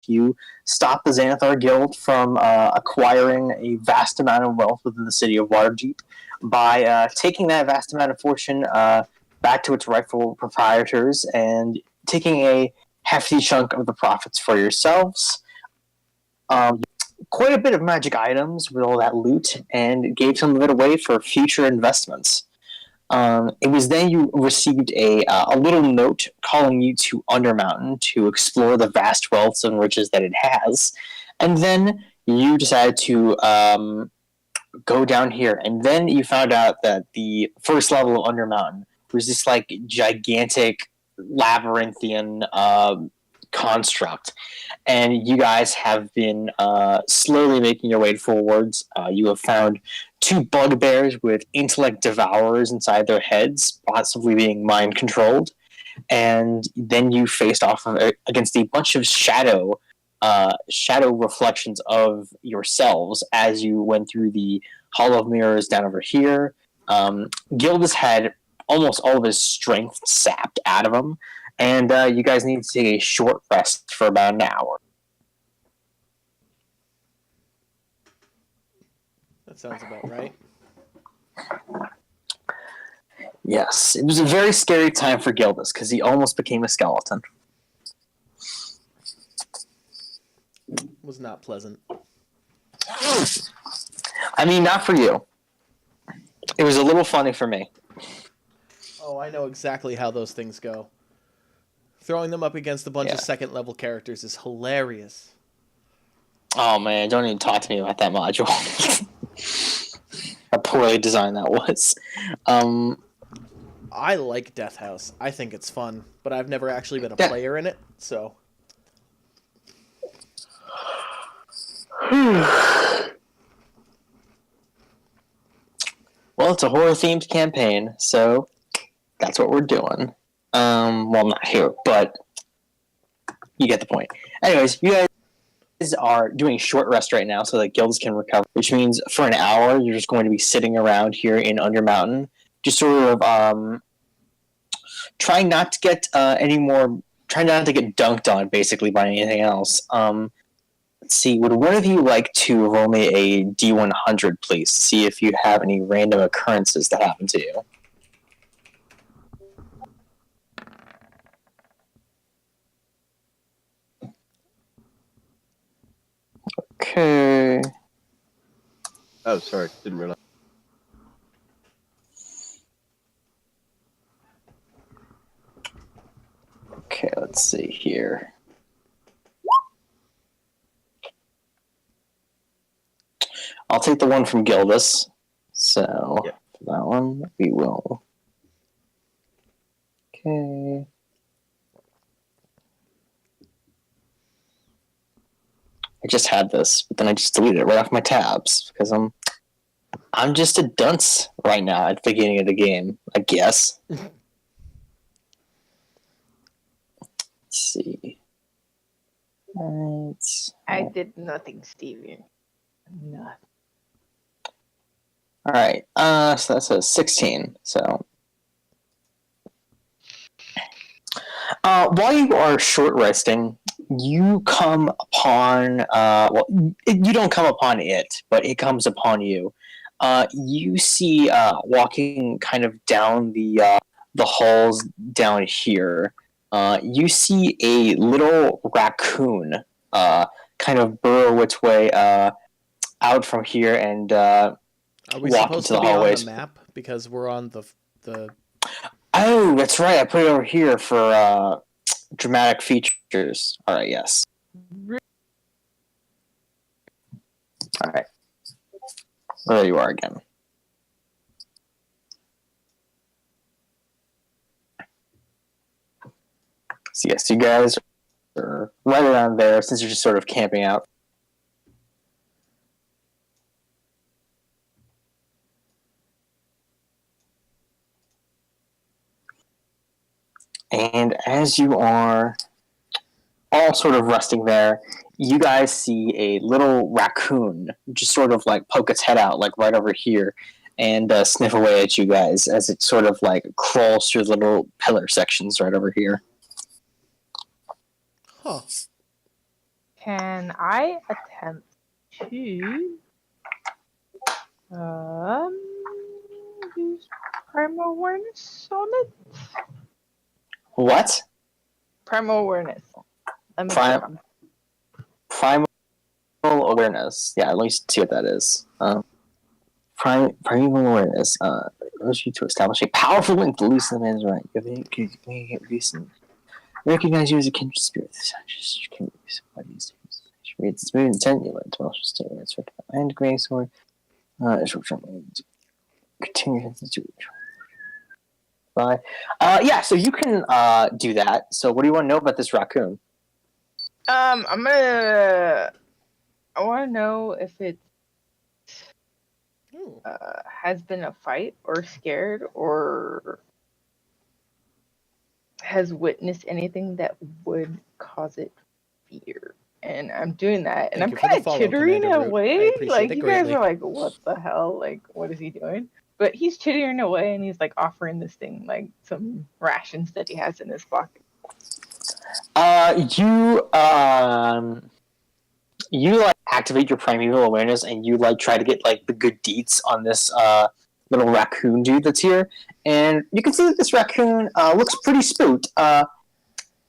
you stop the Xanathar Guild from acquiring a vast amount of wealth within the city of Waterdeep by taking that vast amount of fortune back to its rightful proprietors and taking a hefty chunk of the profits for yourselves. Quite a bit of magic items with all that loot, and gave some of it away for future investments. It was then you received a little note calling you to Undermountain to explore the vast wealths and riches that it has, and then you decided to go down here, and then you found out that the first level of Undermountain was this like gigantic labyrinthian construct, and you guys have been slowly making your way forwards. You have found 2 bugbears with intellect devourers inside their heads, possibly being mind controlled, and then you faced off against a bunch of shadow reflections of yourselves as you went through the Hall of Mirrors down over here. Gildas had almost all of his strength sapped out of him, and you guys need to take a short rest for about an hour. That sounds about right. Yes, it was a very scary time for Gildas because he almost became a skeleton. Was not pleasant. I mean, not for you. It was a little funny for me. Oh, I know exactly how those things go. Throwing them up against a bunch of second-level characters is hilarious. Oh, man, don't even talk to me about that module. How poorly designed that was. I like Death House. I think it's fun, but I've never actually been a player in it, so... Well, it's a horror-themed campaign, so that's what we're doing. Well, not here, but you get the point. Anyways, you guys are doing short rest right now so that guilds can recover, which means for an hour you're just going to be sitting around here in Undermountain, just sort of trying not to get trying not to get dunked on, basically, by anything else. Let's see, would one of you like to roll me a D100, please, to see if you have any random occurrences that happen to you? Okay. Oh, sorry. Didn't realize. Okay, let's see here. I'll take the one from Gildas. So, for that one, we will. Okay. I just had this, but then I just deleted it right off my tabs because I'm just a dunce right now at the beginning of the game, I guess. Let's see. I did nothing, Steven. Nothing. All right. So that's a 16. So, while you are short resting, you come upon. You don't come upon it, but it comes upon you. You see, walking kind of down the halls down here. You see a little raccoon, kind of burrow its way out from here and. Are we supposed to be on the map because we're on the? Oh, that's right. I put it over here for dramatic features. All right. Yes. All right. There you are again. So yes, you guys are right around there since you're just sort of camping out. And as you are all sort of resting there, you guys see a little raccoon just sort of like poke its head out, like right over here, and sniff away at you guys as it sort of like crawls through the little pillar sections right over here. Huh. Can I attempt to use primal awareness on it? What? Primal awareness. Let me Prime- check. Primal awareness. Yeah, let me see what that is. Primal awareness. Allows you to establish a powerful link to loosen the man's right. Recognize you as a kindred spirit. This can use bodies. Reads smooth intent. You let 12 stay. It's and gray sword. Continue to yeah, so you can do that. So what do you want to know about this raccoon? I want to know if it has been a fight or scared or has witnessed anything that would cause it fear. And I'm doing that, and Thank I'm you for the kind of follow, chittering Commander Root. I away. appreciate Like it you guys greatly. are like, "What the hell? Like, what is he doing?" But he's chittering away, and he's like offering this thing like some rations that he has in his pocket. You like activate your primeval awareness, and you like try to get like the good deets on this little raccoon dude that's here, and you can see that this raccoon looks pretty spooked.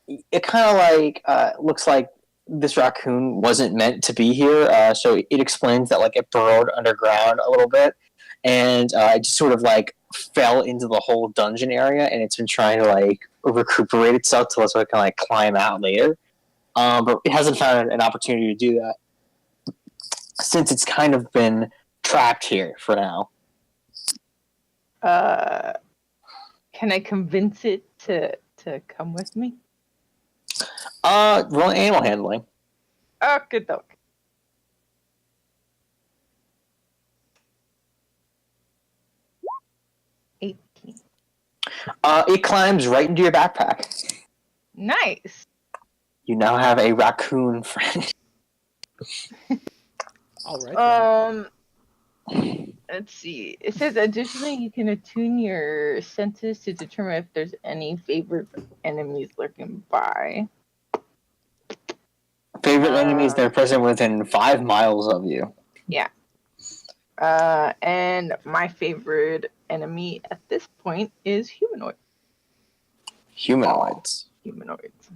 It kind of like looks like this raccoon wasn't meant to be here, so it explains that like it burrowed underground a little bit, and it just sort of like fell into the whole dungeon area, and it's been trying to like recuperate itself so it can like climb out later. But it hasn't found an opportunity to do that since it's kind of been trapped here for now. Can I convince it to come with me? Roll animal handling. Oh, good dog. It climbs right into your backpack. Nice. You now have a raccoon friend. All right. Let's see. It says additionally you can attune your senses to determine if there's any favorite enemies lurking by. Favorite enemies that are present within 5 miles of you. Yeah. And my favorite enemy at this point is humanoid. Humanoids. Humanoids.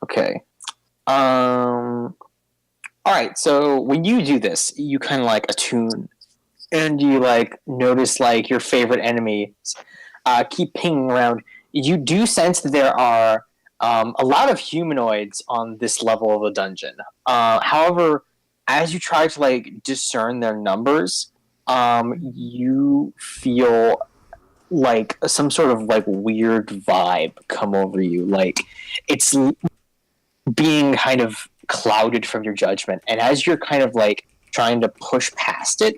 Okay. Alright, so when you do this, you kind of like attune, and you like notice like your favorite enemies keep pinging around. You do sense that there are a lot of humanoids on this level of the dungeon. However, as you try to like discern their numbers, you feel like some sort of like weird vibe come over you. Like it's being kind of clouded from your judgment, and as you're kind of like trying to push past it,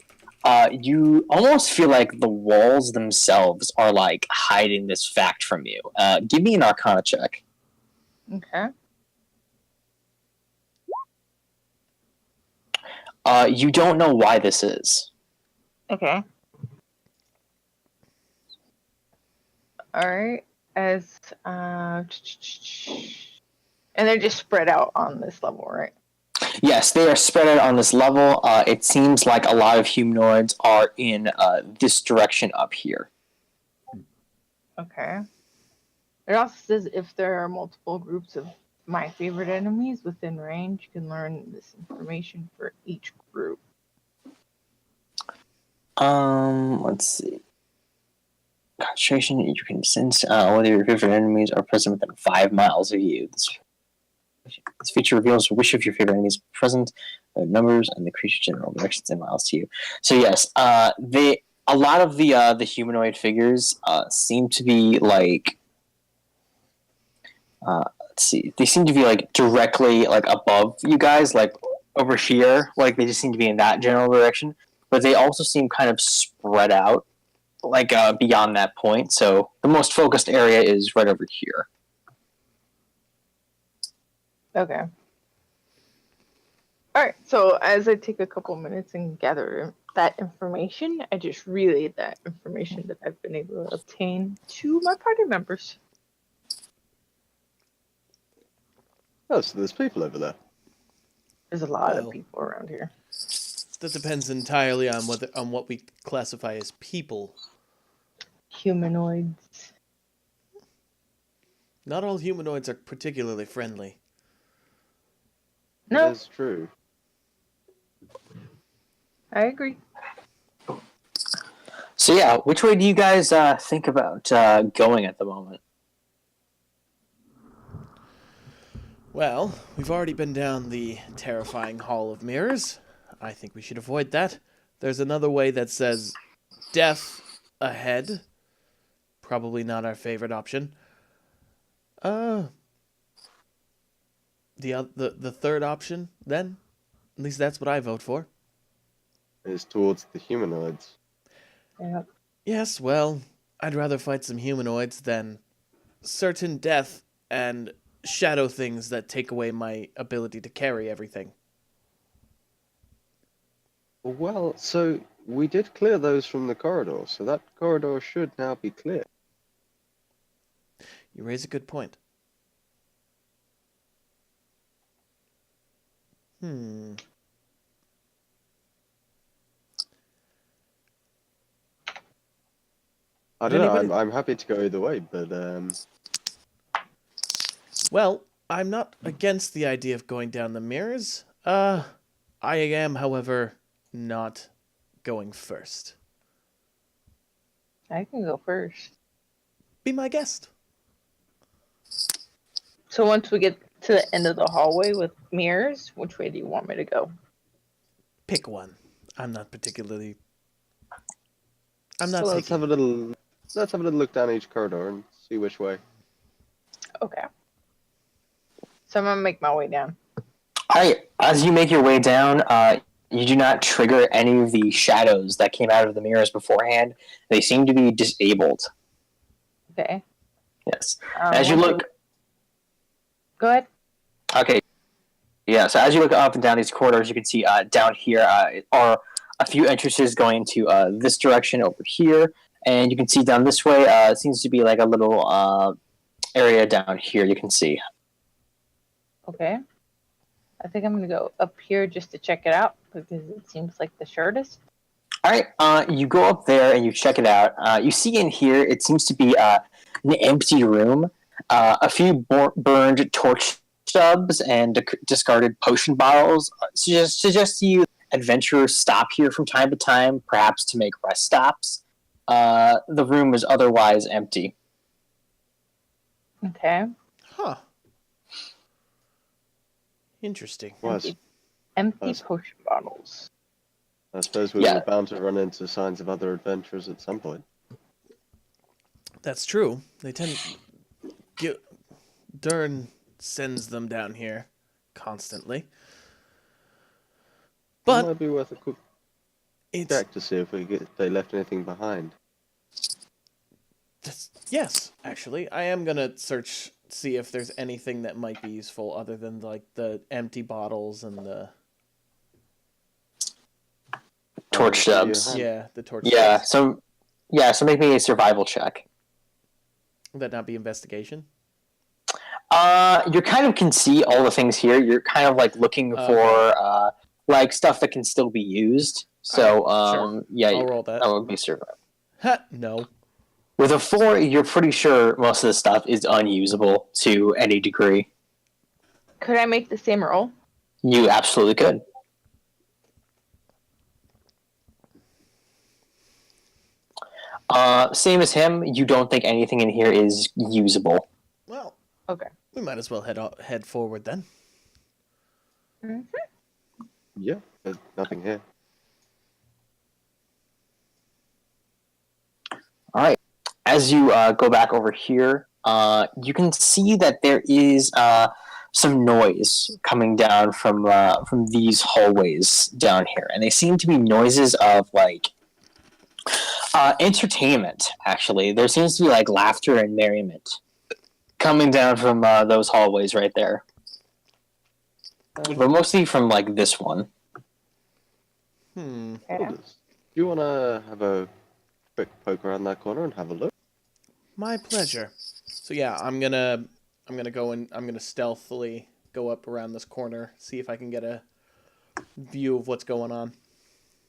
you almost feel like the walls themselves are like hiding this fact from you. Give me an Arcana check. Okay. You don't know why this is. Okay. Alright. And they're just spread out on this level, right? Yes, they are spread out on this level. It seems like a lot of humanoids are in this direction up here. Okay. It also says if there are multiple groups of my favorite enemies within range, you can learn this information for each group. Let's see. Concentration, you can sense whether your favorite enemies are present within 5 miles of you. This feature reveals which of your favorite enemies are present, their numbers, and the creature's general directions in miles to you. So yes, a lot of the humanoid figures seem to be like, let's see, they seem to be like directly like above you guys, like over here, like they just seem to be in that general direction. But they also seem kind of spread out, like beyond that point. So the most focused area is right over here. Okay. Alright, so as I take a couple minutes and gather that information, I just relay that information that I've been able to obtain to my party members. Oh, so there's people over there. There's a lot Well. of people around here. That depends entirely on what we classify as people. Humanoids. Not all humanoids are particularly friendly. No, That is true. I agree. So yeah, which way do you guys think about going at the moment? Well, we've already been down the terrifying Hall of Mirrors. I think we should avoid that. There's another way that says death ahead. Probably not our favorite option. The third option, then? At least that's what I vote for. Is towards the humanoids. Yeah. Yes, well, I'd rather fight some humanoids than certain death and shadow things that take away my ability to carry everything. Well, so we did clear those from the corridor, so that corridor should now be clear. You raise a good point. I Would don't know. anybody- I'm happy to go either way, but Well, I'm not against the idea of going down the mirrors. I am, however, not going first. I can go first. Be my guest. So once we get to the end of the hallway with mirrors, which way do you want me to go? Pick one. I'm not particularly. well, let's have a little look down each corridor and see which way. Okay. So I'm gonna make my way down. All right, as you make your way down, you do not trigger any of the shadows that came out of the mirrors beforehand. They seem to be disabled. Okay. Yes. As you once look, Go ahead. okay. Yeah. So as you look up and down these corridors, you can see down here are a few entrances going into this direction over here, and you can see down this way. It seems to be like a little area down here. You can see. Okay. I think I'm gonna go up here just to check it out because it seems like the shortest. All right, you go up there and you check it out. You see in here, it seems to be an empty room. A few burned torch stubs and discarded potion bottles suggest you adventurers stop here from time to time, perhaps to make rest stops. The room is otherwise empty. Okay. Huh. Interesting. Was Empty Nice. potion bottles. I suppose we were bound to run into signs of other adventurers at some point. That's true. They tend. Dern sends them down here constantly. It But might be worth a quick it's check to see if they left anything behind. yes, actually, I am gonna see if there's anything that might be useful other than like the empty bottles and the Torch stubs. the torch. Yeah. stubs. So make me a survival check. Would that not be investigation? You kind of can see all the things here. You're kind of like looking for like stuff that can still be used. So sure. yeah, I'll roll that. that would be survival. Ha, no. With a 4, you're pretty sure most of the stuff is unusable to any degree. Could I make the same roll? You absolutely could. Same as him, you don't think anything in here is usable. Well, Okay. we might as well head forward then. Mm-hmm. Yeah, there's nothing here. All right. As you go back over here, you can see that there is some noise coming down from these hallways down here, and they seem to be noises of like entertainment. Actually, there seems to be like laughter and merriment coming down from those hallways right there, but mostly from like this one. Okay. Do you want to have a quick poke around that corner and have a look? My pleasure. So yeah, I'm gonna go and I'm gonna stealthily go up around this corner, see if I can get a view of what's going on.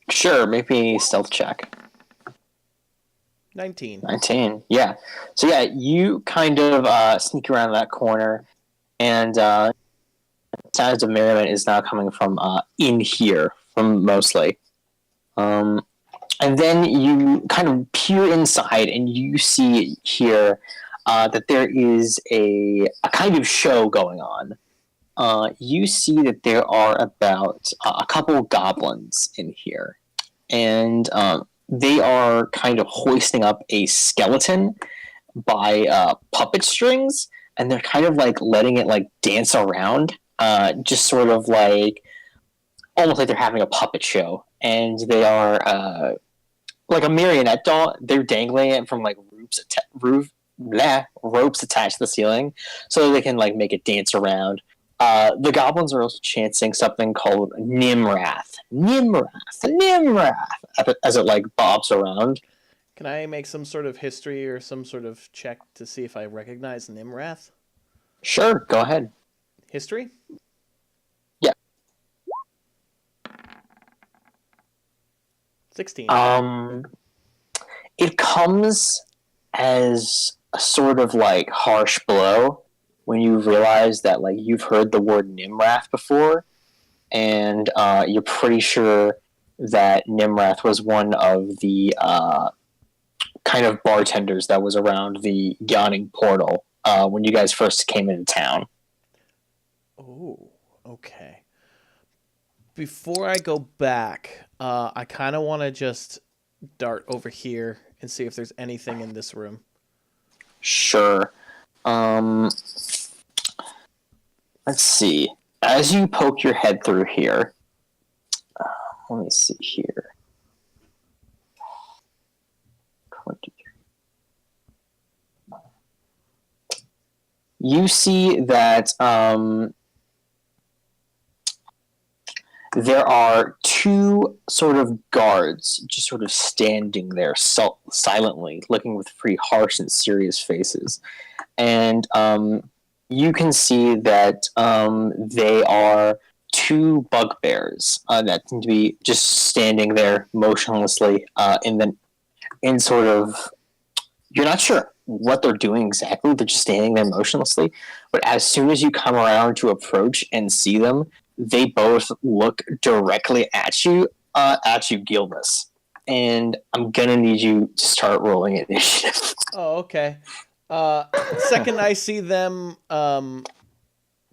Sure, make me a stealth check. 19. 19, yeah. So yeah, you kind of sneak around that corner, and sounds of merriment is now coming from in here, from mostly. And then you kind of peer inside, and you see here that there is a kind of show going on. You see that there are about a couple goblins in here, and they are kind of hoisting up a skeleton by puppet strings, and they're kind of like letting it like dance around, just sort of like almost like they're having a puppet show. And they are like a marionette doll. They're dangling it from like ropes attached to the ceiling, so they can like make it dance around. The goblins are also chanting something called Nimrath, Nimrath, Nimrath, as it like bobs around. Can I make some sort of history or some sort of check to see if I recognize Nimrath? Sure, go ahead. History? Yeah. 16. It comes as a sort of like harsh blow when you realize that like you've heard the word Nimrath before, and you're pretty sure that Nimrath was one of the kind of bartenders that was around the yawning portal when you guys first came into town. Oh, okay. Before I go back, I kind of want to just dart over here and see if there's anything in this room. Sure. Let's see. As you poke your head through here, let me see here. 23. You see that there are two sort of guards just sort of standing there silently, looking with pretty harsh and serious faces. And you can see that they are two bugbears that seem to be just standing there motionlessly in sort of, you're not sure what they're doing exactly. They're just standing there motionlessly. But as soon as you come around to approach and see them, they both look directly at you, Gildas. And I'm gonna need you to start rolling initiative. Oh, okay. Second I see them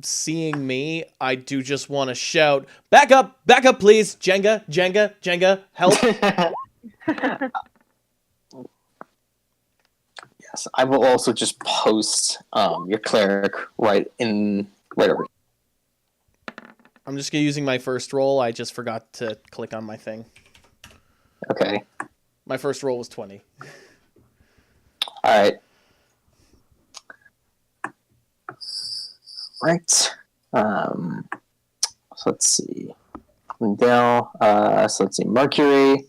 seeing me, I do just want to shout, back up, please, Jenga, help. Yes, I will also just post your cleric right over. I'm just using my first roll. I just forgot to click on my thing. Okay. My first roll was 20. All right. Right. So let's see. Lindell. So let's see. Mercury.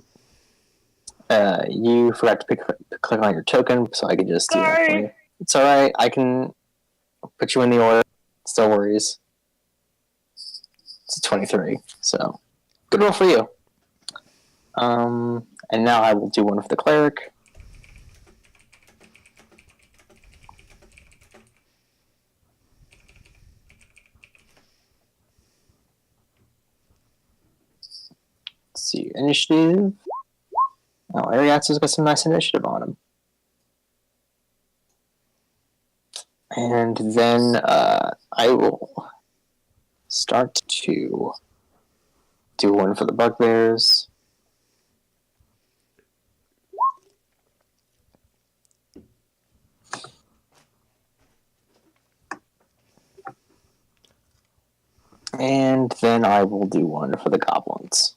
You forgot to click on your token, so I can just do that for you. It's all right. I can put you in the order. No worries. It's a 23. So good roll for you. And now I will do one for the cleric. Let's see, initiative. Oh, Ariatsu's got some nice initiative on him. And then I will start to do one for the bugbears. And then I will do one for the goblins.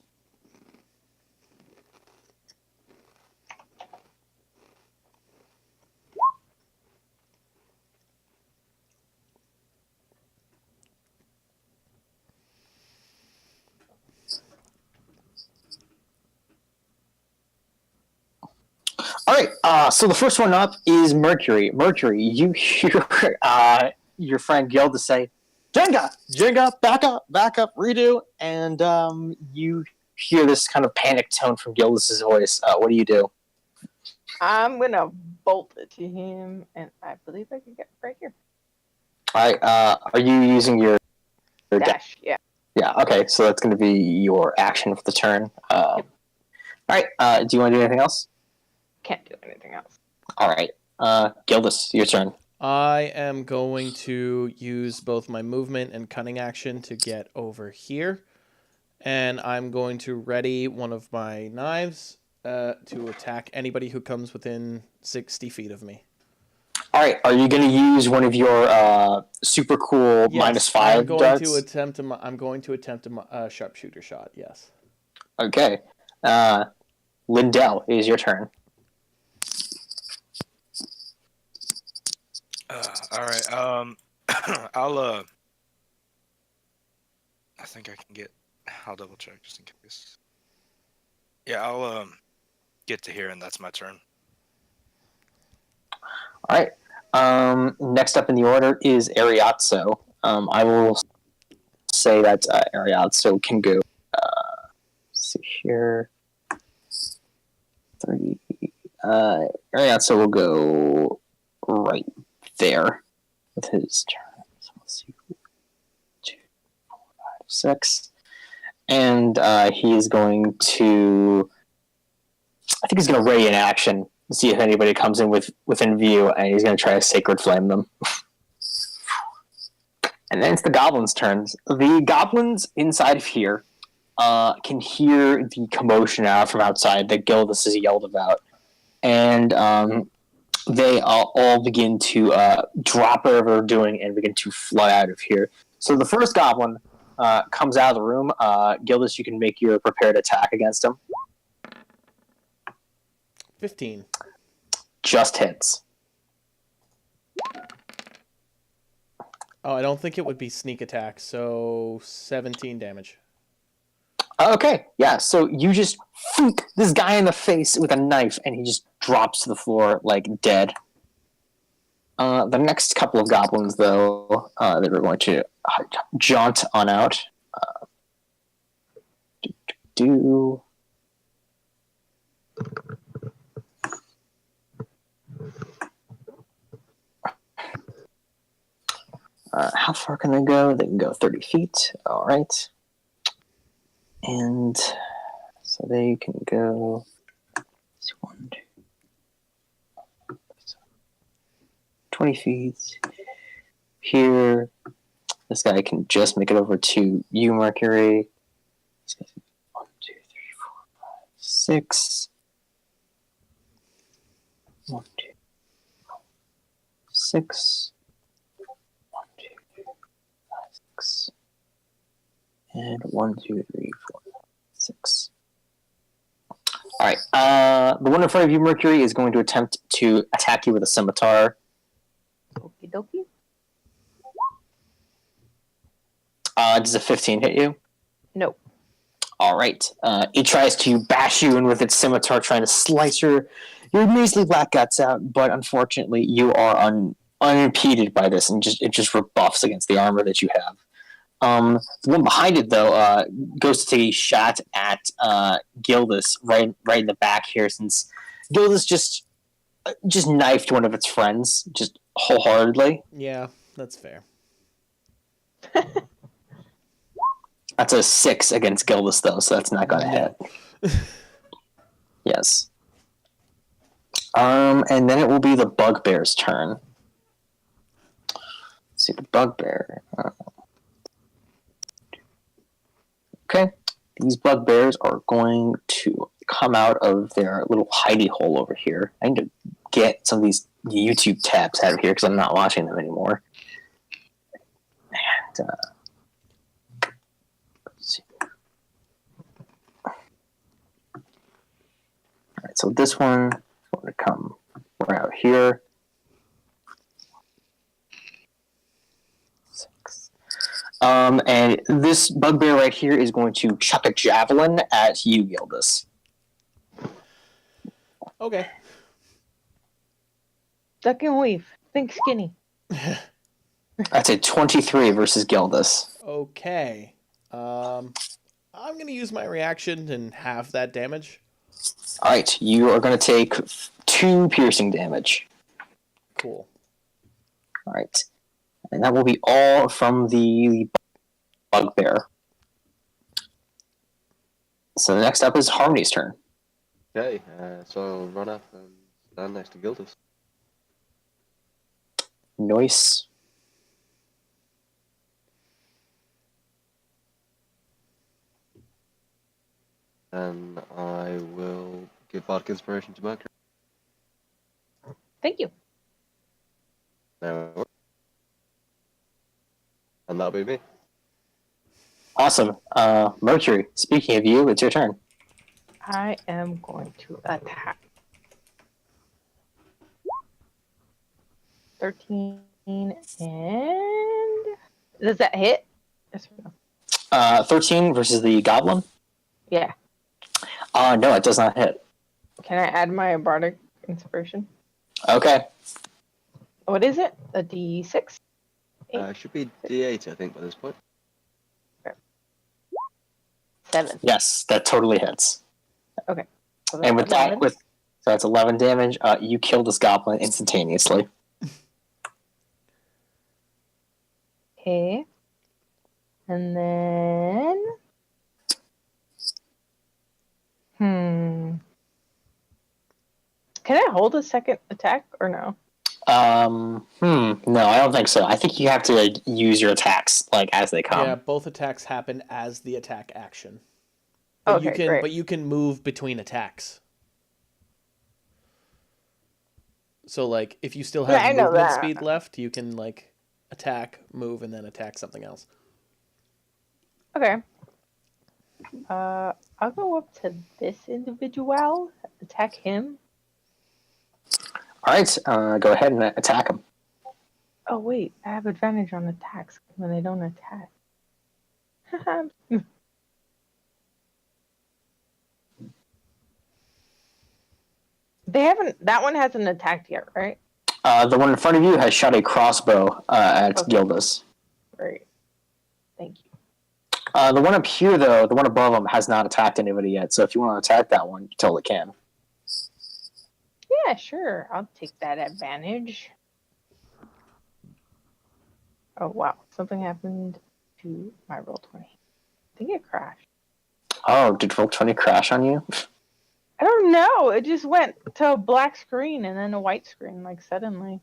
All right, so the first one up is Mercury. Mercury, you hear your friend Gilda say, Jenga, back up, redo, and you hear this kind of panic tone from Gildas's voice. What do you do? I'm gonna bolt it to him, and I believe I can get right here. All right, are you using your Dash, yeah. Yeah, okay, so that's going to be your action for the turn. All right, do you want to do anything else? Can't do anything else. All right, Gildas, your turn. I am going to use both my movement and cunning action to get over here. And I'm going to ready one of my knives to attack anybody who comes within 60 feet of me. All right, are you going to use one of your super cool Yes, -5 I'm going darts? I'm going to attempt a sharpshooter shot, yes. Okay. Lindell, it is your turn. All right. I think I can get. I'll double check just in case. Yeah, I'll get to here, and that's my turn. All right. Next up in the order is Ariazzo. I will say that Ariazzo can go. Let's see here. 30. Ariazzo will go right there with his turn. So let's see. 2, 4, 5, 6. And he is going to. I think he's going to ready an action. See if anybody comes in within view, and he's going to try to sacred flame them. And then it's the goblins' turns. The goblins inside of here can hear the commotion out from outside that Gildas has yelled about, and they all begin to drop whatever they're doing and begin to flood out of here. So the first goblin comes out of the room. Gildas, you can make your prepared attack against him. 15. Just hits. Oh, I don't think it would be sneak attack, so 17 damage. Okay, yeah, so you just fook this guy in the face with a knife, and he just drops to the floor, like, dead. The next couple of goblins, though, that we're going to jaunt on out. How far can they go? They can go 30 feet. All right. And so they can go 1, 2, 20 feet. Here, this guy can just make it over to you, Mercury. 1, 2, 3, 4, 5, 6. 1, 2, 6. 1, 2, 3, 4, 5, 6. And 1, 2, 3, 4, 6. All right. The one in front of you, Mercury, is going to attempt to attack you with a scimitar. Okie dokie. Does a 15 hit you? Nope. All right. It tries to bash you in with its scimitar, trying to slice your measly black guts out, but unfortunately, you are unimpeded by this, and it just rebuffs against the armor that you have. The one behind it, though, goes to take a shot at Gildas right in the back here, since Gildas just knifed one of its friends, just wholeheartedly. Yeah, that's fair. That's a 6 against Gildas, though, so that's not going to hit. Yes. And then it will be the bugbear's turn. Let's see, the bugbear. Okay, these bugbears are going to come out of their little hidey hole over here. I need to get some of these YouTube tabs out of here because I'm not watching them anymore. And let's see. All right, so this one is going to come right out here. 6. And this bugbear right here is going to chuck a javelin at you, Gildas. Okay. Duck and weave. Think skinny. That's a 23 versus Gildas. Okay. I'm gonna use my reaction and halve that damage. All right, you are going to take 2 piercing damage. Cool. All right, and that will be all from the bugbear. So the next up is Harmony's turn. Okay, so I'll run up and stand next to Gildas. Noise. And I will give Bardic Inspiration to Mercury. Thank you. No. And that'll be me. Awesome. Mercury, speaking of you, it's your turn. I am going to attack. 13 and does that hit? Yes or no? 13 versus the goblin? Yeah. No, it does not hit. Can I add my bardic inspiration? Okay. What is it? A D6? Should be D8, I think, by this point. 7. Yes, that totally hits. Okay. So And with that's 11. that, so that's 11 damage. You kill this goblin instantaneously. Okay. And then can I hold a second attack or no? No, I don't think so. I think you have to use your attacks as they come. Yeah, both attacks happen as the attack action. But Okay, you can great. but you can move between attacks. So if you still have Yeah, I know movement that. speed left, you can attack, move, and then attack something else. Okay. I'll go up to this individual, attack him. All right, go ahead and attack him. Oh wait, I have advantage on attacks when they don't attack. They haven't. That one hasn't attacked yet, right? The one in front of you has shot a crossbow at Okay. Gildas. Great. Thank you. The one up here, though, the one above him, has not attacked anybody yet. So if you want to attack that one, you totally can. Yeah, sure. I'll take that advantage. Oh wow, something happened to my roll 20. I think it crashed. Oh, did Roll20 crash on you? I don't know. It just went to a black screen and then a white screen, suddenly.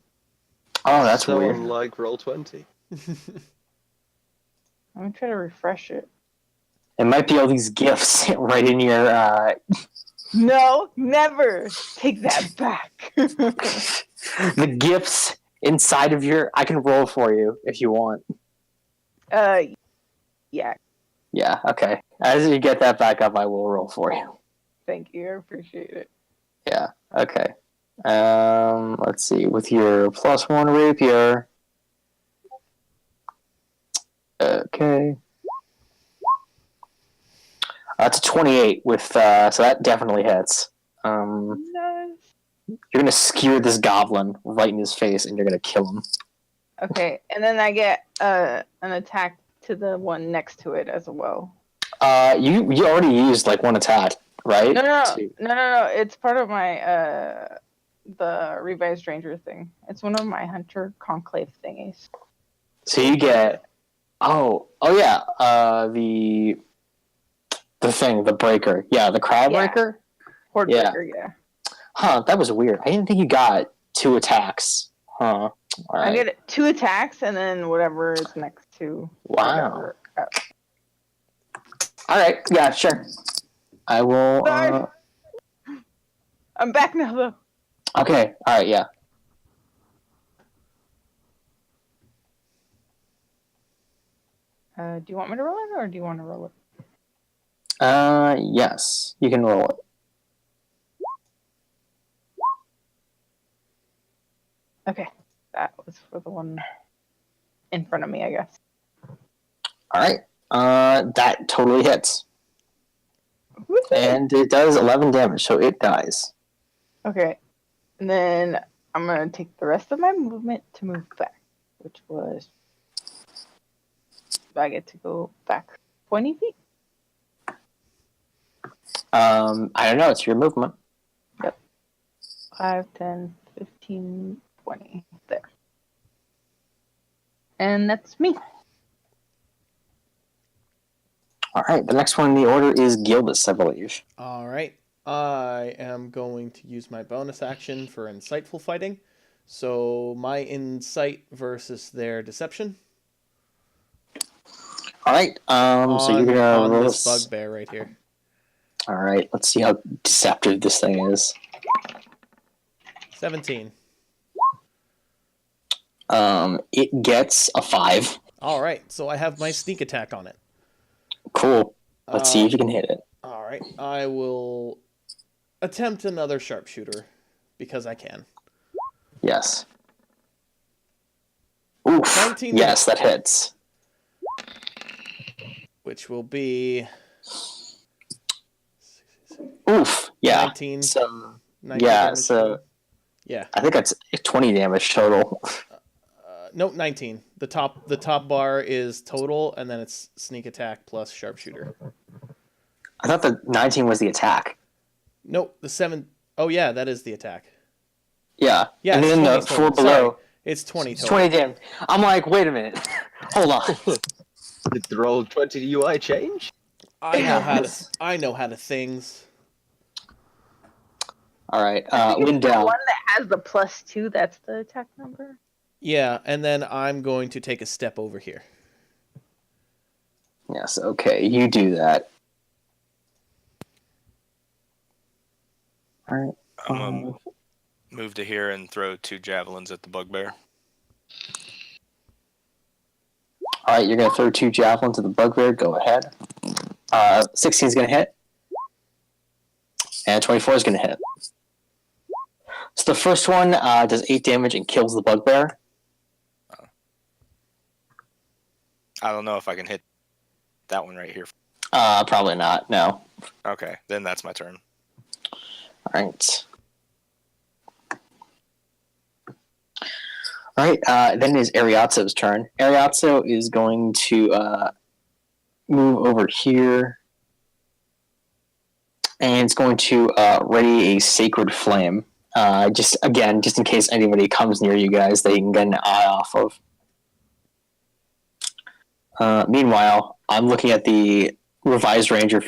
Oh, that's so weird. unlike Roll20. I'm gonna try to refresh it. It might be all these gifts right in your... No, never take that back. the gifts inside of your... I can roll for you if you want. Yeah. Yeah, okay. As you get that back up, I will roll for you. Thank you. I appreciate it. Yeah, okay. Let's see. With your +1 rapier... Okay. That's a 28 with... so that definitely hits. Nice. You're going to skewer this goblin right in his face, and you're going to kill him. Okay, and then I get an attack to the one next to it as well. You already used one attack, right? No. It's part of my the revised ranger thing. It's one of my hunter conclave thingies. So you get... Oh yeah. The thing, the breaker. Yeah, the crowd breaker? Horde Yeah. breaker, yeah. Huh, that was weird. I didn't think you got 2 attacks. Huh. All right. I get 2 attacks and then whatever is next to. Wow. All right. Yeah, sure. I will... Sorry. I'm back now, though. Okay. All right, yeah. Do you want me to roll it, or do you want to roll it? Yes. You can roll it. Okay. That was for the one in front of me, I guess. All right. That totally hits. Woohoo! And it does 11 damage, so it dies. Okay. And then I'm going to take the rest of my movement to move back, which was I get to go back 20 feet? I don't know. It's your movement. 5, 10, 15, 20. There. And that's me. All right. The next one in the order is Gildas, I believe. All right. I am going to use my bonus action for insightful fighting. So my insight versus their deception. All right. So you're gonna on roll this bugbear right here. All right. Let's see how deceptive this thing is. 17. It gets a 5. All right. So I have my sneak attack on it. Cool. Let's see if you can hit it. All right. I will attempt another sharpshooter because I can. Yes. Oof. 19 Yes, that hits. Which will be Oof. Yeah. 19. So 19 yeah. damage So total. Yeah. I think that's 20 damage total. Nope, 19. The top bar is total, and then it's sneak attack plus sharpshooter. I thought the 19 was the attack. Nope, the 7. Oh yeah, that is the attack. Yeah. Yeah, And it's then 20 the total. 4 below. Sorry, it's 20 It's total. 20 damage. I'm like, wait a minute. Hold on. Did the roll 20 UI change? I know how to things. All right. I think it's the Lindell. one that has the +2. That's the attack number. Yeah, and then I'm going to take a step over here. Yes. Okay. You do that. All right. I'm gonna move to here and throw 2 javelins at the bugbear. All right. You're gonna throw 2 javelins at the bugbear. Go ahead. 16 is gonna hit, and 24 is gonna hit. So the first one does 8 damage and kills the bugbear. I don't know if I can hit that one right here. Probably not. No. Okay, then that's my turn. All right. All right. Then it is Ariatzo's turn. Ariatzo is going to move over here, and it's going to ready a sacred flame. Just in case anybody comes near you guys, they can get an eye off of. Meanwhile, I'm looking at the revised ranger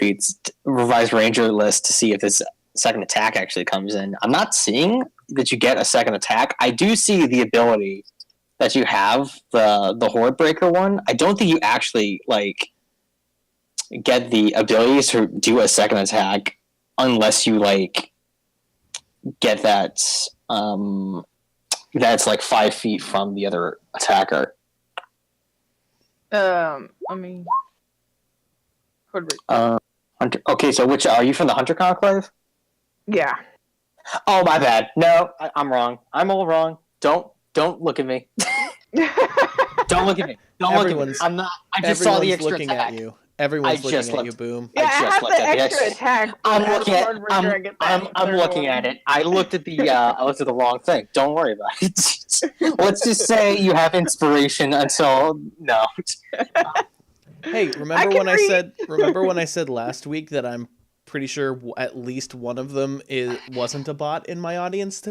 list to see if this second attack actually comes in. I'm not seeing that you get a second attack. I do see the ability that you have, the Horde Breaker one. I don't think you actually get the ability to do a second attack unless you get that that's 5 feet from the other attacker. I mean, Horde. Hunter. Okay, so which are you from the Hunter Conclave? Yeah. Oh, my bad. No, I'm wrong. I'm all wrong. Don't look at me. Don't look at me. Don't look at me. I'm not. I just saw the extra looking attack. at you. Everyone's looking at you, Boom. Yeah, I just have looked the at the extra extra- attack. I'm but as looking a at. Horde Ranger, I get that I'm third looking one. at it. I looked at the. I looked at the wrong thing. Don't worry about it. Let's just say you have inspiration until no. Hey, remember when I said last week that I'm pretty sure at least one of them wasn't a bot in my audience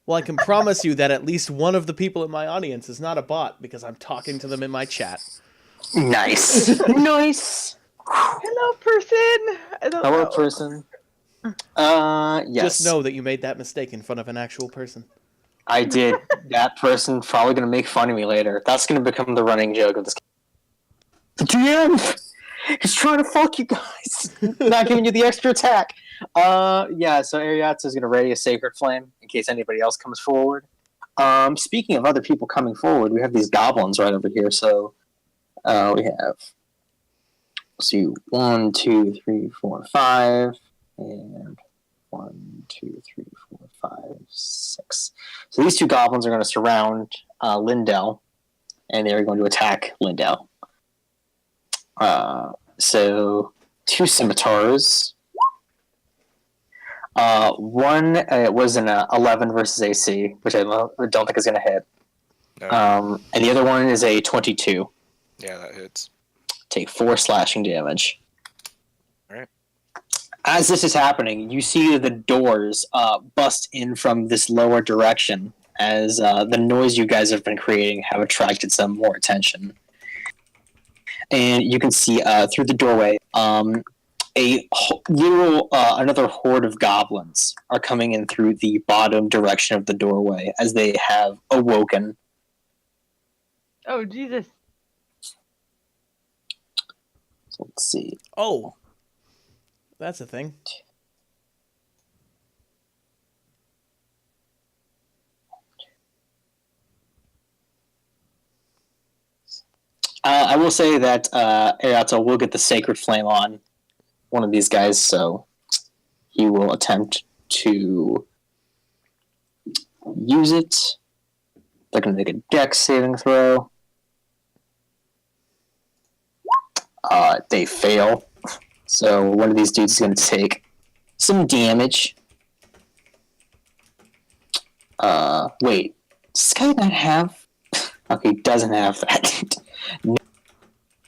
Well, I can promise you that at least one of the people in my audience is not a bot because I'm talking to them in my chat. Nice. Nice. Hello, person. I don't Hello, know. person. Yes. Just know that you made that mistake in front of an actual person. I did. That person probably going to make fun of me later. That's going to become the running joke of this. The DM is trying to fuck you guys. Not giving you the extra attack. Yeah, so Ariatz is going to ready a sacred flame in case anybody else comes forward. Speaking of other people coming forward, we have these goblins right over here. So we have, let's see, 1, 2, 3, 4, 5, and 1, 2, 3, 4, 5, 6. So these 2 goblins are going to surround Lindell, and they're going to attack Lindell. So 2 scimitars. One was an 11 versus AC, which I don't think is going to hit. No. And the other one is a 22. Yeah, that hits. Take 4 slashing damage. Alright. As this is happening, you see the doors bust in from this lower direction as the noise you guys have been creating have attracted some more attention. And you can see through the doorway another horde of goblins are coming in through the bottom direction of the doorway as they have awoken. Oh, Jesus. So let's see. Oh, that's a thing. I will say that Ariato will get the Sacred Flame on one of these guys, so he will attempt to use it. They're going to make a Dex saving throw. They fail. So one of these dudes is going to take some damage. Wait. Does this guy not have... Okay, he doesn't have that.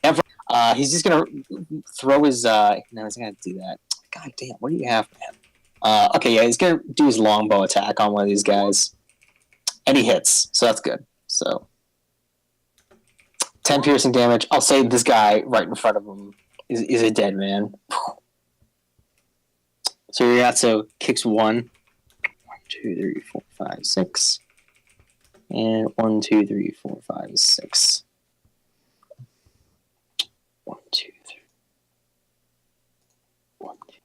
Never. He's just going to throw his... No, he's going to do that. God damn, what do you have, man? Okay, yeah, he's going to do his longbow attack on one of these guys. And he hits, so that's good. So 10 piercing damage. I'll say this guy right in front of him is a dead man. So Ryatsu kicks 1, 2, 3, 4, 5, 6. And 1, 2, 3, 4, 5, 6. 1, 2, 3. 1, 2,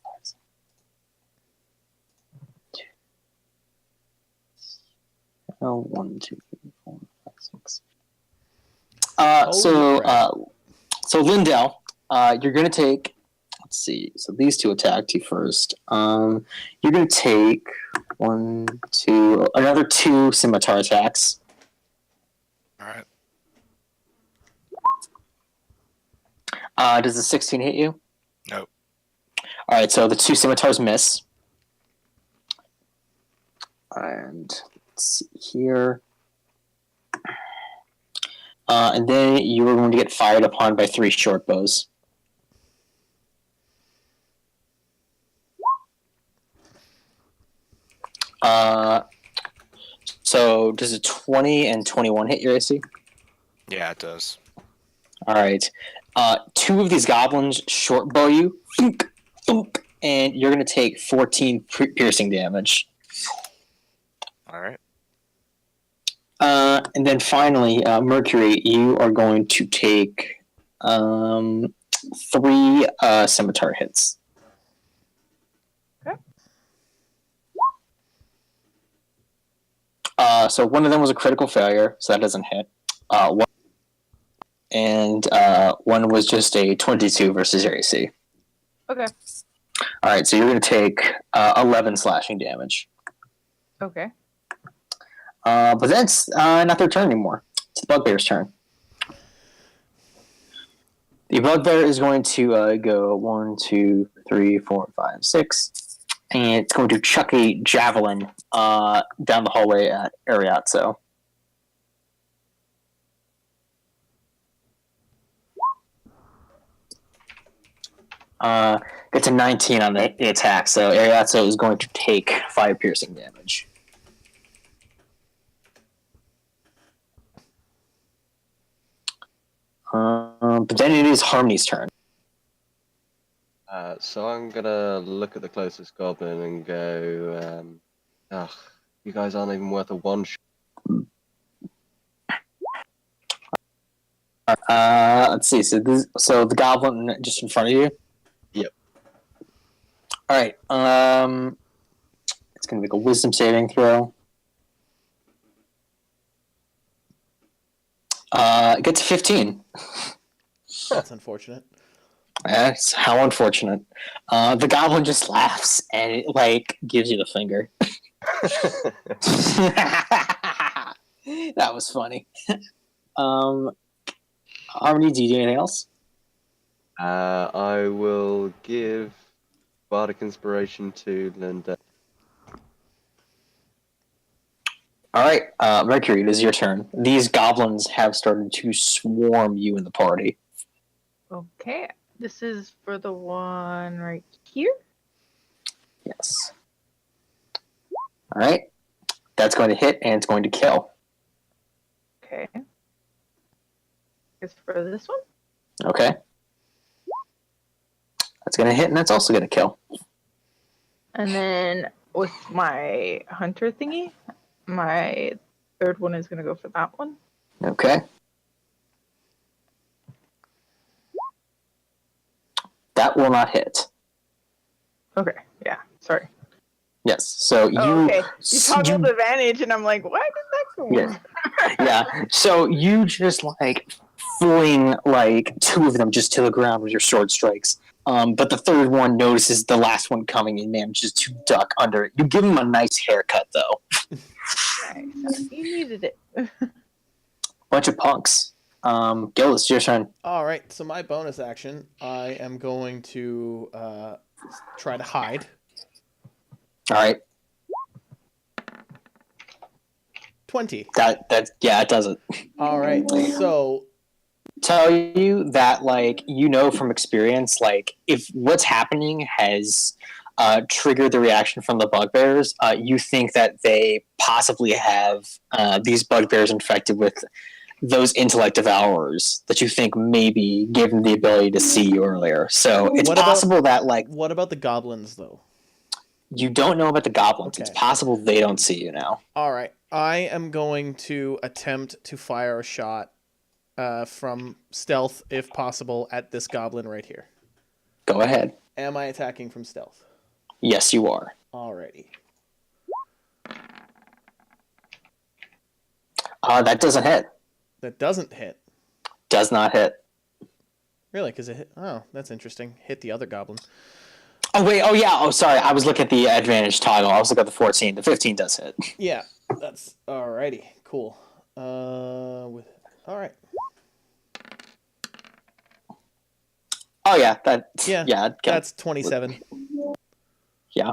5, 6. 2. Oh, 1, 2, 3, 4, 5, 6. So Lindell, you're gonna take. Let's see. So these two attacked you first. You're gonna take another 2 scimitar attacks. Alright. Does the 16 hit you? Nope. All right. So the 2 scimitars miss. And let's see here. And then you are going to get fired upon by 3 short bows. So does a 20 and 21 hit your AC? Yeah, it does. All right. 2 of these goblins short bow you, thunk, thunk, and you're going to take 14 piercing damage. Alright. And then finally, Mercury, you are going to take 3 scimitar hits. Okay. So one of them was a critical failure, so that doesn't hit. One was just a 22 versus your AC. Okay. All right, so you're going to take 11 slashing damage. Okay. But that's not their turn anymore. It's the bugbear's turn. The bugbear is going to go 1, 2, 3, 4, 5, 6, and it's going to chuck a javelin down the hallway at Ariatso. Gets a 19 on the attack, so Ariatso is going to take 5 piercing damage. But then it is Harmony's turn. So I'm gonna look at the closest goblin and go, you guys aren't even worth a 1 shot. Let's see. So the goblin just in front of you. Yep. All right. It's gonna make a wisdom saving throw. It gets 15. That's unfortunate. That's how unfortunate. The goblin just laughs and it gives you the finger. That was funny. Harmony, do you do anything else? I will give Bardic Inspiration to Linda. All right, Mercury, it is your turn. These goblins have started to swarm you in the party. Okay. This is for the one right here. Yes. All right. That's going to hit, and it's going to kill. Okay. Is for this one. Okay. That's going to hit, and that's also going to kill. And then with my hunter thingy, my third one is going to go for that one. Okay. That will not hit. Okay. Yeah. Sorry. Yes. So you. Oh, okay. You you- toggled advantage, and I'm like, why did that go? Yeah. Yeah. So you just like fling like two of them just to the ground with your sword strikes. But the third one notices the last one coming and manages to duck under it. You give him a nice haircut, though. Nice. You needed it. Bunch of punks. Gil, it's your turn. All right. So my bonus action, I am going to try to hide. All right. 20. That yeah, it does it. All right. So Tell you that like from experience, like if what's happening has triggered the reaction from the bugbears, you think that they possibly have these bugbears infected with those intellect devourers that you think maybe gave them the ability to see you earlier. So it's What about- possible that like what about the goblins, though? you don't know about the goblins. Okay. It's possible they don't see you now. All right. I am going to attempt to fire a shot from stealth, if possible, at this goblin right here. Go ahead. Am I attacking from stealth? Yes, you are. Alrighty. That doesn't hit. That doesn't hit. Does not hit. Really? Because it hit. Oh, that's interesting. Hit the other goblin. Oh wait. Oh yeah. Oh sorry. I was looking at the advantage toggle. I was looking at the 14. The 15 does hit. Yeah, that's alrighty. Cool. All right. Oh yeah. That. Yeah. Yeah. That's 27. Yeah.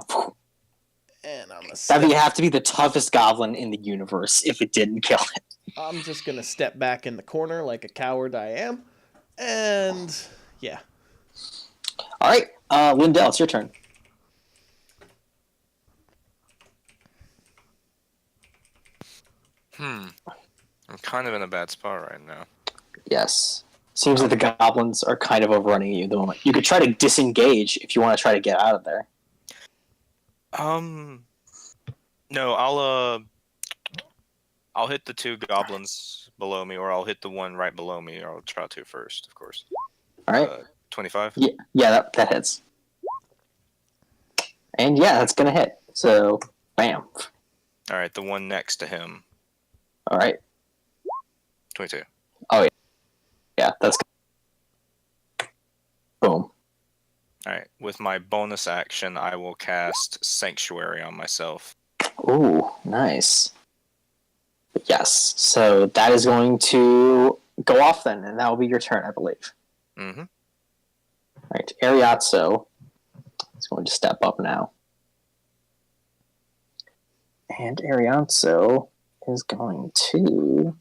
And I'm That'd have to be the toughest goblin in the universe if it didn't kill it. I'm just gonna step back in the corner like a coward I am, and yeah. All right, Lindell, it's your turn. I'm kind of in a bad spot right now. Yes. Seems like the goblins are kind of overrunning you at the moment. You could try to disengage if you want to try to get out of there. No, I'll hit the two goblins below me, or I'll hit the one right below me, or I'll try to first, of course. All right. 25. Yeah, that hits. And yeah, that's gonna hit. So, bam. All right, the one next to him. All right. 22. Yeah, that's. Boom. All right, with my bonus action, I will cast Sanctuary on myself. Ooh, nice. Yes. So that is going to go off then, and that will be your turn, I believe. Mm-hmm. All right, Ariazzo is going to step up now. And Ariazzo is going to...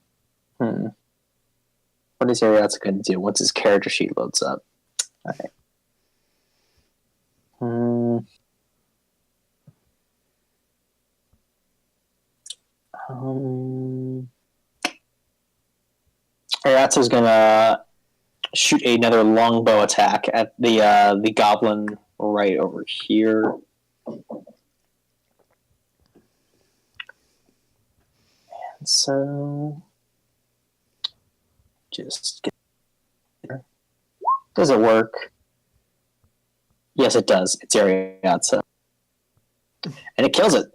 What is Ariazzo going to do once his character sheet loads up? All right. Ariazzo's going to shoot another longbow attack at the goblin right over here. And so just get there. Does it work? Yes, it does. It's Ariazzo. And it kills it.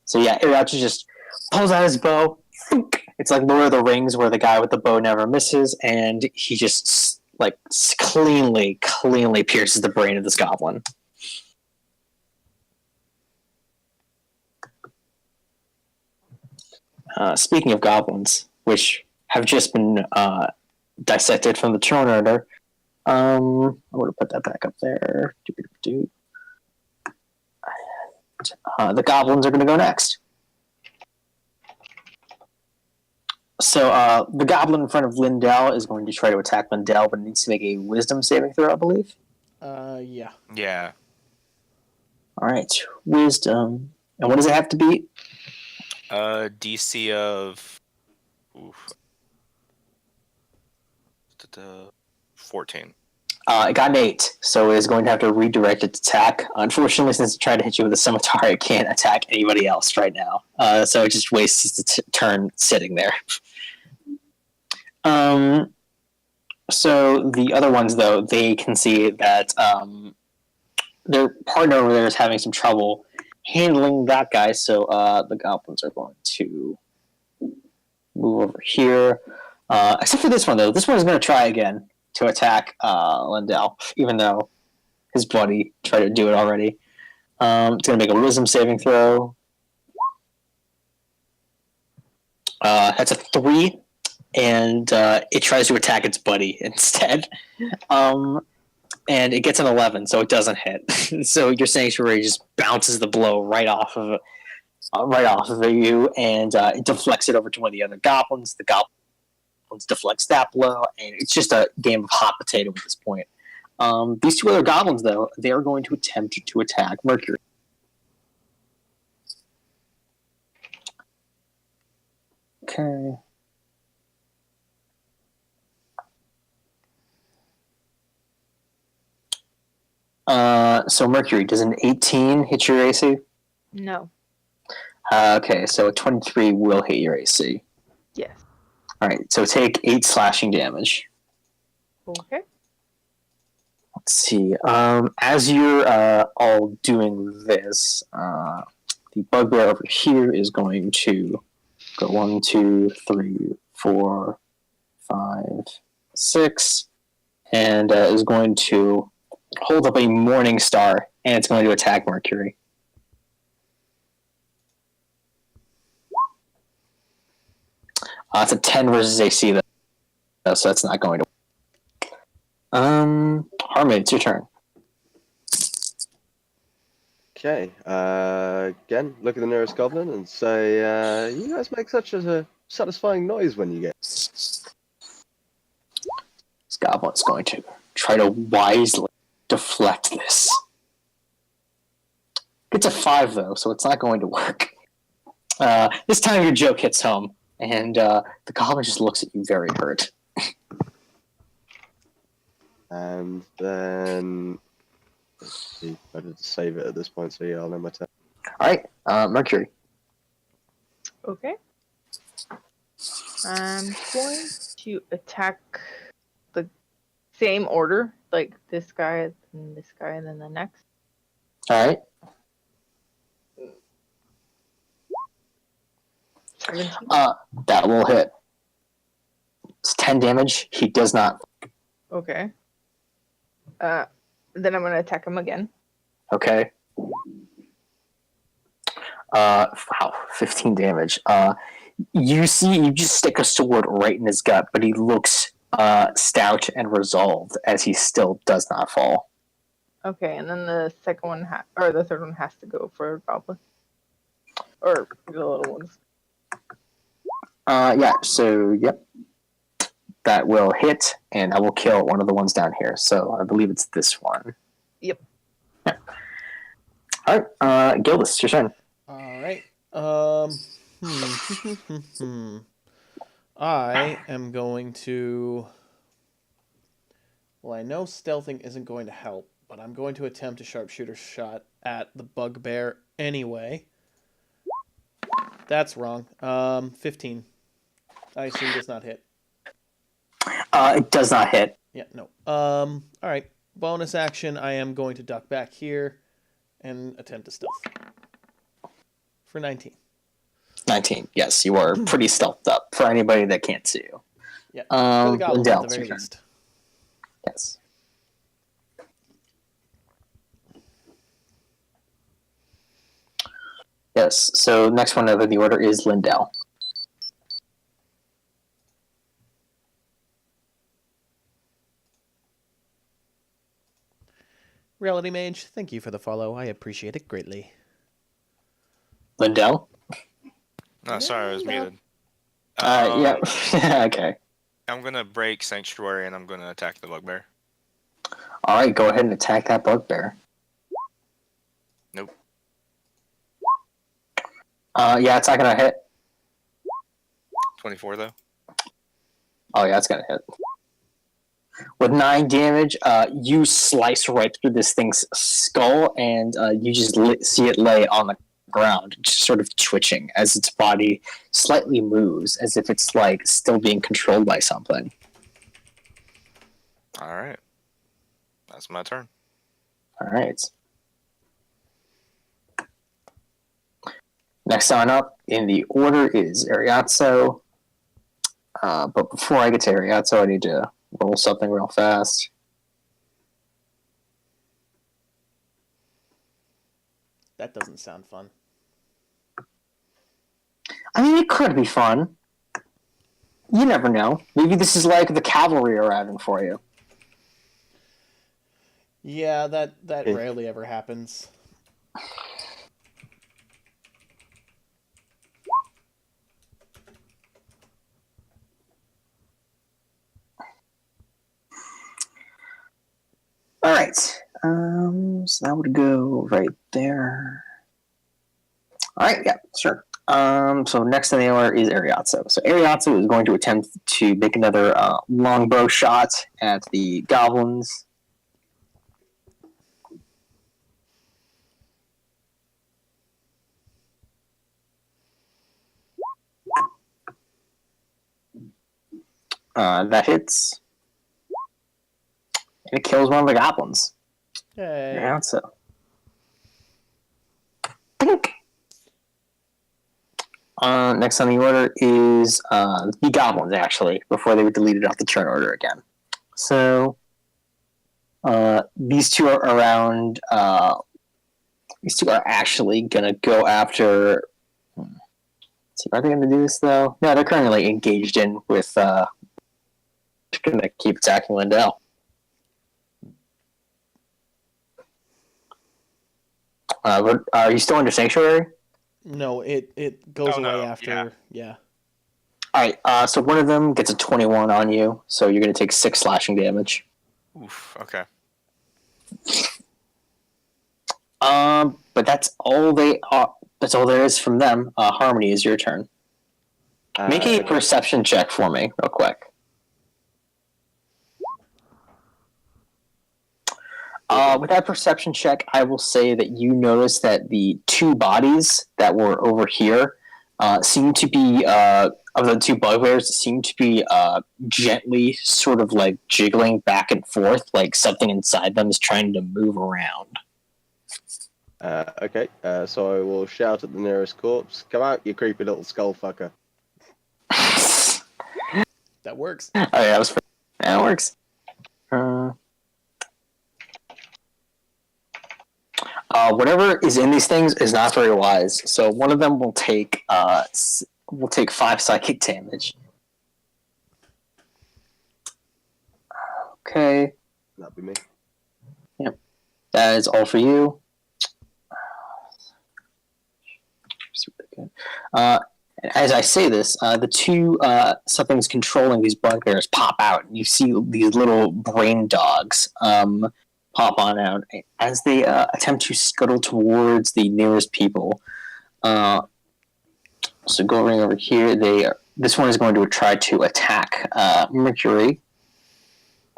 So yeah, Ariazzo just pulls out his bow. It's like Lord of the Rings, where the guy with the bow never misses, and he just like cleanly pierces the brain of this goblin. Speaking of goblins, which have just been dissected from the Throne Order, I'm going to put that back up there. The goblins are going to go next. So the goblin in front of Lindell is going to try to attack Lindell, but needs to make a wisdom saving throw, I believe. Yeah. Yeah. All right, wisdom. And what does it have to beat? DC of oof, 14. It got an 8, so it is going to have to redirect its attack. Unfortunately, since it tried to hit you with a scimitar, it can't attack anybody else right now. So it just wastes its turn sitting there. So the other ones, though, they can see that their partner over there is having some trouble handling that guy, so the goblins are going to move over here. Except for this one, though. This one is going to try again to attack Lindell, even though his buddy tried to do it already. It's going to make a wisdom saving throw. That's a 3, and it tries to attack its buddy instead. And it gets an 11, so it doesn't hit. So your sanctuary just bounces the blow right off of you, and it deflects it over to one of the other goblins. The goblins deflects that blow, and it's just a game of hot potato at this point. These two other goblins, though, they are going to attempt to attack Mercury. Okay. So Mercury, does an 18 hit your AC? No. Okay, so a 23 will hit your AC. Yes. All right, so take 8 slashing damage. Okay. Let's see. As you're all doing this, the bugbear over here is going to go 1, 2, 3, 4, 5, 6, and is going to hold up a morning star, and it's going to attack Mercury. It's a 10 versus AC, though, so that's not going to work. Harmony, it's your turn. Okay. Again, look at the nearest goblin and say, "You guys make such a satisfying noise when you get." This goblin's going to try to wisely deflect this. It's a 5, though, so it's not going to work. This time your joke hits home, and the goblin just looks at you very hurt. And then let's see. I did save it at this point, so yeah, I'll know my turn. All right, Mercury. Okay. I'm going to attack the same order, like this guy, and this guy, and then the next. All right. 17. That will hit. It's 10 damage. He does not. Okay. Then I'm going to attack him again. Okay. Wow, 15 damage. You just stick a sword right in his gut, but he looks stout and resolved as he still does not fall. Okay, and then the second one, or the third one has to go for a goblin. Or the little ones. Yeah, so, yep. That will hit, and I will kill one of the ones down here. So I believe it's this one. Yep. Yeah. All right, Gildas, your turn. All right. I am going to. Well, I know stealthing isn't going to help, but I'm going to attempt a sharpshooter shot at the bugbear anyway. That's wrong. 15. I assume does not hit. It does not hit. Yeah, no. All right. Bonus action. I am going to duck back here and attempt a stealth for 19. 19. Yes, you are pretty stealthed up for anybody that can't see you. Yeah. For the goblin Lindell, at the very it's your least. Yes. Yes. So next one over the order is Lindell. Reality Mage, thank you for the follow. I appreciate it greatly. Lindell. No, sorry, I was muted. Yeah. Okay. I'm gonna break Sanctuary and I'm gonna attack the bugbear. All right. Go ahead and attack that bugbear. Nope. Yeah, it's not gonna hit. 24 though. Oh yeah, it's gonna hit. With 9 damage, you slice right through this thing's skull, and you just see it lay on the ground, just sort of twitching as its body slightly moves, as if it's like still being controlled by something. All right. That's my turn. All right. Next on up in the order is Ariatso. But before I get to Ariatso, I need to roll something real fast. That doesn't sound fun. I mean, it could be fun. You never know. Maybe this is like the cavalry arriving for you. Yeah, that rarely ever happens. All right. So that would go right there. All right. Yeah. Sure. So next on the order is Ariatso. So Ariatso is going to attempt to make another longbow shot at the goblins. That hits. And it kills one of the goblins. Hey. Ariatso. Think. Next on the order is the goblins, actually, before they were deleted off the turn order again. So these two are around. These two are actually going to go after. Let's see, are they going to do this, though? No, they're currently engaged in with. Going to keep attacking Lindell. Are you still under Sanctuary? No, it goes away after. Yeah. All right. So one of them gets a 21 on you, so you're going to take 6 slashing damage. Oof. Okay. But that's all they are. That's all there is from them. Harmony, is your turn. Make a perception check for me, real quick. With that perception check, I will say that you notice that the 2 bodies that were over here seem to be, of the 2 bugbears, seem to be gently sort of like jiggling back and forth, like something inside them is trying to move around. Okay, so I will shout at the nearest corpse. Come out, you creepy little skull fucker. That works. Oh yeah, that works. Whatever is in these things is not very wise. So one of them will take 5 psychic damage. Okay. That'd be me. Yep. That is all for you. As I say this, the 2 something's controlling these bugbears pop out, and you see these little brain dogs pop on out as they attempt to scuttle towards the nearest people. So going over here, this one is going to try to attack Mercury.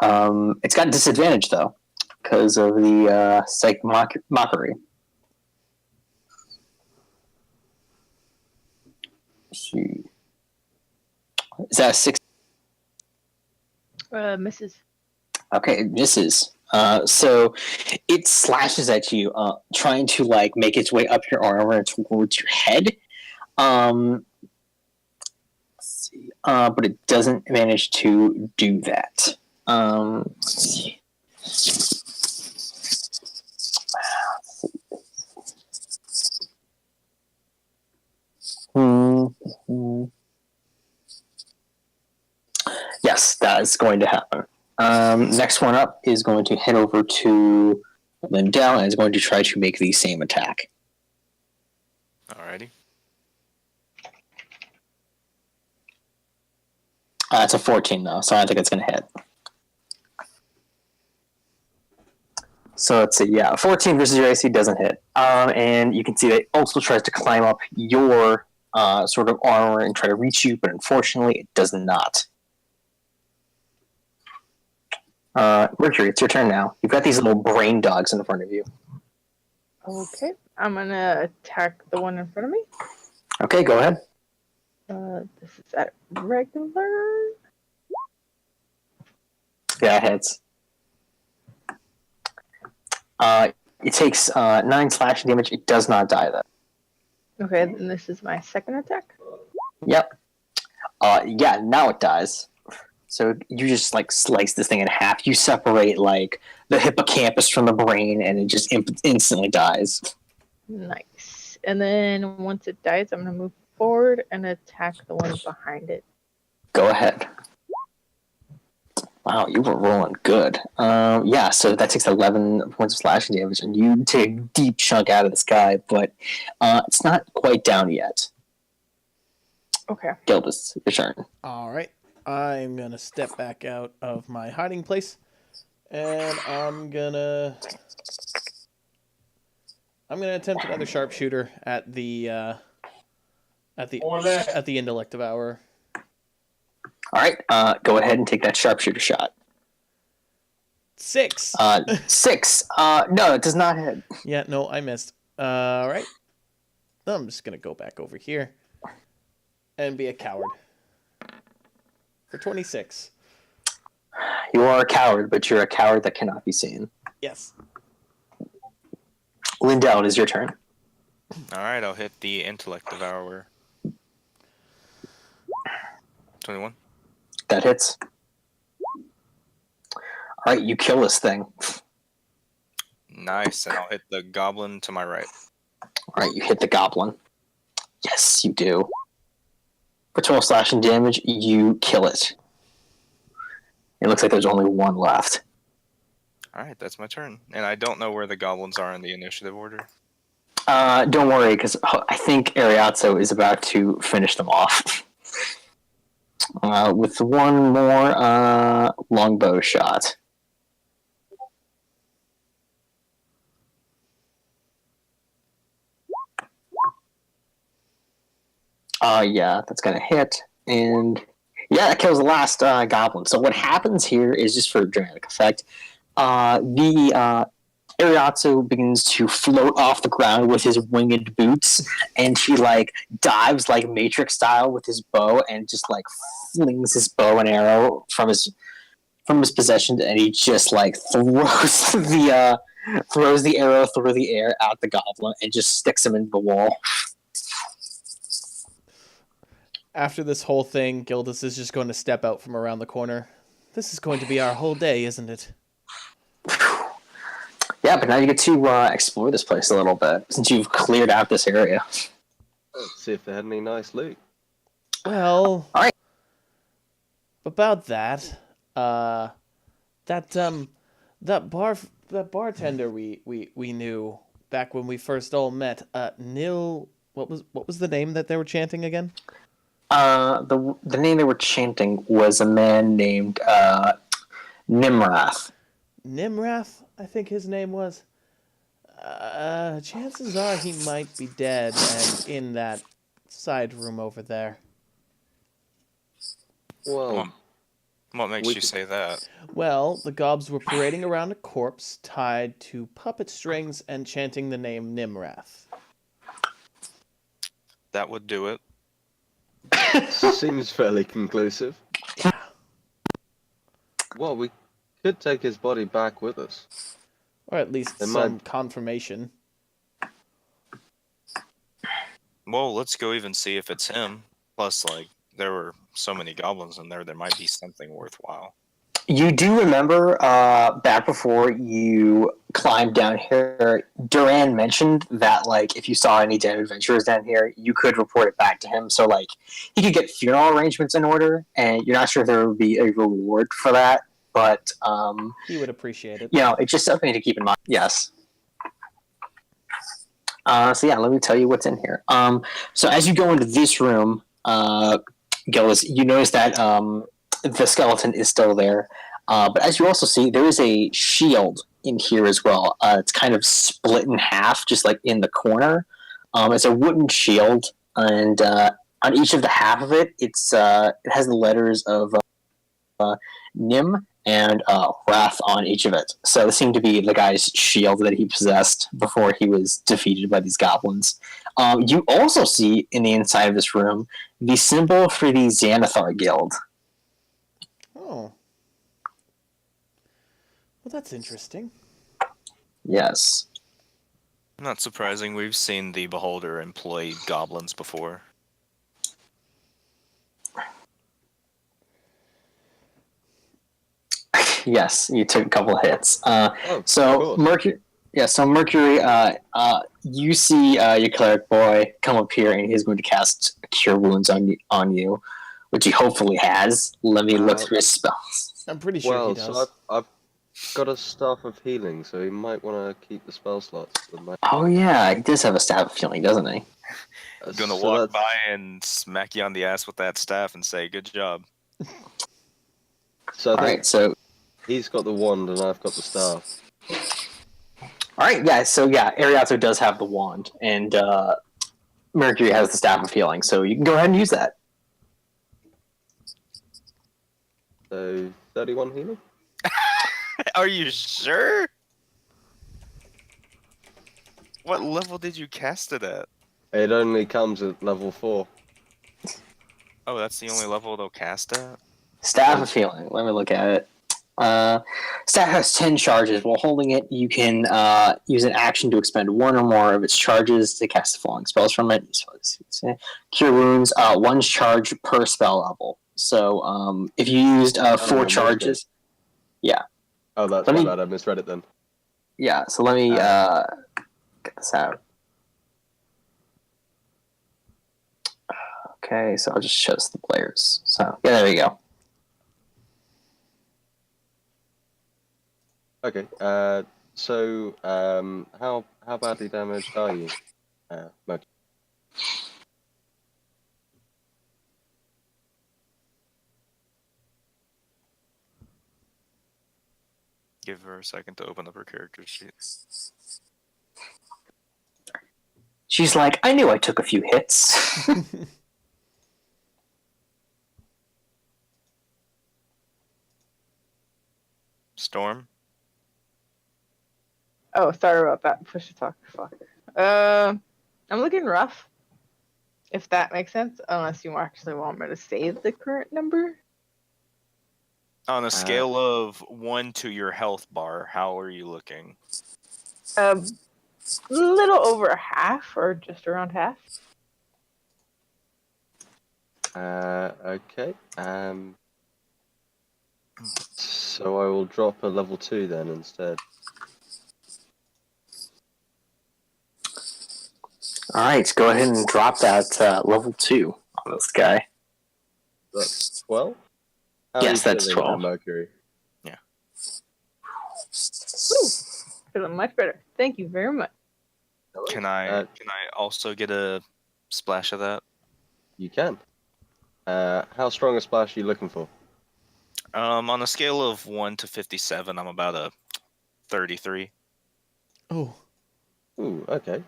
It's got disadvantage though because of the psych mockery. Is that a 6? Misses. Okay, it misses. So it slashes at you, trying to like make its way up your armor and towards your head. Let's see. But it doesn't manage to do that. Let's see. Yes, that is going to happen. Next one up is going to head over to Lindell and is going to try to make the same attack. Alrighty. It's a 14 though, so I don't think it's going to hit. So let's see, yeah, 14 versus your AC doesn't hit. And you can see that it also tries to climb up your sort of armor and try to reach you, but unfortunately it does not. Mercury, it's your turn now. You've got these little brain dogs in front of you. Okay, I'm gonna attack the one in front of me. Okay, go ahead. This is at regular. Yeah, it hits. It takes 9 slashing damage. It does not die, though. Okay, then this is my second attack. Yep. Yeah, now it dies. So you just, like, slice this thing in half. You separate, like, the hippocampus from the brain, and it just instantly dies. Nice. And then once it dies, I'm gonna move forward and attack the one behind it. Go ahead. Wow, you were rolling good. Yeah, so that takes 11 points of slashing damage, and you take a deep chunk out of this guy, but it's not quite down yet. Okay. Gildas, your turn. All right. I'm going to step back out of my hiding place, and I'm going to attempt another sharpshooter at the intellect devourer. All right, go ahead and take that sharpshooter shot. 6. 6. No, it does not hit. Yeah, no, I missed. All right. I'm just going to go back over here and be a coward. For 26. You are a coward, but you're a coward that cannot be seen. Yes. Lindell, it is your turn. All right, I'll hit the intellect devourer. 21. That hits. All right, you kill this thing. Nice, and I'll hit the goblin to my right. All right, you hit the goblin. Yes, you do. For 12 slashing damage, you kill it. It looks like there's only one left. All right, that's my turn. And I don't know where the goblins are in the initiative order. Don't worry, because I think Ariazzo is about to finish them off. With one more longbow shot. Yeah, that's going to hit. And yeah, that kills the last goblin. So what happens here is, just for dramatic effect, the Ariazzo begins to float off the ground with his winged boots, and he like dives like Matrix style with his bow and just like flings his bow and arrow from his possession, and he just like throws the arrow through the air at the goblin and just sticks him into the wall. After this whole thing, Gildas is just going to step out from around the corner. This is going to be our whole day, isn't it? Yeah, but now you get to explore this place a little bit, since you've cleared out this area. Let's see if they had any nice loot. Well, all right. About that, that bartender we knew back when we first all met, Nil. What was the name that they were chanting again? The name they were chanting was a man named Nimrath. Nimrath, I think his name was. Chances are he might be dead and in that side room over there. Well, what makes you say that? Well, the gobs were parading around a corpse tied to puppet strings and chanting the name Nimrath. That would do it. Seems fairly conclusive. Yeah. Well, we could take his body back with us. Or at least some confirmation. Well, let's go even see if it's him. Plus, like, there were so many goblins in there, there might be something worthwhile. You do remember back before you climbed down here, Duran mentioned that, like, if you saw any dead adventurers down here, you could report it back to him. So, like, he could get funeral arrangements in order, and you're not sure if there would be a reward for that, but he would appreciate it. You know, it's just something to keep in mind. Yes. So yeah, let me tell you what's in here. So as you go into this room, Gillis, you notice that the skeleton is still there. But as you also see, there is a shield in here as well. It's kind of split in half, just like in the corner. It's a wooden shield, and on each of the half of it, it has the letters of Nim and Wrath on each of it. So it seemed to be the guy's shield that he possessed before he was defeated by these goblins. You also see in the inside of this room the symbol for the Xanathar Guild. Oh. Well, that's interesting. Yes. Not surprising. We've seen the Beholder employ goblins before. Yes, you took a couple of hits. Of So course. Mercury, you see your cleric boy come up here, and he's going to cast Cure Wounds on you, which he hopefully has. Let me look through his spells. I'm pretty sure he Well, does. so I've got a Staff of Healing, so he might want to keep the spell slots. Oh yeah, he does have a staff of healing, doesn't he? Gonna walk by and smack you on the ass with that staff and say, "Good job." So I All think right, so he's got the wand and I've got the staff. all right, yeah, so yeah, Ariato does have the wand, and Mercury has the staff of healing, so you can go ahead and use that. So 31 healing. Are you sure? What level did you cast it at? It only comes at level 4. Oh, that's the only level they'll cast at? Staff of healing. Let me look at it. Staff has 10 charges. While holding it, you can use an action to expend one or more of its charges to cast the following spells from it. So, Cure Wounds, 1 charge per spell level. So if you used 4 charges... Yeah. Oh, that's Let my me- bad. I misread it then. Yeah, so let me get this out. Okay, so I'll just show the players. So, yeah, there we go. Okay. So how badly damaged are you? Mercury? Give her a second to open up her character sheet. She's like, I knew I took a few hits. Storm? Oh, sorry about that. Push to talk. Fuck. I'm looking rough. If that makes sense, unless you actually want me to save the current number. On a scale of 1 to your health bar, how are you looking? Little over half, or just around half. Okay. So I will drop a level 2 then instead. All right, go ahead and drop that level 2 on this guy. That's 12. How Yes, are you that's feeling, 12. Mercury. Woo! Feeling much better. Thank you very much. Can I also get a splash of that? You can. How strong a splash are you looking for? On a scale of 1 to 57, I'm about a 33. Oh. Ooh, okay.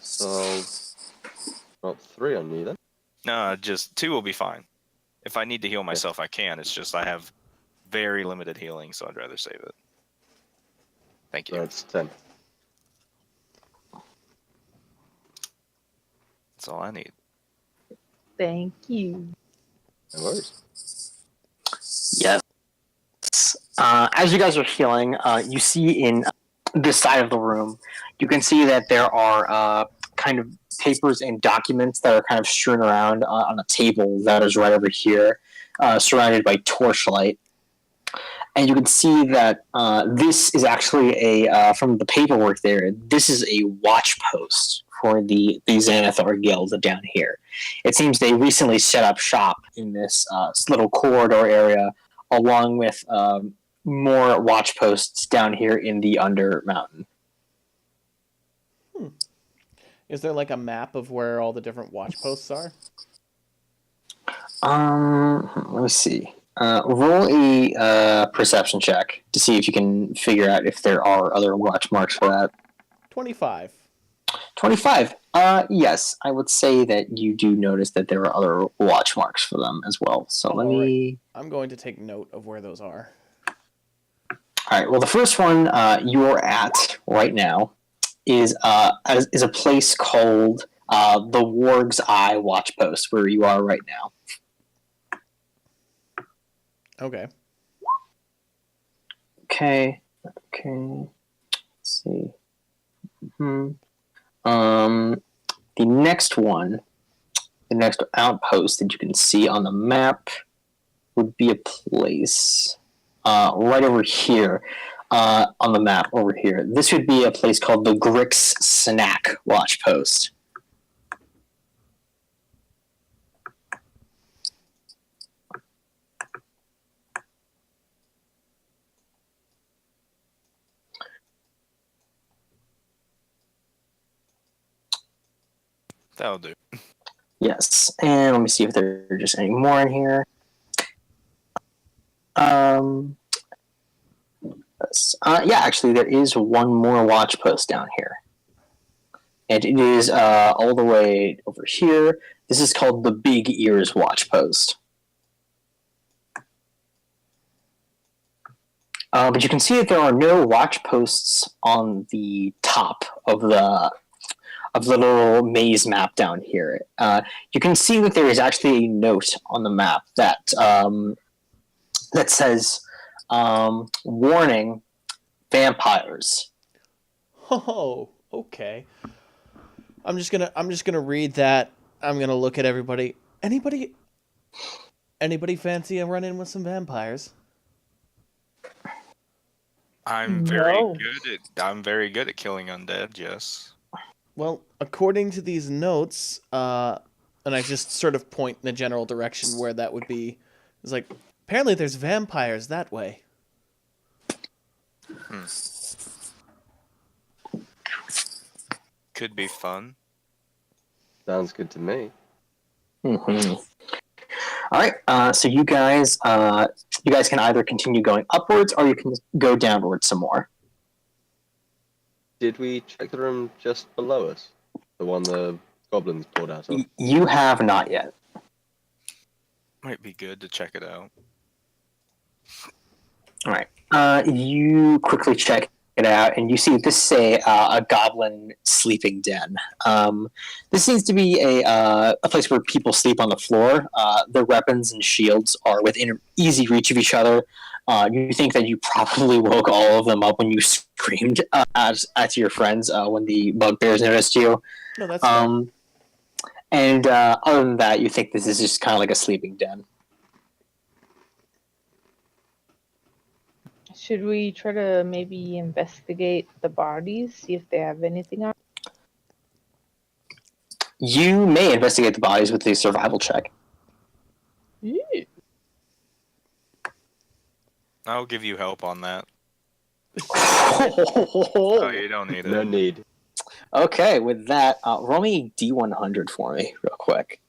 So I'll drop 3 on you then. No, just 2 will be fine. If I need to heal myself, I can. It's just I have very limited healing, so I'd rather save it. Thank you. That's 10. That's all I need. Thank you. No worries. Yes. As you guys are healing, you see in this side of the room, you can see that there are kind of papers and documents that are kind of strewn around on a table that is right over here, surrounded by torchlight. And you can see that this is actually from the paperwork there, this is a watch post for the Xanathar Guild down here. It seems they recently set up shop in this little corridor area, along with more watch posts down here in the Under Mountain. Is there like a map of where all the different watch posts are? Let me see. Roll a perception check to see if you can figure out if there are other watch marks for that. 25. 25. Yes, I would say that you do notice that there are other watch marks for them as well. So let me. I'm going to take note of where those are. All right. Well, the first one you're at right now is a place called the Warg's Eye Watch Post, where you are right now. Okay. Okay. Let's see. The next one, the next outpost that you can see on the map would be a place right over here on the map over here. This would be a place called the Grix Snack Watch Post. That'll do. Yes, and let me see if there are just any more in here. Yeah, actually, there is one more watch post down here, and it is all the way over here. This is called the Big Ears Watch Post. But you can see that there are no watch posts on the top of the little maze map down here. You can see that there is actually a note on the map that that says, "Warning, vampires." Oh, okay. I'm just gonna read that. I'm gonna look at everybody. Anybody fancy a run in with some vampires? I'm very good at killing undead. Yes. Well, according to these notes, and I just sort of point in a general direction where that would be. It's like, apparently there's vampires that way. Could be fun. Sounds good to me. Mm-hmm. All right, so you guys can either continue going upwards or you can go downwards some more. Did we check the room just below us? The one the goblins poured out of? You have not yet. Might be good to check it out. All right. You quickly check it out, and you see this is a goblin sleeping den. This seems to be a place where people sleep on the floor. Their weapons and shields are within easy reach of each other. You think that you probably woke all of them up when you screamed at your friends when the bugbears noticed you. No, that's fine. And other than that, you think this is just kind of like a sleeping den. Should we try to maybe investigate the bodies, see if they have anything on? You may investigate the bodies with a survival check. I'll give you help on that. Oh, you don't need it. No need. Okay, with that, roll me D100 for me, real quick.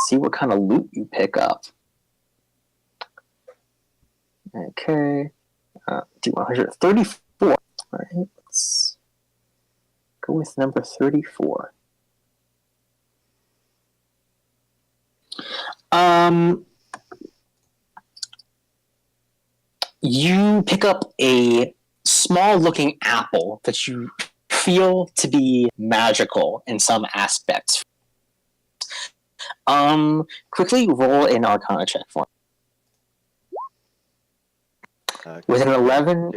See what kind of loot you pick up. Okay, D100, 34. All right, let's go with number 34. You pick up a small-looking apple that you feel to be magical in some aspects. Quickly roll an Arcana check for me. With an 11,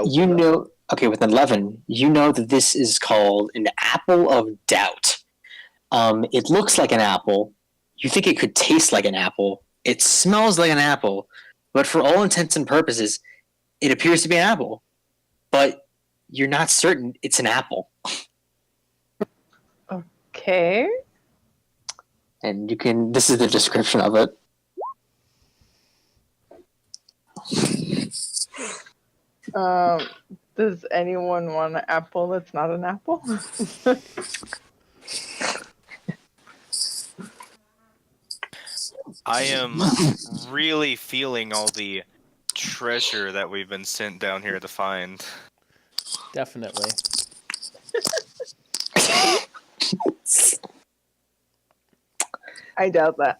you know. Okay, with an 11, you know that this is called an apple of doubt. It looks like an apple. You think it could taste like an apple. It smells like an apple, but for all intents and purposes, it appears to be an apple. But you're not certain it's an apple. Okay. And you can. This is the description of it. Does anyone want an apple that's not an apple? I am really feeling all the treasure that we've been sent down here to find. Definitely. I doubt that.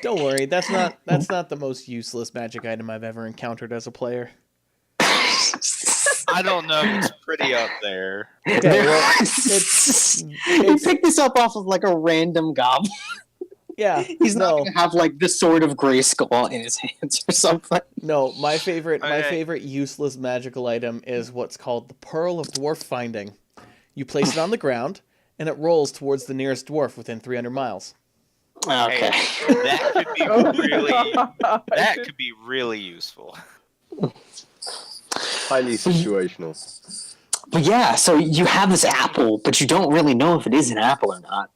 Don't worry, that's not the most useless magic item I've ever encountered as a player. I don't know. It's pretty up there. Okay, well, it's he picked this up off of like a random goblin. yeah. He's not No, gonna have like the sword of Grayskull in his hands or something. no. My favorite Okay. useless magical item is what's called the Pearl of Dwarf Finding. You place it on the ground, and it rolls towards the nearest dwarf within 300 miles. Okay. That could be really. That could be really useful. Highly situational. But yeah, so you have this apple, but you don't really know if it is an apple or not.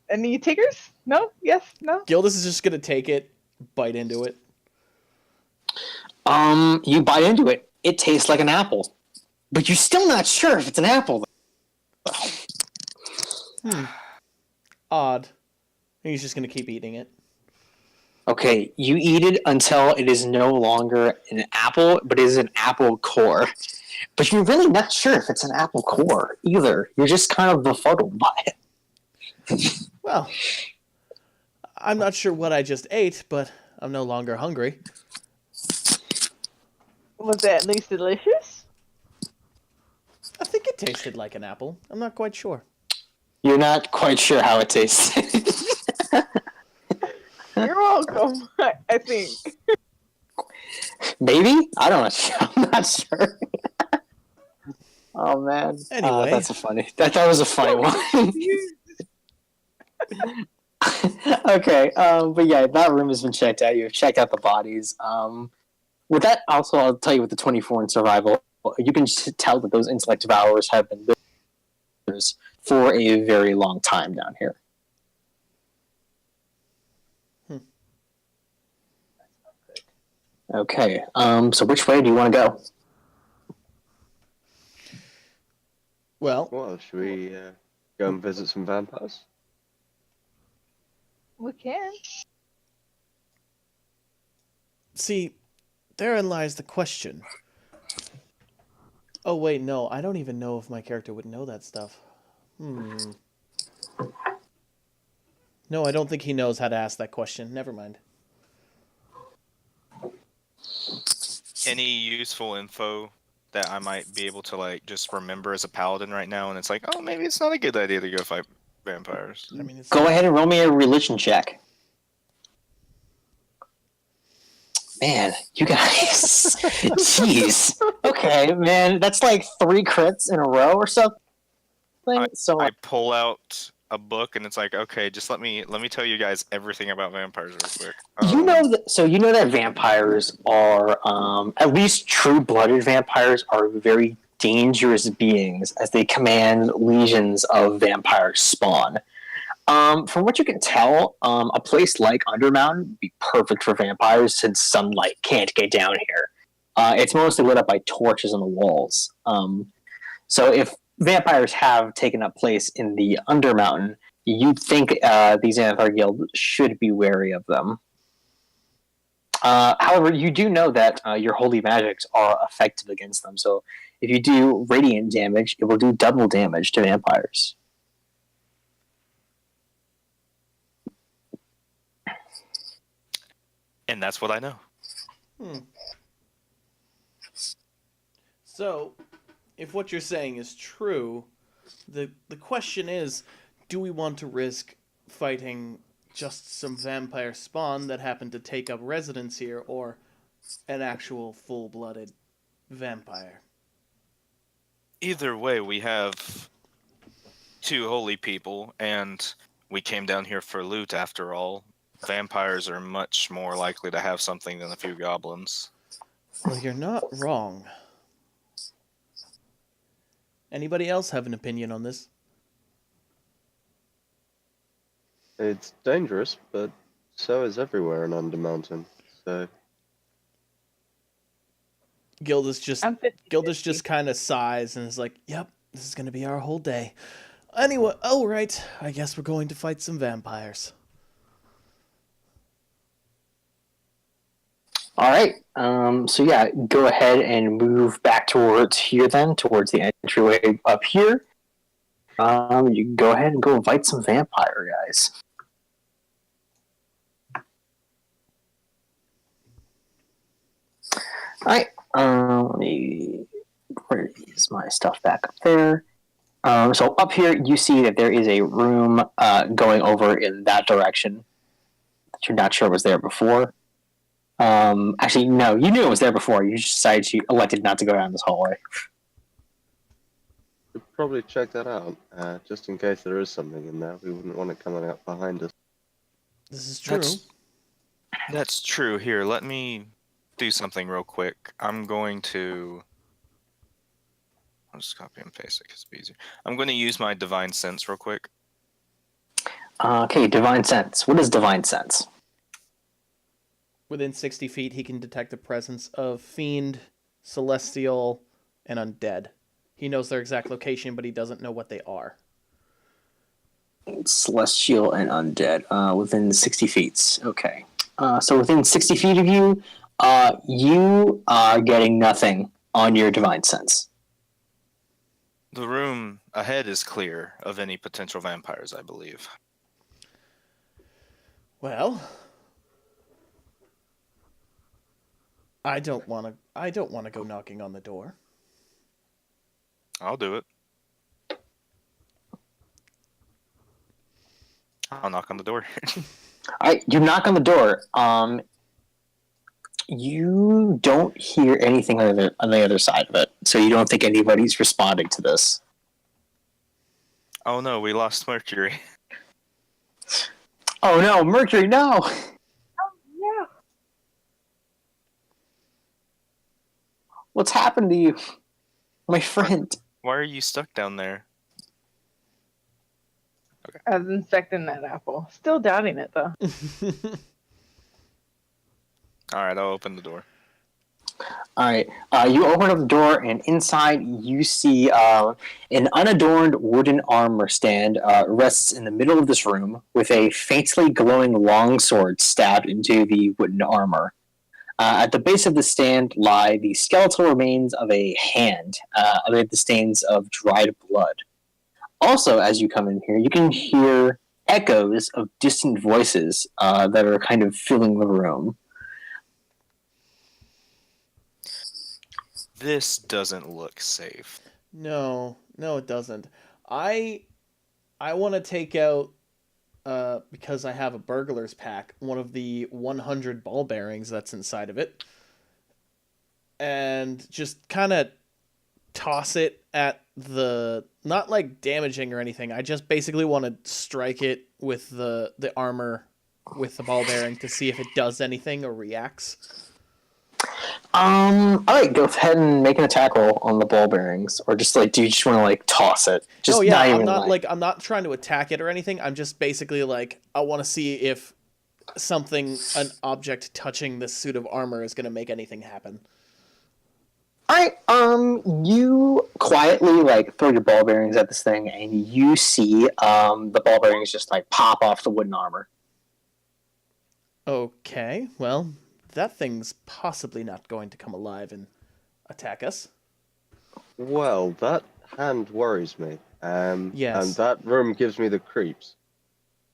Any takers? No? Yes? No? Gildas is just gonna take it, bite into it. You bite into it. It tastes like an apple, but you're still not sure if it's an apple. Odd. He's just gonna keep eating it. Okay, you eat it until it is no longer an apple, but it is an apple core. But you're really not sure if it's an apple core either. You're just kind of befuddled by it. Well, I'm not sure what I just ate, but I'm no longer hungry. Was it at least delicious? I think it tasted like an apple. I'm not quite sure. You're not quite sure how it tastes. You're welcome, I think. Maybe? I don't know. I'm not sure. Oh man. Anyway. That's a funny. That was a funny one. Okay, but yeah, that room has been checked out. You've checked out the bodies. With that, also, I'll tell you with the 24 in survival, you can tell that those intellect devourers have been livers for a very long time down here. Okay, so which way do you want to go? Well, Well, should we go and visit some vampires? We can. see, therein lies the question. Oh, wait, no. I don't even know if my character would know that stuff. No, I don't think he knows how to ask that question. Never mind. Any useful info that I might be able to like just remember as a paladin right now, and it's like, oh, maybe it's not a good idea to go fight vampires. I mean, it's Go ahead and roll me a religion check. Man, you guys. Jeez. Okay, man, that's like 3 crits in a row or something. I pull out a book and it's like, okay, just let me tell you guys everything about vampires real quick. You know that vampires are, at least true-blooded vampires are very dangerous beings as they command legions of vampires spawn. From what you can tell, a place like Undermountain would be perfect for vampires since sunlight can't get down here. It's mostly lit up by torches on the walls. So if vampires have taken up place in the Undermountain, you'd think these Vampire Guild should be wary of them. However, you do know that your holy magics are effective against them. So if you do radiant damage, it will do double damage to vampires. And that's what I know. So, if what you're saying is true, the question is, do we want to risk fighting just some vampire spawn that happen to take up residence here, or an actual full-blooded vampire? Either way, we have 2 holy people, and we came down here for loot after all. Vampires are much more likely to have something than a few goblins. Well, you're not wrong. Anybody else have an opinion on this? It's dangerous, but so is everywhere in Undermountain. So Gildas just I'm 50-50. Gildas just kind of sighs and is like, "Yep, this is going to be our whole day." Anyway, all right. I guess we're going to fight some vampires. All right. So yeah, go ahead and move back towards here then, towards the entryway up here. You can go ahead and go invite some vampire guys. All right. Let me raise my stuff back up there. So up here, you see that there is a room going over in that direction that you're not sure was there before. Actually, no, you knew it was there before. You just decided you elected not to go down this hallway. We'd probably check that out, just in case there is something in there. We wouldn't want it coming up behind us. This is true. That's true. Here, let me do something real quick. I'm going to... I'll just copy and paste it because it's easier. I'm going to use my Divine Sense real quick. Okay, Divine Sense. What is Divine Sense? Within 60 feet, he can detect the presence of fiend, celestial, and undead. He knows their exact location, but he doesn't know what they are. Celestial and undead. Within 60 feet. Okay. So within 60 feet of you, you are getting nothing on your Divine Sense. The room ahead is clear of any potential vampires, I believe. Well, I don't want to go knocking on the door. I'll do it. I'll knock on the door. All right, you knock on the door. You don't hear anything on the other side of it, so you don't think anybody's responding to this. Oh no, we lost Mercury. Oh no, Mercury, no! Yeah. What's happened to you? My friend. Why are you stuck down there? I was inspecting that apple. Still doubting it though. Alright, I'll open the door. Alright, you open up the door, and inside you see an unadorned wooden armor stand rests in the middle of this room with a faintly glowing longsword stabbed into the wooden armor. At the base of the stand lie the skeletal remains of a hand amid the stains of dried blood. Also, as you come in here, you can hear echoes of distant voices that are kind of filling the room. This doesn't look safe. No, it doesn't. I want to take out, because I have a burglar's pack, one of the 100 ball bearings that's inside of it, and just kind of toss it at the, not like damaging or anything. I just basically want to strike it with the armor with the ball bearing to see if it does anything or reacts. Alright, go ahead and make an attack roll on the ball bearings. Or just like, do you just want to like toss it? Just Oh yeah, not I'm even not like I'm not trying to attack it or anything. I'm just basically like, I want to see if an object touching this suit of armor is going to make anything happen. Alright, you quietly like throw your ball bearings at this thing, and you see the ball bearings just like pop off the wooden armor. Okay, well, that thing's possibly not going to come alive and attack us. Well, that hand worries me. Yes. And that room gives me the creeps.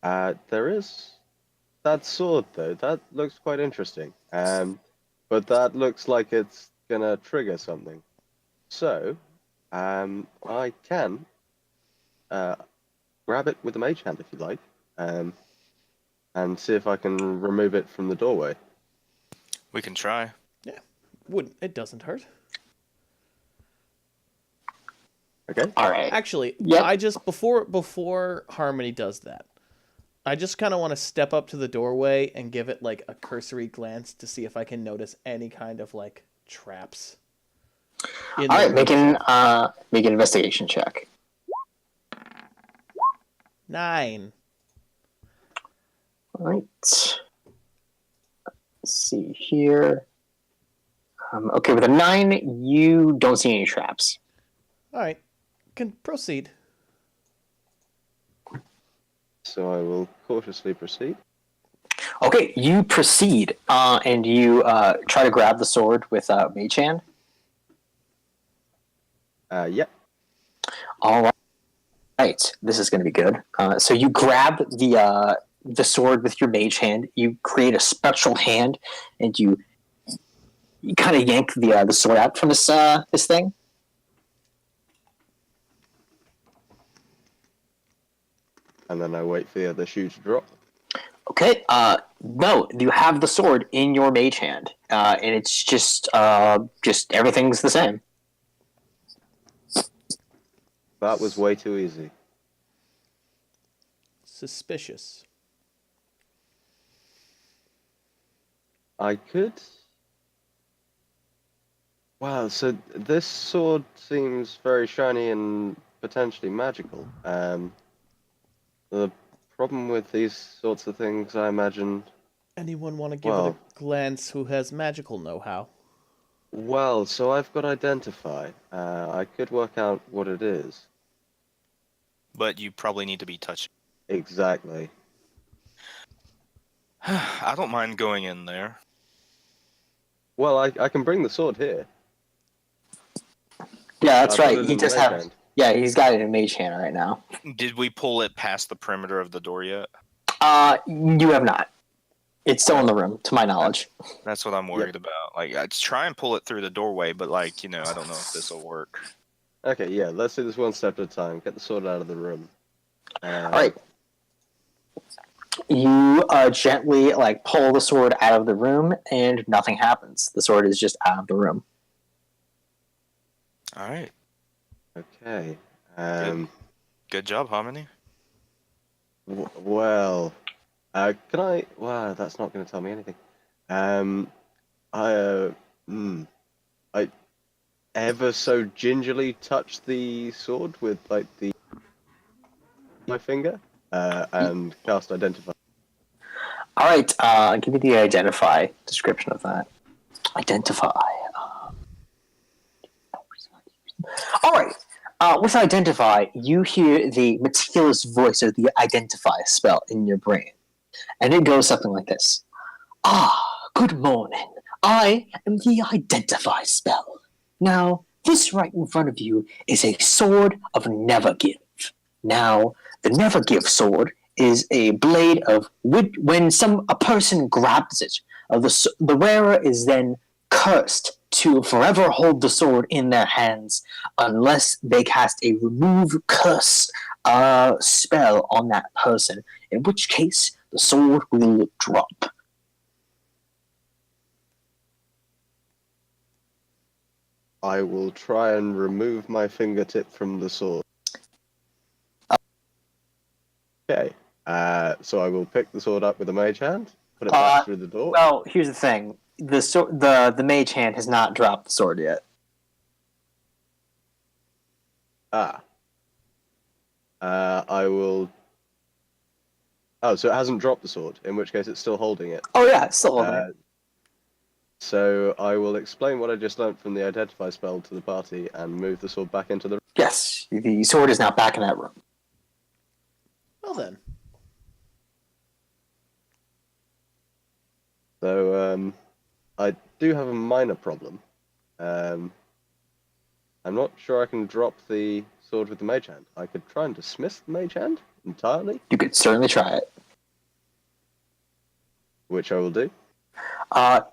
There is that sword, though. That looks quite interesting. But that looks like it's gonna trigger something. So, I can grab it with the mage hand if you like, and see if I can remove it from the doorway. We can try. Yeah, it doesn't hurt. Okay. Alright. Actually, Yep. I just before Harmony does that, I just kind of want to step up to the doorway and give it like a cursory glance to see if I can notice any kind of like traps. Alright, make an investigation check. 9. Alright. Let's see here. Okay, with a 9, you don't see any traps. All right, can proceed. So I will cautiously proceed. Okay, you proceed, and you try to grab the sword with Mage Hand. Yep. All right, this is going to be good. So you grab the sword with your Mage Hand. You create a spectral hand, and you kind of yank the sword out from this thing. And then I wait for the other shoe to drop. Okay. No, you have the sword in your Mage Hand, and it's just everything's the same. That was way too easy. Suspicious. I could. Wow, so this sword seems very shiny and potentially magical. The problem with these sorts of things, I imagine. Anyone want to give it a glance who has magical know-how? Well, so I've got identify. I could work out what it is. But you probably need to be touching. Exactly. I don't mind going in there. Well, I can bring the sword here. Yeah, that's I'll right. put it He in just the has. Mage Hand. Yeah, he's got it in Mage Hand right now. Did we pull it past the perimeter of the door yet? You have not. It's still in the room, to my knowledge. That's what I'm worried about. Like, I'd try and pull it through the doorway, but I don't know if this will work. Okay, yeah, let's do this one step at a time. Get the sword out of the room. All right. You gently pull the sword out of the room, and nothing happens. The sword is just out of the room. All right. Okay. Good job, Harmony. Well, can I? Wow, that's not going to tell me anything. I ever so gingerly touch the sword with my finger, and cast identify. All right. Give me the identify description of that. Identify. All right. With identify, you hear the meticulous voice of the identify spell in your brain, and it goes something like this: good morning. I am the identify spell. Now, this right in front of you is a sword of never give. Now, the never give sword is a blade of when a person grabs it, the wearer is then cursed to forever hold the sword in their hands unless they cast a remove curse spell on that person, in which case the sword will drop. I will try and remove my fingertip from the sword. Okay. So I will pick the sword up with a mage hand, put it back through the door. Well, here's the thing: the mage hand has not dropped the sword yet. I will. Oh, so it hasn't dropped the sword, in which case it's still holding it. Oh yeah, it's still holding it. So I will explain what I just learned from the identify spell to the party and move the sword back into the room. Yes, the sword is now back in that room. Well then. So I do have a minor problem. I'm not sure I can drop the sword with the mage hand. I could try and dismiss the mage hand entirely, You could certainly try it. which I will do.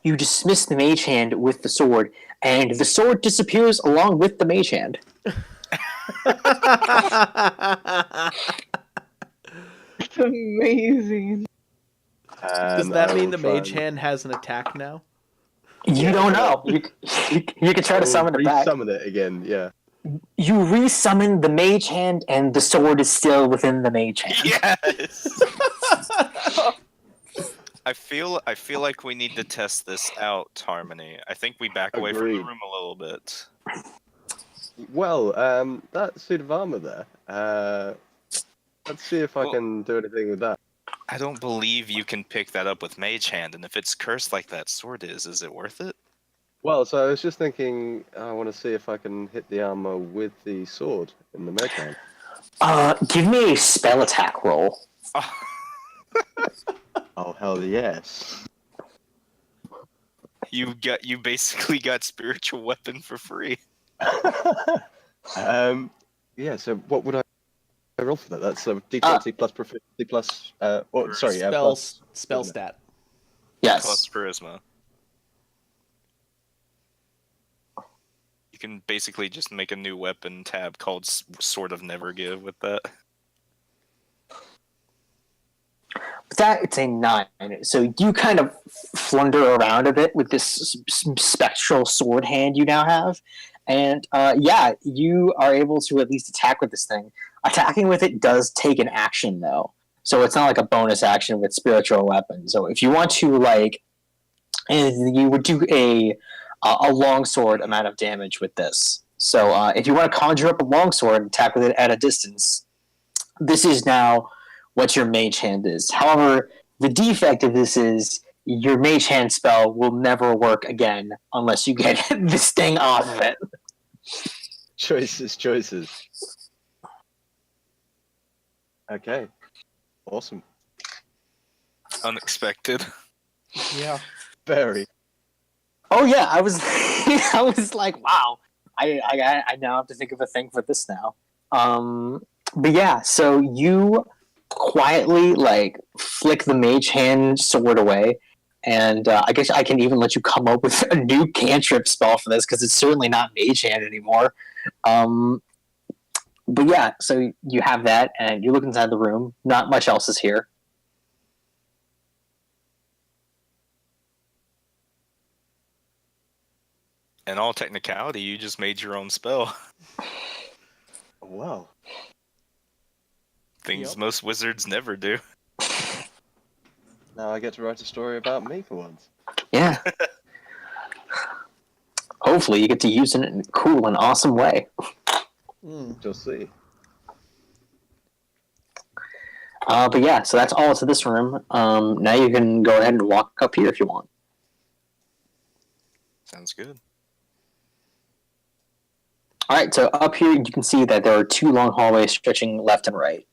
You dismiss the mage hand with the sword, and the sword disappears along with the mage hand. It's amazing. Does that mean the mage hand has an attack now? You don't know. You can try to summon it back. Summon it again, yeah. You resummon the mage hand, and the sword is still within the mage hand. Yes. I feel like we need to test this out, Harmony. I think we back away from the Agreed. room a little bit. Well, that suit of armor there. Let's see if I can do anything with that. I don't believe you can pick that up with Mage Hand, and if it's cursed like that sword is it worth it? Well, so I was just thinking, I want to see if I can hit the armor with the sword in the mage hand. Give me a spell attack roll. Oh hell yes. You basically got spiritual weapon for free. Yeah. So what would I roll for that? That's D20 plus proficiency plus. Plus. Spell stat. Yes. Plus charisma. You can basically just make a new weapon tab called Sword of Never Give with that. With that, it's a 9. So you kind of flunder around a bit with this spectral sword hand you now have. And you are able to at least attack with this thing. Attacking with it does take an action, though. So it's not like a bonus action with spiritual weapons. So if you want to, you would do a longsword amount of damage with this. So if you want to conjure up a longsword and attack with it at a distance, this is now what your mage hand is. However, the defect of this is your mage hand spell will never work again unless you get this thing off of it. Choices. Okay. Awesome. Unexpected. Yeah. Very. Oh yeah, I was I was like, wow. I now have to think of a thing for this now. But yeah, so you quietly flick the mage hand sword away, and I guess I can even let you come up with a new cantrip spell for this because it's certainly not mage hand anymore. But yeah, so you have that, and you look inside the room. Not much else is here. In all technicality, you just made your own spell. Wow. Things Yep. most wizards never do. Now I get to write a story about me for once. Yeah. Hopefully, you get to use it in a cool and awesome way. You'll see. But yeah, so that's all to this room. Now you can go ahead and walk up here if you want. Sounds good. All right, so up here you can see that there are 2 long hallways stretching left and right.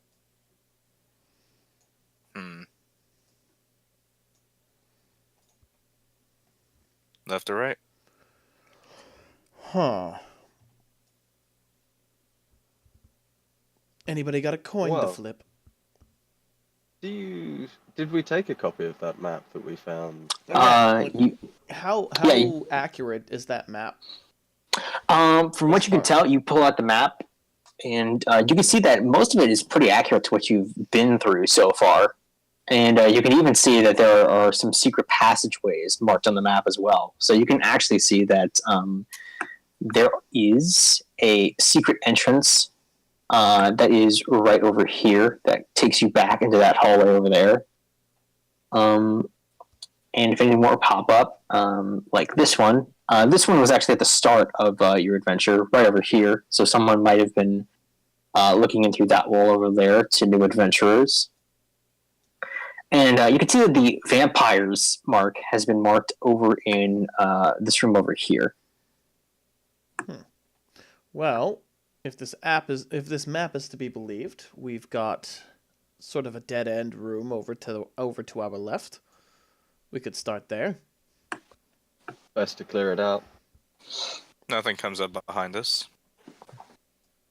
Left or right? Huh. Anybody got a coin to Well. flip? Did we take a copy of that map that we found? How Yeah, accurate is that map? From what you can tell, you pull out the map, and you can see that most of it is pretty accurate to what you've been through so far. And you can even see that there are some secret passageways marked on the map as well. So you can actually see that there is a secret entrance that is right over here that takes you back into that hallway over there. And if any more pop up, like this one was actually at the start of your adventure, right over here. So someone might have been looking in through that wall over there to new adventurers. And you can see that the vampires mark has been marked over in this room over here. Well, if this map is to be believed, we've got sort of a dead end room over to our left. We could start there. Best to clear it out. Nothing comes up behind us.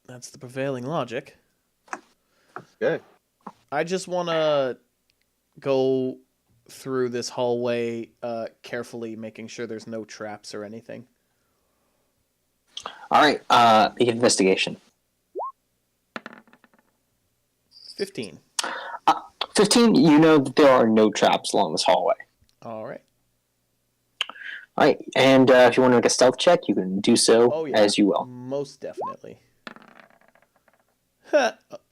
That's the prevailing logic. Okay. I just want to go through this hallway carefully, making sure there's no traps or anything. All right, make an investigation. 15. 15, you know that there are no traps along this hallway. All right. All right, and if you want to make a stealth check, you can do so as you will. Most definitely.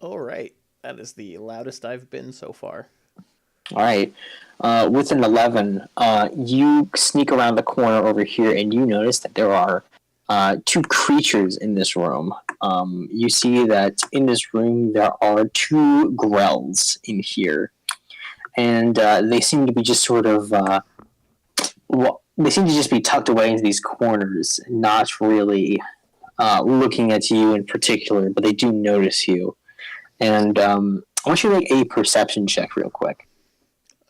All right. That is the loudest I've been so far. All right. With an 11, you sneak around the corner over here, and you notice that there are 2 creatures in this room. You see that in this room there are 2 grells in here, and they seem to be just sort of they seem to just be tucked away into these corners, not really looking at you in particular, but they do notice you. And I want you to make a perception check real quick.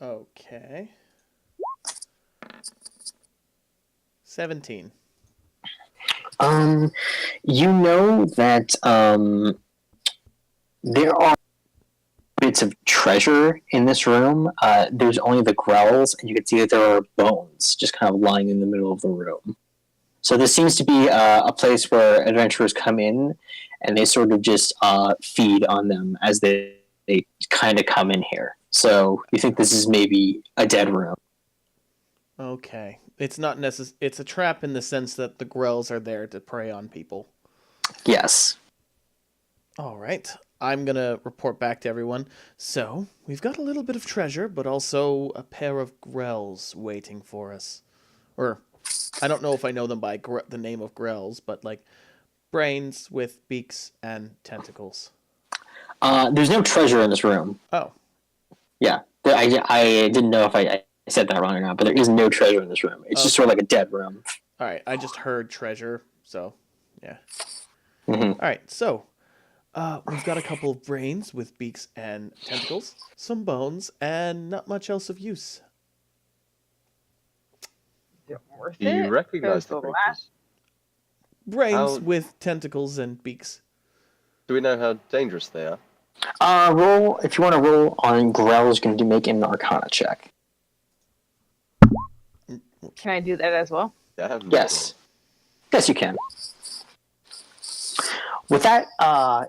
Okay. 17. You know that there are bits of treasure in this room. There's only the grells, and you can see that there are bones just kind of lying in the middle of the room. So this seems to be a place where adventurers come in, and they sort of just feed on them as they kind of come in here. So you think this is maybe a dead room? Okay. It's not it's a trap in the sense that the grells are there to prey on people. Yes. All right. I'm going to report back to everyone. So, we've got a little bit of treasure, but also a pair of grells waiting for us. Or, I don't know if I know them by the name of grells, but like brains with beaks and tentacles. There's no treasure in this room. Oh. Yeah. I didn't know if I said that wrong or not, but there is no treasure in this room. It's just sort of like a dead room. All right. I just heard treasure, so yeah. Mm-hmm. All right. So, we've got a couple of brains with beaks and tentacles, some bones, and not much else of use. Is it worth Do you it? recognize the the creatures? last- Brains How- with tentacles and beaks. Do we know how dangerous they are? Roll, if you want to roll on Grell's going to make an Arcana check. Can I do that as well? Yes. Yes, you can. With that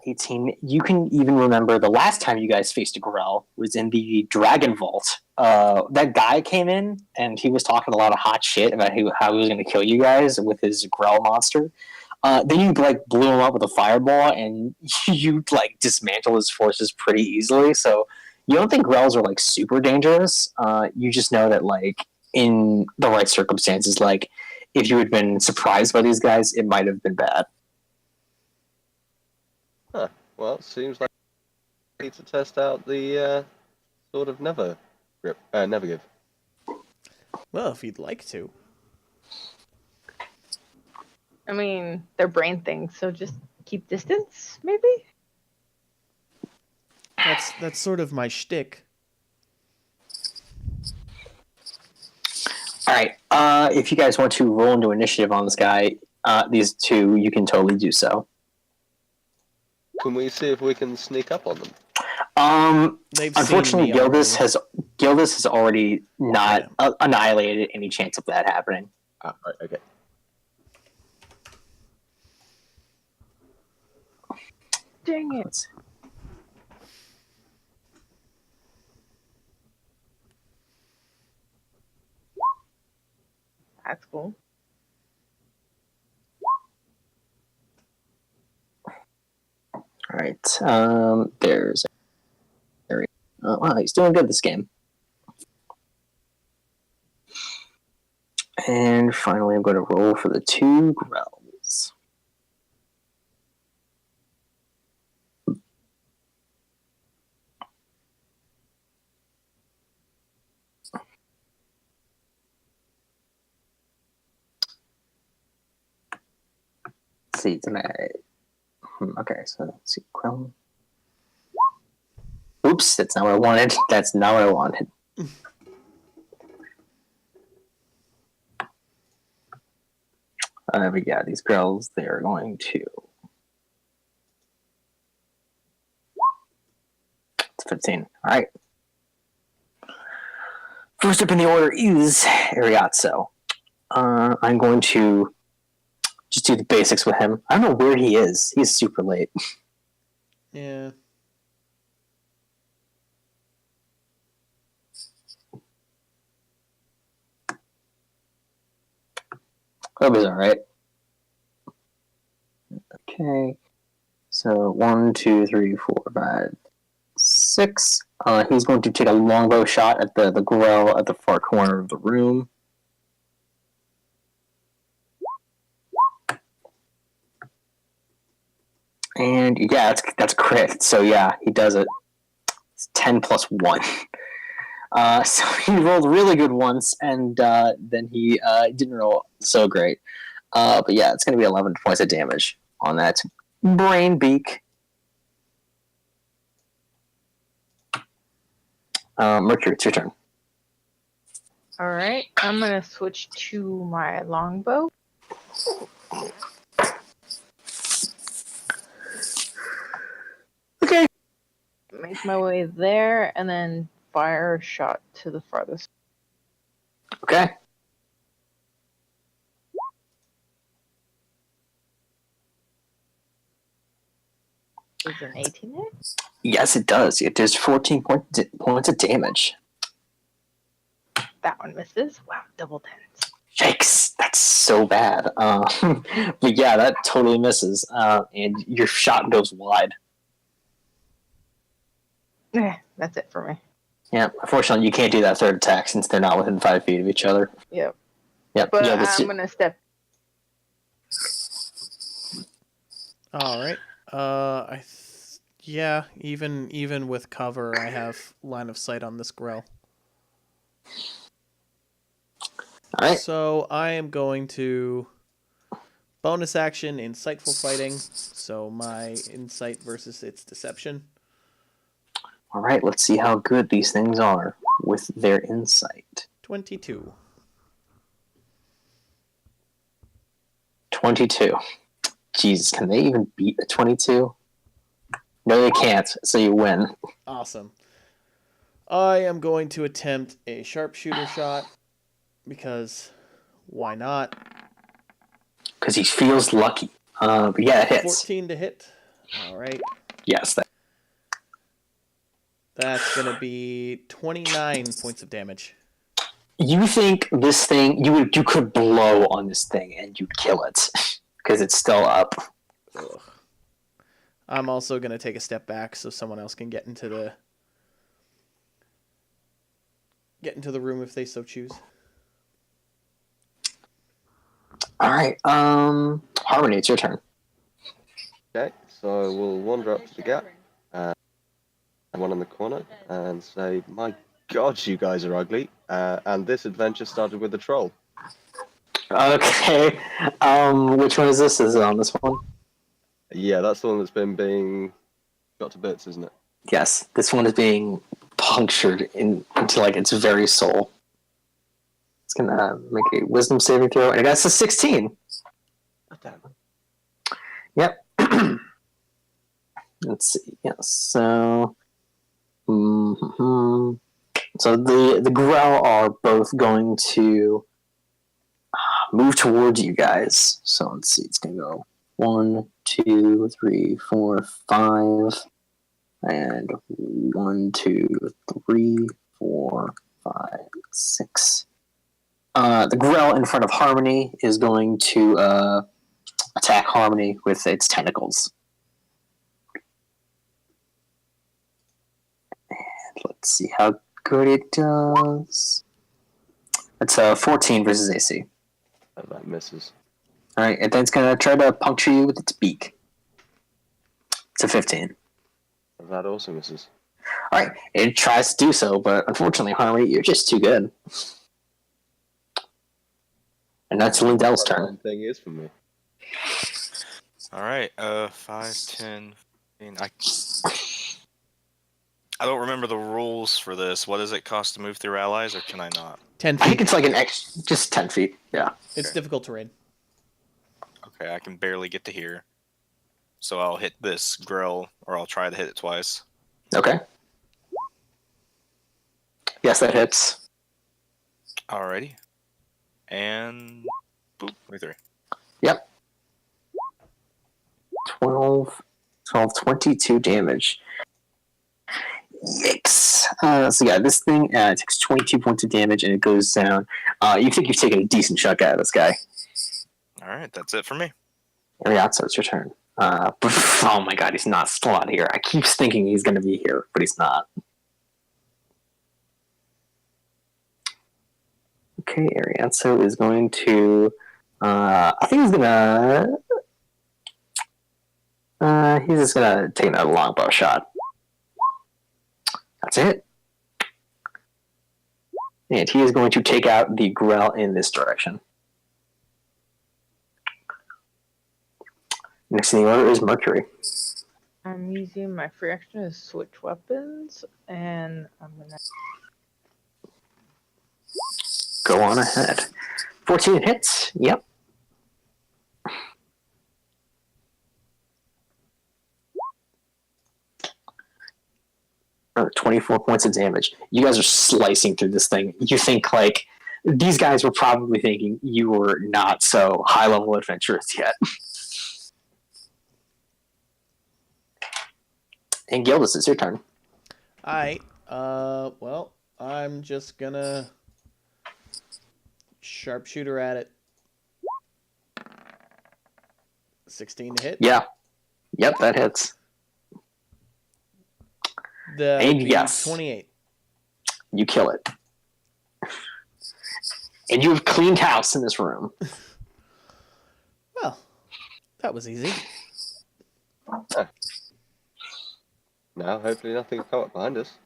18, you can even remember the last time you guys faced a Grell was in the Dragon Vault. That guy came in, and he was talking a lot of hot shit about how he was going to kill you guys with his Grell monster. Then you blew him up with a fireball, and you dismantle his forces pretty easily. So you don't think Grells are super dangerous. You just know that in the right circumstances, if you had been surprised by these guys, it might have been bad. Huh. Well, it seems like we need to test out the sort of never give. Well, if you'd like to. I mean, they're brain things, so just keep distance, maybe? That's sort of my shtick. All right. If you guys want to roll into initiative on this guy, these two, you can totally do so. Can we see if we can sneak up on them? They've Unfortunately, seen me Gildas has already not annihilated any chance of that happening. Ah, right, okay. Dang it. Let's see. That's cool. All right. There's. Oh, wow, he's doing good this game. And finally, I'm going to roll for the two Grells. Let's see tonight. Okay, so let's see. Grell. Oops, that's not what I wanted. That's not what I wanted. But yeah, these Grells, they are going to. It's 15. All right. First up in the order is Ariazzo. I'm going to just do the basics with him. I don't know where he is. He's super late. Yeah. Hope he's all right. Okay. So 1, 2, 3, 4, 5, 6. He's going to take a longbow shot at the Grell at the far corner of the room. And yeah, that's crit. So yeah, he does it. It's 10 plus 1. So he rolled really good once, and then he didn't roll so great. But yeah, it's going to be 11 points of damage on that brain beak. Mercury, it's your turn. All right, I'm gonna switch to my longbow. Okay. Make my way there, and then fire a shot to the farthest. Okay. Is an 18 hit? Yes, it does. It does 14 points of damage. That one misses. Wow, double tens. Yikes, that's so bad. But yeah, that totally misses. And your shot goes wide. That's it for me. Yeah, unfortunately, you can't do that third attack since they're not within 5 feet of each other. Yep. Yep. But yeah, I'm gonna step. All right. Yeah. Even with cover, I have line of sight on this grill. All right. So I am going to bonus action insightful fighting. So my insight versus its deception. All right, let's see how good these things are with their insight. 22. 22. Jesus, can they even beat a 22? No, they can't, so you win. Awesome. I am going to attempt a sharpshooter shot because why not? Because he feels lucky. But yeah, it hits. 14 to hit. All right. Yes. That's going to be 29 points of damage. You think this thing, you could blow on this thing and you'd kill it. Because it's still up. Ugh. I'm also going to take a step back so someone else can get into the room if they so choose. All right. Harmony, it's your turn. Okay, so we'll wander up to the gap, one in the corner, and say, "My God, you guys are ugly." And this adventure started with the troll. Okay. Which one is this? Is it on this one? Yeah, that's the one that's been being got to bits, isn't it? Yes. This one is being punctured into like its very soul. It's gonna make a wisdom saving throw, and it got a 16. Yep. Let's see. Yes. So. So the Grell are both going to move towards you guys. So let's see. It's gonna go 1, 2, 3, 4, 5, and 1, 2, 3, 4, 5, 6. The Grell in front of Harmony is going to attack Harmony with its tentacles. And let's see how good it does. It's 14 versus AC. That misses. Alright, and then it's going to try to puncture you with its beak. It's a 15. That also misses. Alright, it tries to do so, but unfortunately, Harmony, you're just too good. And that's Lindell's turn. Thing is for me. All right, 5, 10, 15. I don't remember the rules for this. What does it cost to move through allies, or can I not? 10 I think feet. it's like an extra, just 10 feet, yeah. It's Okay. difficult terrain. Okay, I can barely get to here. So I'll hit this grill, or I'll try to hit it twice. Okay. Yes, that hits. Alrighty. And boop, 23. Yep. 12, 22 damage. Yikes. So yeah, this thing takes 22 points of damage and it goes down. You think you've taken a decent chunk out of this guy. Alright, that's it for me. Ariatso, it's your turn. Oh my god, he's not still out here. I keep thinking he's going to be here, but he's not. Okay, Ariatso is going to... I think he's gonna... he's just gonna take another longbow shot. That's it. And he is going to take out the Grell in this direction. Next in the order is Mercury. I'm using my free action to switch weapons, and I'm gonna. Go on ahead. 14 hits. Yep. 24 points of damage. You guys are slicing through this thing. You think, like, these guys were probably thinking you were not so high-level adventurous yet. And Gildus, it's your turn. Alright. Well, I'm just gonna sharpshooter at it. 16 to hit. Yeah. Yep, that hits. And yes. 28. You kill it. And you have cleaned house in this room. Well, that was easy. Now, hopefully nothing will come up behind us.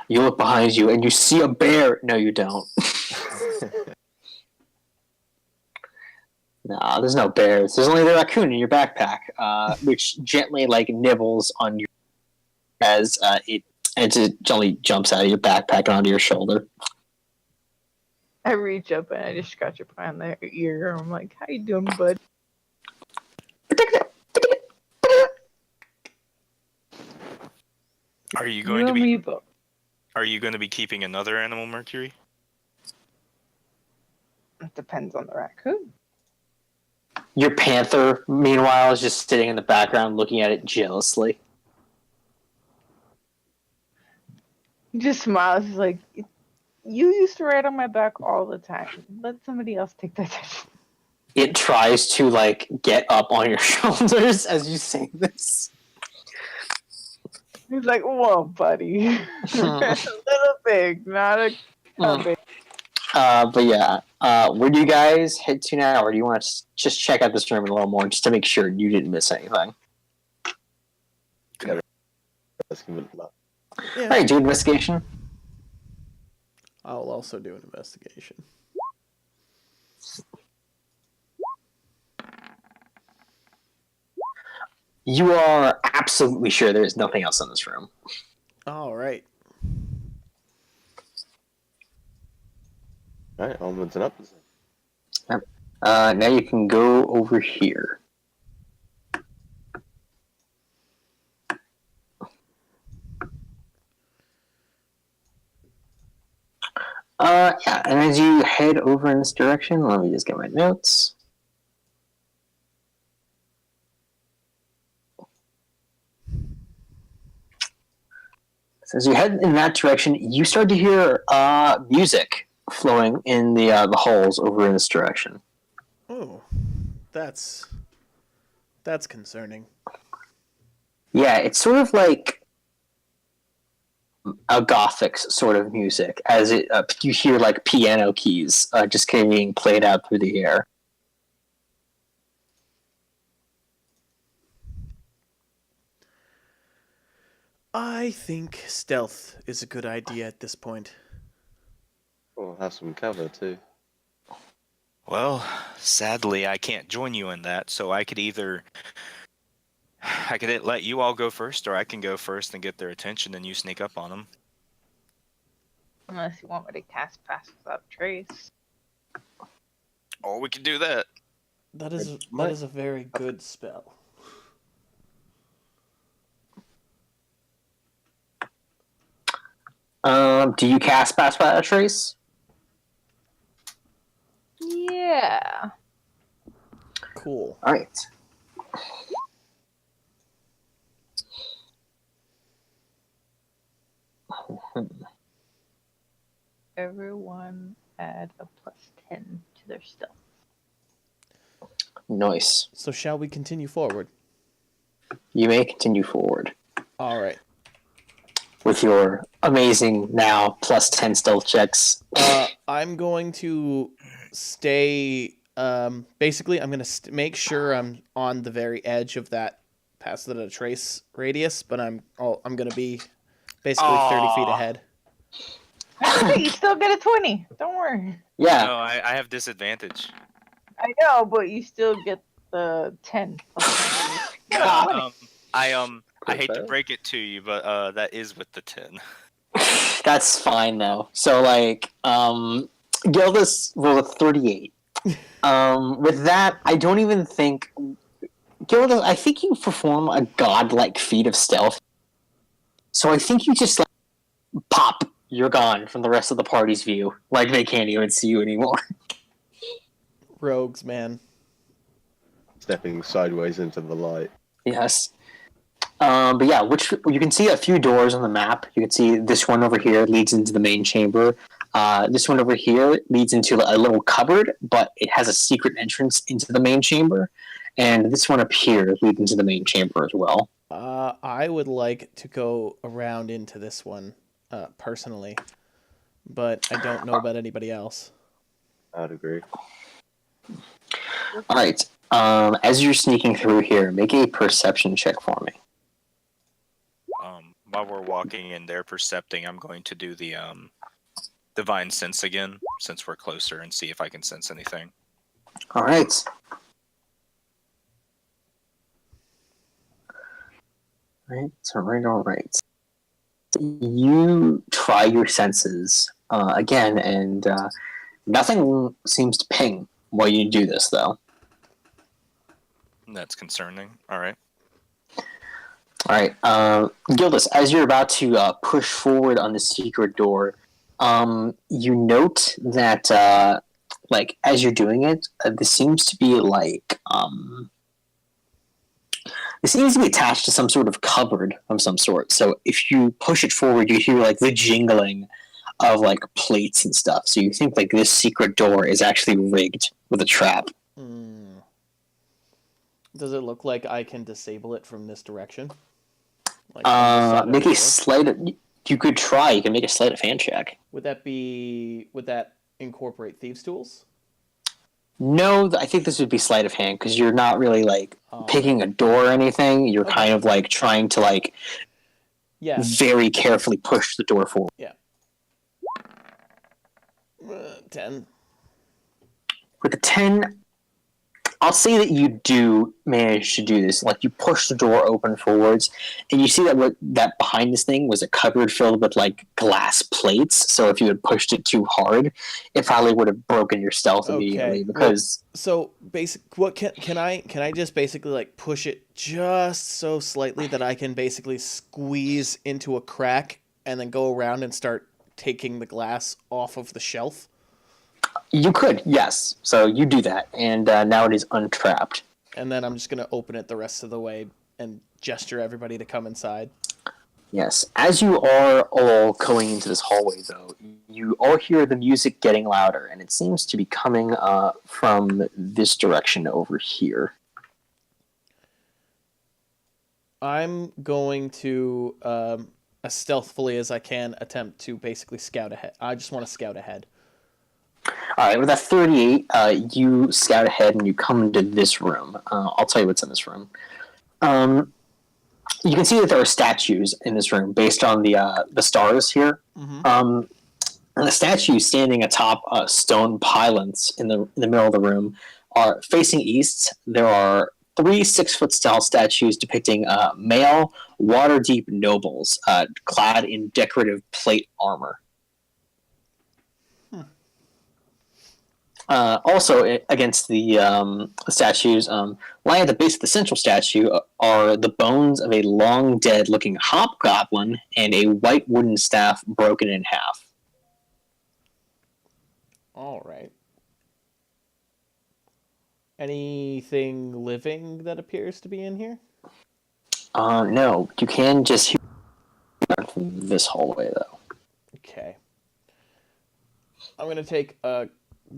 You look behind you and you see a bear. No, you don't. No, there's no bears. There's only the raccoon in your backpack, which gently like nibbles on your as it gently jumps out of your backpack onto your shoulder. I reach up and I just scratch it behind their ear. I'm like, "How you doing, bud?" Are you going to and be? me both. Are you going to be keeping another animal, Mercury? It depends on the raccoon. Your panther, meanwhile, is just sitting in the background looking at it jealously. He just smiles. He's like, "You used to ride on my back all the time. Let somebody else take that." It tries to like get up on your shoulders as you say this. He's like, "Whoa, buddy, a little big, not a big." But yeah, where do you guys head to now, or do you want to just check out this room a little more just to make sure you didn't miss anything? Let's give it a look. Yeah. All right, do investigation. I'll also do an investigation. You are absolutely sure there is nothing else in this room. All right. Alright, onwards and upwards. Now you can go over here. Yeah, and as you head over in this direction, let me just get my notes. So as you head in that direction, you start to hear music flowing in the halls over in this direction. Oh, that's concerning. Yeah, it's sort of like a gothic sort of music, as it you hear like piano keys just kind of being played out through the air. I think stealth is a good idea at this point. We'll have some cover too. Well, sadly, I can't join you in that, so I could let you all go first, or I can go first and get their attention, and you sneak up on them. Unless you want me to cast Pass Without Trace. Or we could do that. That is a very good spell. Do you cast Pass Without a Trace? Yeah. Cool. All right. Everyone add a +10 to their stealth. Nice. So shall we continue forward? You may continue forward All right. with your amazing now +10 stealth checks. I'm going to stay. Basically, I'm going to make sure I'm on the very edge of that pass without a trace radius, but I'm going to be basically 30 feet ahead. Hey, you still get a 20. Don't worry. Yeah. No, I have disadvantage. I know, but you still get the 10. God. I hate to fair. break it to you, but that is with the 10. That's fine though. So Gildas rolled a 38. With that, I don't even think Gildas. I think you perform a godlike feat of stealth. So I think you just pop. You're gone from the rest of the party's view. Like they can't even see you anymore. Rogues, man. Stepping sideways into the light. Yes. But yeah, which you can see a few doors on the map. You can see this one over here leads into the main chamber. This one over here leads into a little cupboard, but it has a secret entrance into the main chamber. And this one up here leads into the main chamber as well. I would like to go around into this one, personally, but I don't know about anybody else. I'd agree. All right. As you're sneaking through here, make a perception check for me. While we're walking and they're percepting, I'm going to do the divine sense again, since we're closer, and see if I can sense anything. All right. All right. You try your senses again, and nothing seems to ping while you do this, though. That's concerning. All right. All right, Gildas, as you're about to push forward on the secret door, you note that, as you're doing it, this seems to be it seems to be attached to some sort of cupboard of some sort. So if you push it forward, you hear the jingling of plates and stuff. So you think this secret door is actually rigged with a trap. Does it look like I can disable it from this direction? Make a sleight. You could try. You can make a sleight of hand check. Would that incorporate thieves' tools? No, I think this would be sleight of hand because you're not really picking a door or anything. You're kind of trying to very carefully push the door forward. Yeah. 10. With a 10, I'll say that you do manage to do this. You push the door open forwards, and you see that behind this thing was a cupboard filled with glass plates. So if you had pushed it too hard, it probably would have broken your stealth immediately. Because can I just basically push it just so slightly that I can basically squeeze into a crack and then go around and start taking the glass off of the shelf? You could, yes. So you do that, and now it is untrapped. And then I'm just going to open it the rest of the way and gesture everybody to come inside. Yes. As you are all going into this hallway, though, you all hear the music getting louder, and it seems to be coming from this direction over here. I'm going to, as stealthily as I can, attempt to basically scout ahead. I just want to scout ahead. All right, with that 38, you scout ahead and you come into this room. I'll tell you what's in this room. You can see that there are statues in this room based on the stars here. Mm-hmm. And the statues standing atop stone pylons in the middle of the room are facing east. There are 3 6-foot-tall statues depicting male, water-deep nobles clad in decorative plate armor. Also, against the statues, lying at the base of the central statue are the bones of a long dead looking hobgoblin and a white wooden staff broken in half. All right. Anything living that appears to be in here? No. You can just hear this hallway, though. Okay. I'm going to take a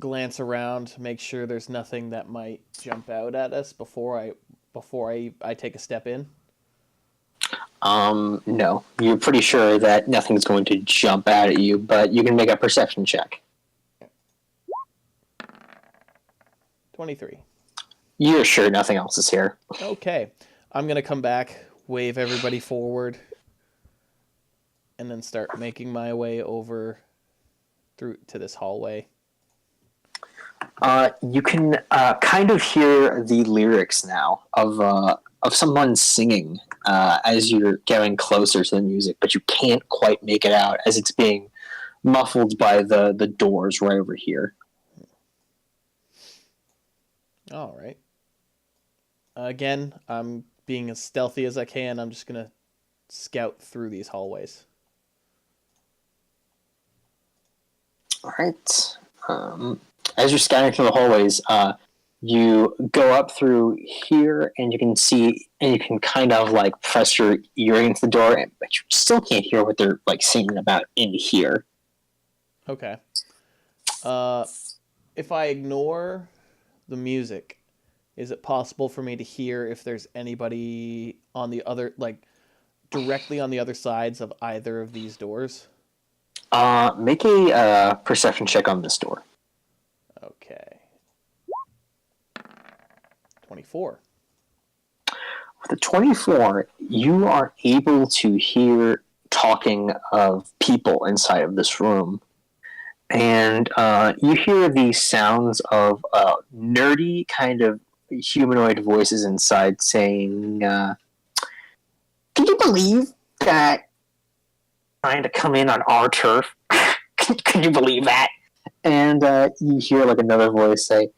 glance around, make sure there's nothing that might jump out at us before I take a step in. No. You're pretty sure that nothing's going to jump out at you, but you can make a perception check. 23. You're sure nothing else is here. Okay. I'm going to come back, wave everybody forward, and then start making my way over through to this hallway. You can kind of hear the lyrics now of of someone singing as you're getting closer to the music, but you can't quite make it out as it's being muffled by the doors right over here. All right. Again, I'm being as stealthy as I can. I'm just gonna scout through these hallways. All right. As you're scouting through the hallways, you go up through here, and you can see, and you can kind of like press your ear into the door, but you still can't hear what they're like singing about in here. Okay. If I ignore the music, is it possible for me to hear if there's anybody on the other, like, directly on the other sides of either of these doors? Make a perception check on this door. Okay. 24. With a 24, you are able to hear talking of people inside of this room. And you hear the sounds of nerdy kind of humanoid voices inside saying, can you believe that trying to come in on our turf? Can you believe that? And you hear like another voice say,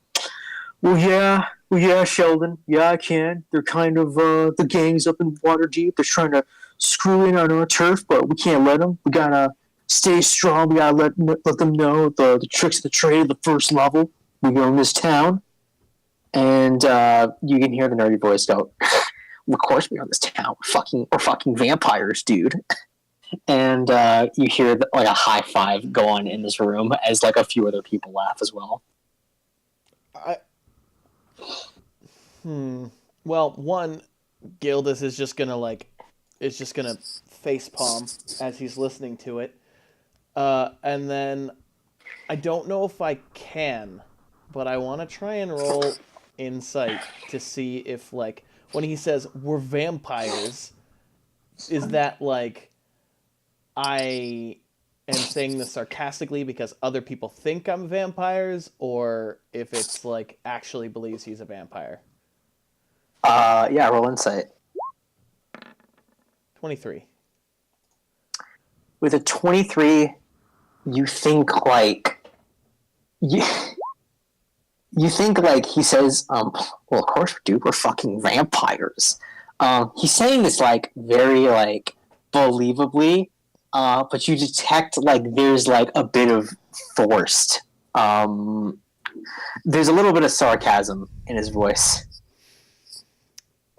well, yeah, Sheldon. Yeah, I can. They're kind of, the gang's up in Waterdeep. They're trying to screw in on our turf, but we can't let them. We gotta stay strong. We gotta let them know the tricks of the trade at the first level. We own this town. And you can hear the nerdy voice go, of course we own this town. We're fucking vampires, dude. And you hear like a high five go on in this room as like a few other people laugh as well. Well, one, Gildas is just gonna face palm as he's listening to it, and then I don't know if I can, but I want to try and roll insight to see if, like, when he says we're vampires, is that like I am saying this sarcastically because other people think I'm vampires, or if it's like actually believes he's a vampire. Yeah, roll insight. 23. With a 23, you think like you think like he says, well, of course we do. We're fucking vampires. He's saying this like very like believably, but you detect like there's like a bit of forced. There's a little bit of sarcasm in his voice.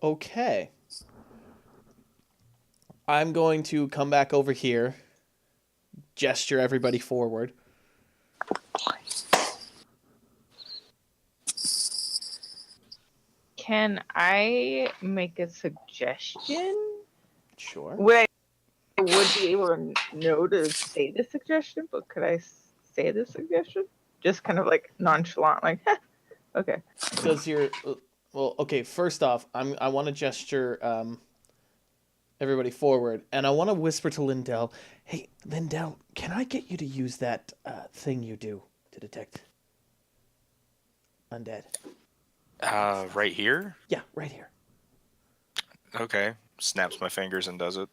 Okay. I'm going to come back over here, gesture everybody forward. Can I make a suggestion? Sure. Would I would be able to know to say the suggestion, but could I say the suggestion? Just kind of like nonchalant, like, okay. Does your well? Okay. First off, I want to gesture everybody forward, and I want to whisper to Lindell. Hey, Lindell, can I get you to use that thing you do to detect undead? Right here? Yeah, right here. Okay. Snaps my fingers and does it.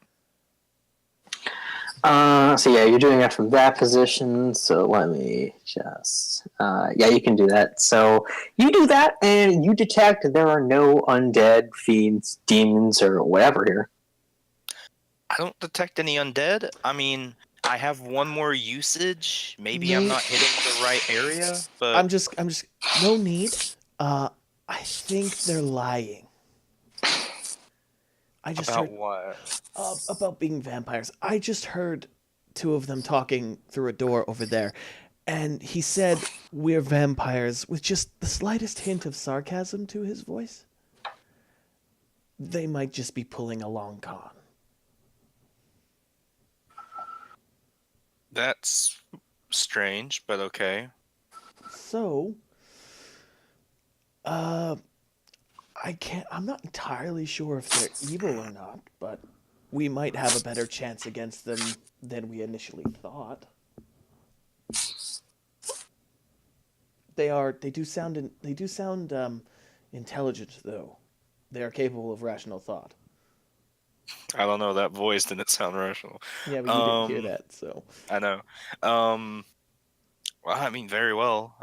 So yeah, you're doing it from that position. So let me just, yeah, you can do that. So you do that, and you detect there are no undead, fiends, demons, or whatever here. I don't detect any undead. I mean, I have one more usage. Maybe I'm not hitting the right area, but I'm just no need. I think they're lying. I just about heard what? about being vampires. I just heard two of them talking through a door over there, and he said we're vampires with just the slightest hint of sarcasm to his voice. They might just be pulling a long con. That's strange, but okay. So, I'm not entirely sure if they're evil or not, but we might have a better chance against them than we initially thought. They do sound intelligent, though. They are capable of rational thought. I don't know. That voice didn't sound rational. Yeah, but you didn't hear that, so. I know. Well, I mean, very well.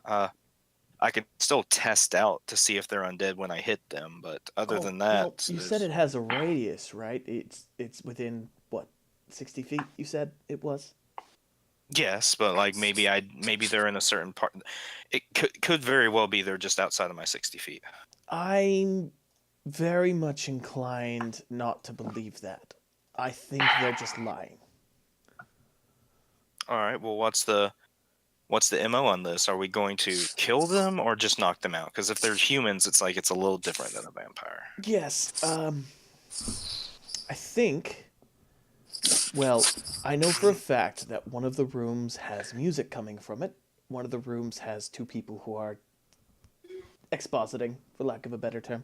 I could still test out to see if they're undead when I hit them, but other than that, Well, you said it has a radius, right? It's within what, 60 feet? You said it was. yes, but like maybe they're in a certain part. It could very well be they're just outside of my 60 feet. I'm very much inclined not to believe that. I think they're just lying. All right. Well, what's the MO on this? Are we going to kill them or just knock them out? Because if they're humans, it's like it's a little different than a vampire. Yes. I think. Well, I know for a fact that one of the rooms has music coming from it. One of the rooms has two people who are expositing, for lack of a better term.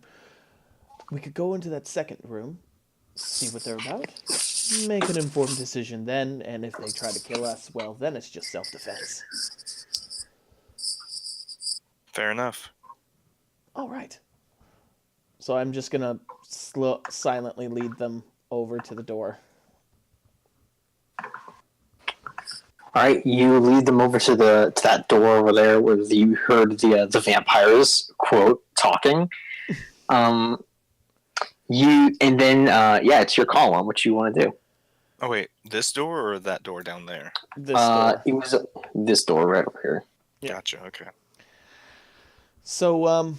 We could go into that second room, see what they're about, make an informed decision then, and if they try to kill us, well, then it's just self-defense. Fair enough. All right. So I'm just gonna silently lead them over to the door. All right, you lead them over to that door over there where you heard the vampires quote talking. It's your call on what you want to do. Oh wait, this door or that door down there? This door. It was this door right over here. Yeah. Gotcha. Okay. So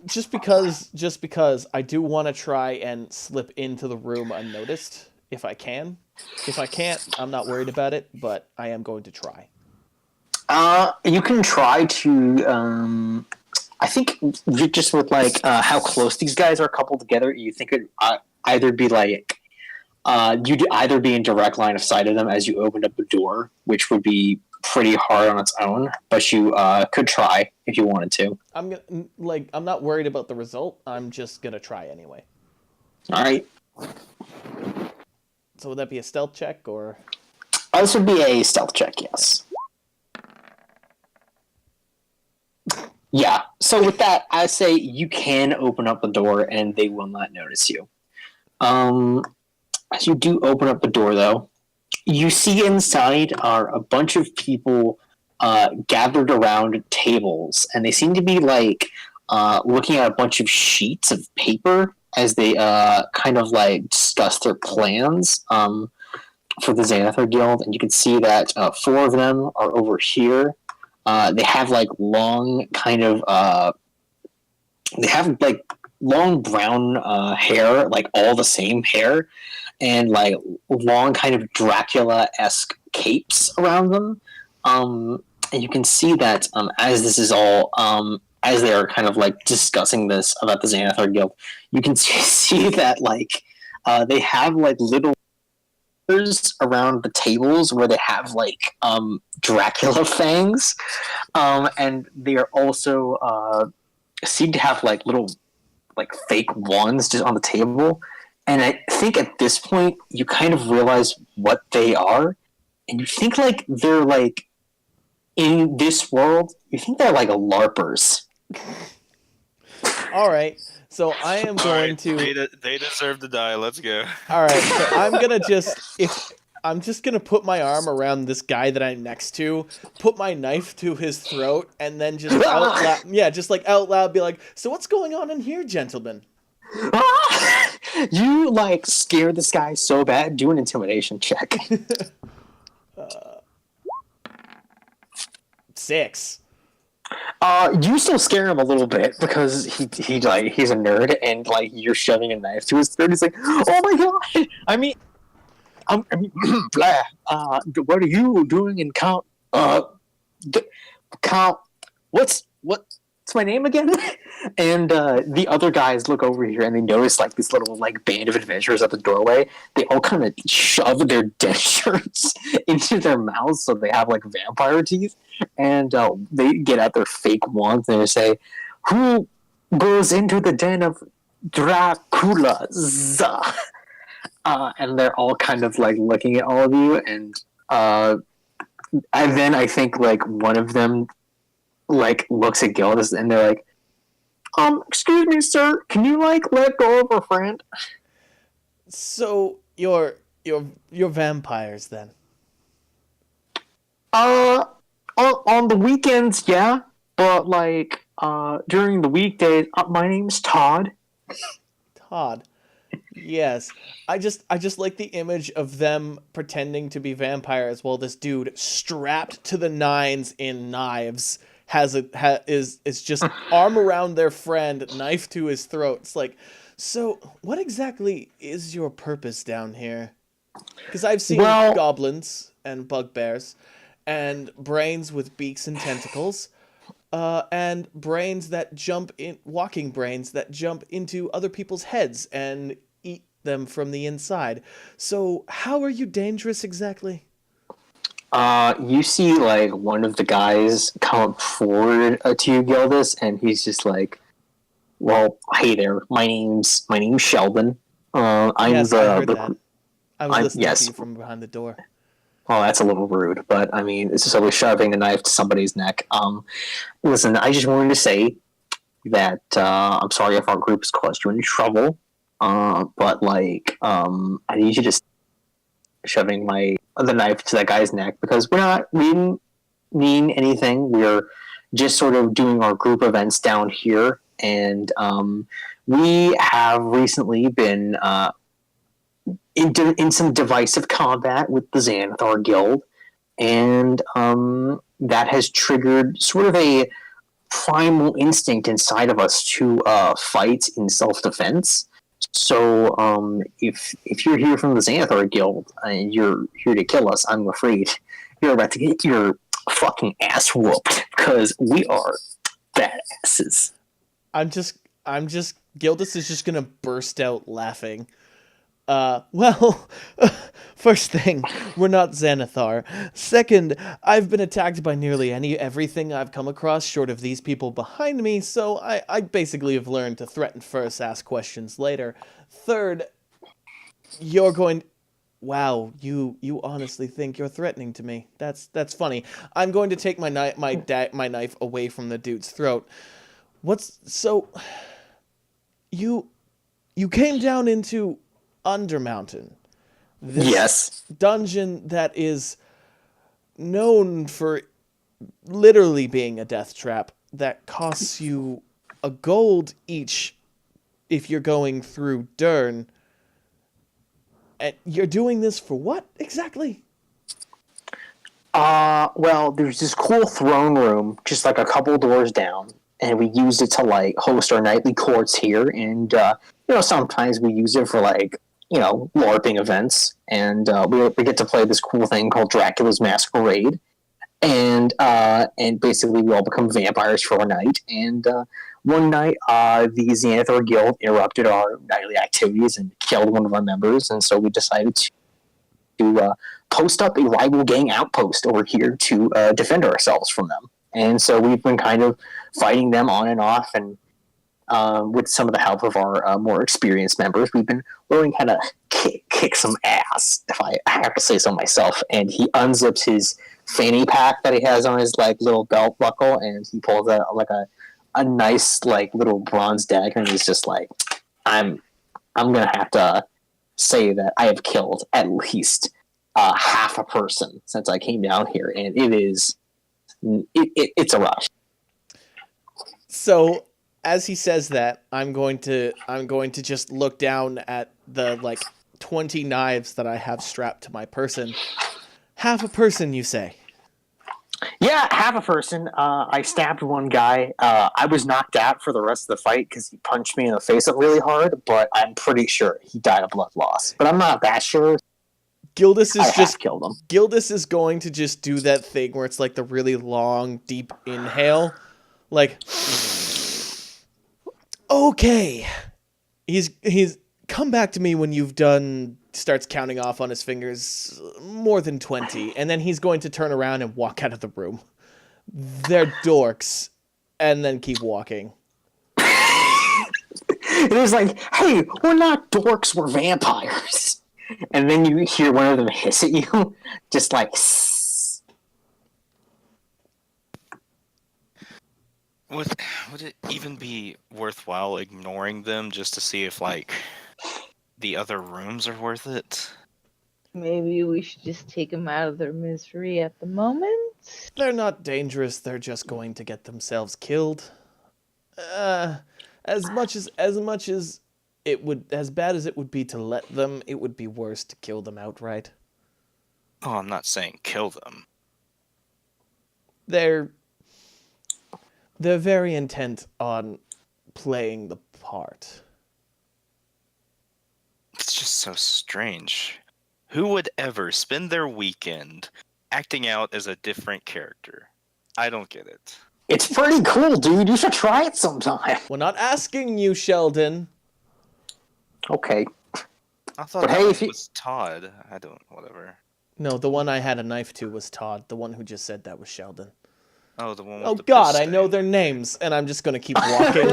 just because I do want to try and slip into the room unnoticed, if I can. If I can't, I'm not worried about it, but I am going to try. You can try to. I think just with how close these guys are coupled together, you think it either be like you'd either be in direct line of sight of them as you opened up the door, which would be pretty hard on its own, but you could try if you wanted to. I'm not worried about the result. I'm just gonna try anyway. All right. So would that be a stealth check or? This would be a stealth check, yes. Yeah. So with that, I say you can open up the door and they will not notice you. As you do open up the door, though, you see inside are a bunch of people gathered around tables, and they seem to be looking at a bunch of sheets of paper as they discuss their plans for the Xanathar Guild. And you can see that 4 of them are over here. They have long long brown hair, all the same hair, and long kind of Dracula-esque capes around them. And you can see that as this is all as they're kind of discussing this about the Xanathar Guild, you can see that they have little around the tables where they have Dracula fangs, and they are also seem to have little fake wands just on the table. And I think at this point you kind of realize what they are, and you think they're in this world. You think they're LARPers. All right. So I am going to. They deserve to die. Let's go. All right. So I'm just gonna put my arm around this guy that I'm next to, put my knife to his throat, and then just out loud be like, "So what's going on in here, gentlemen?" You scare this guy so bad. Do an intimidation check. 6. You still scare him a little bit because he's a nerd, and you're shoving a knife to his throat. He's like, "Oh my god!" Blah. What are you doing in Count? Count. What's my name again? And the other guys look over here and they notice this little band of adventurers at the doorway. They all kind of shove their dentures into their mouths so they have vampire teeth, and they get out their fake wands and they say, "Who goes into the den of Dracula?" And they're all kind of looking at all of you, and then I think one of them looks at Gildus and they're like, Excuse me, sir. Can you let go of our friend? So you're vampires then? Uh, on the weekends, yeah, but during the weekdays, my name's Todd. Todd. Yes. I just like the image of them pretending to be vampires while this dude strapped to the nines in knives is just arm around their friend, knife to his throat. It's like, so what exactly is your purpose down here? Because I've seen Well, goblins and bugbears and brains with beaks and tentacles. And walking brains that jump into other people's heads and eat them from the inside. So, how are you dangerous exactly? you see one of the guys come forward to you, Gildus, and he's just like, "Well, hey there. My name's Sheldon. I'm Yes, I heard the that. I was I'm listening to yes. you from behind the door. Well, that's a little rude, but I mean, it's just always shoving a knife to somebody's neck. Listen, I just wanted to say that I'm sorry if our group has caused you any trouble. But I need you to stop shoving the knife to that guy's neck because we didn't mean anything. We're just sort of doing our group events down here, and we have recently been in some divisive combat with the Xanathar Guild, and that has triggered sort of a primal instinct inside of us to fight in self-defense. So if you're here from the Xanathar Guild and you're here to kill us, I'm afraid you're about to get your fucking ass whooped because we are badasses. I'm just Gildus is just gonna burst out laughing. Well, first thing, we're not Xanathar. Second, I've been attacked by nearly everything I've come across short of these people behind me, so I basically have learned to threaten first, ask questions later. Third, you're going... Wow, you honestly think you're threatening to me. That's funny. I'm going to take my knife away from the dude's throat. You came down into Undermountain. This Yes. dungeon that is known for literally being a death trap that costs you a gold each if you're going through Dern. And you're doing this for what exactly? Well, there's this cool throne room just a couple doors down, and we used it to host our nightly courts here, and sometimes we use it for LARPing events, and we get to play this cool thing called Dracula's Masquerade, and basically we all become vampires for a night. And one night, the Xanathar Guild interrupted our nightly activities and killed one of our members, and so we decided to post up a rival gang outpost over here to defend ourselves from them. And so we've been kind of fighting them on and off, and with some of the help of our more experienced members, we've been learning how to kick some ass, if I have to say so myself. And he unzips his fanny pack that he has on his little belt buckle, and he pulls out a nice little bronze dagger, and he's just like, I'm gonna have to say that I have killed at least half a person since I came down here, and it's a rush. So as he says that, I'm going to just look down at the 20 knives that I have strapped to my person. Half a person, you say? Yeah, half a person. I stabbed one guy. I was knocked out for the rest of the fight because he punched me in the face really hard, but I'm pretty sure he died of blood loss. But I'm not that sure. Gildus is just killed him. Gildus is going to just do that thing where it's the really long, deep inhale. Okay. He's come back to me when you've done, starts counting off on his fingers, more than 20, and then he's going to turn around and walk out of the room. They're dorks, and then keep walking. It was hey, we're not dorks, we're vampires. And then you hear one of them hiss at you, just would it even be worthwhile ignoring them just to see if like the other rooms are worth it? Maybe we should just take them out of their misery at the moment. They're not dangerous. They're just going to get themselves killed. As much as it would, as bad as it would be to let them, it would be worse to kill them outright. Oh, I'm not saying kill them. They're very intent on playing the part. It's just so strange. Who would ever spend their weekend acting out as a different character? I don't get it. It's pretty cool, dude. You should try it sometime. We're not asking you, Sheldon. Okay. I thought But that hey, one if you- was Todd. I don't. Whatever. No, the one I had a knife to was Todd. The one who just said that was Sheldon. Oh, the one. With Oh the God, piss I know stain. their names, and I'm just gonna keep walking.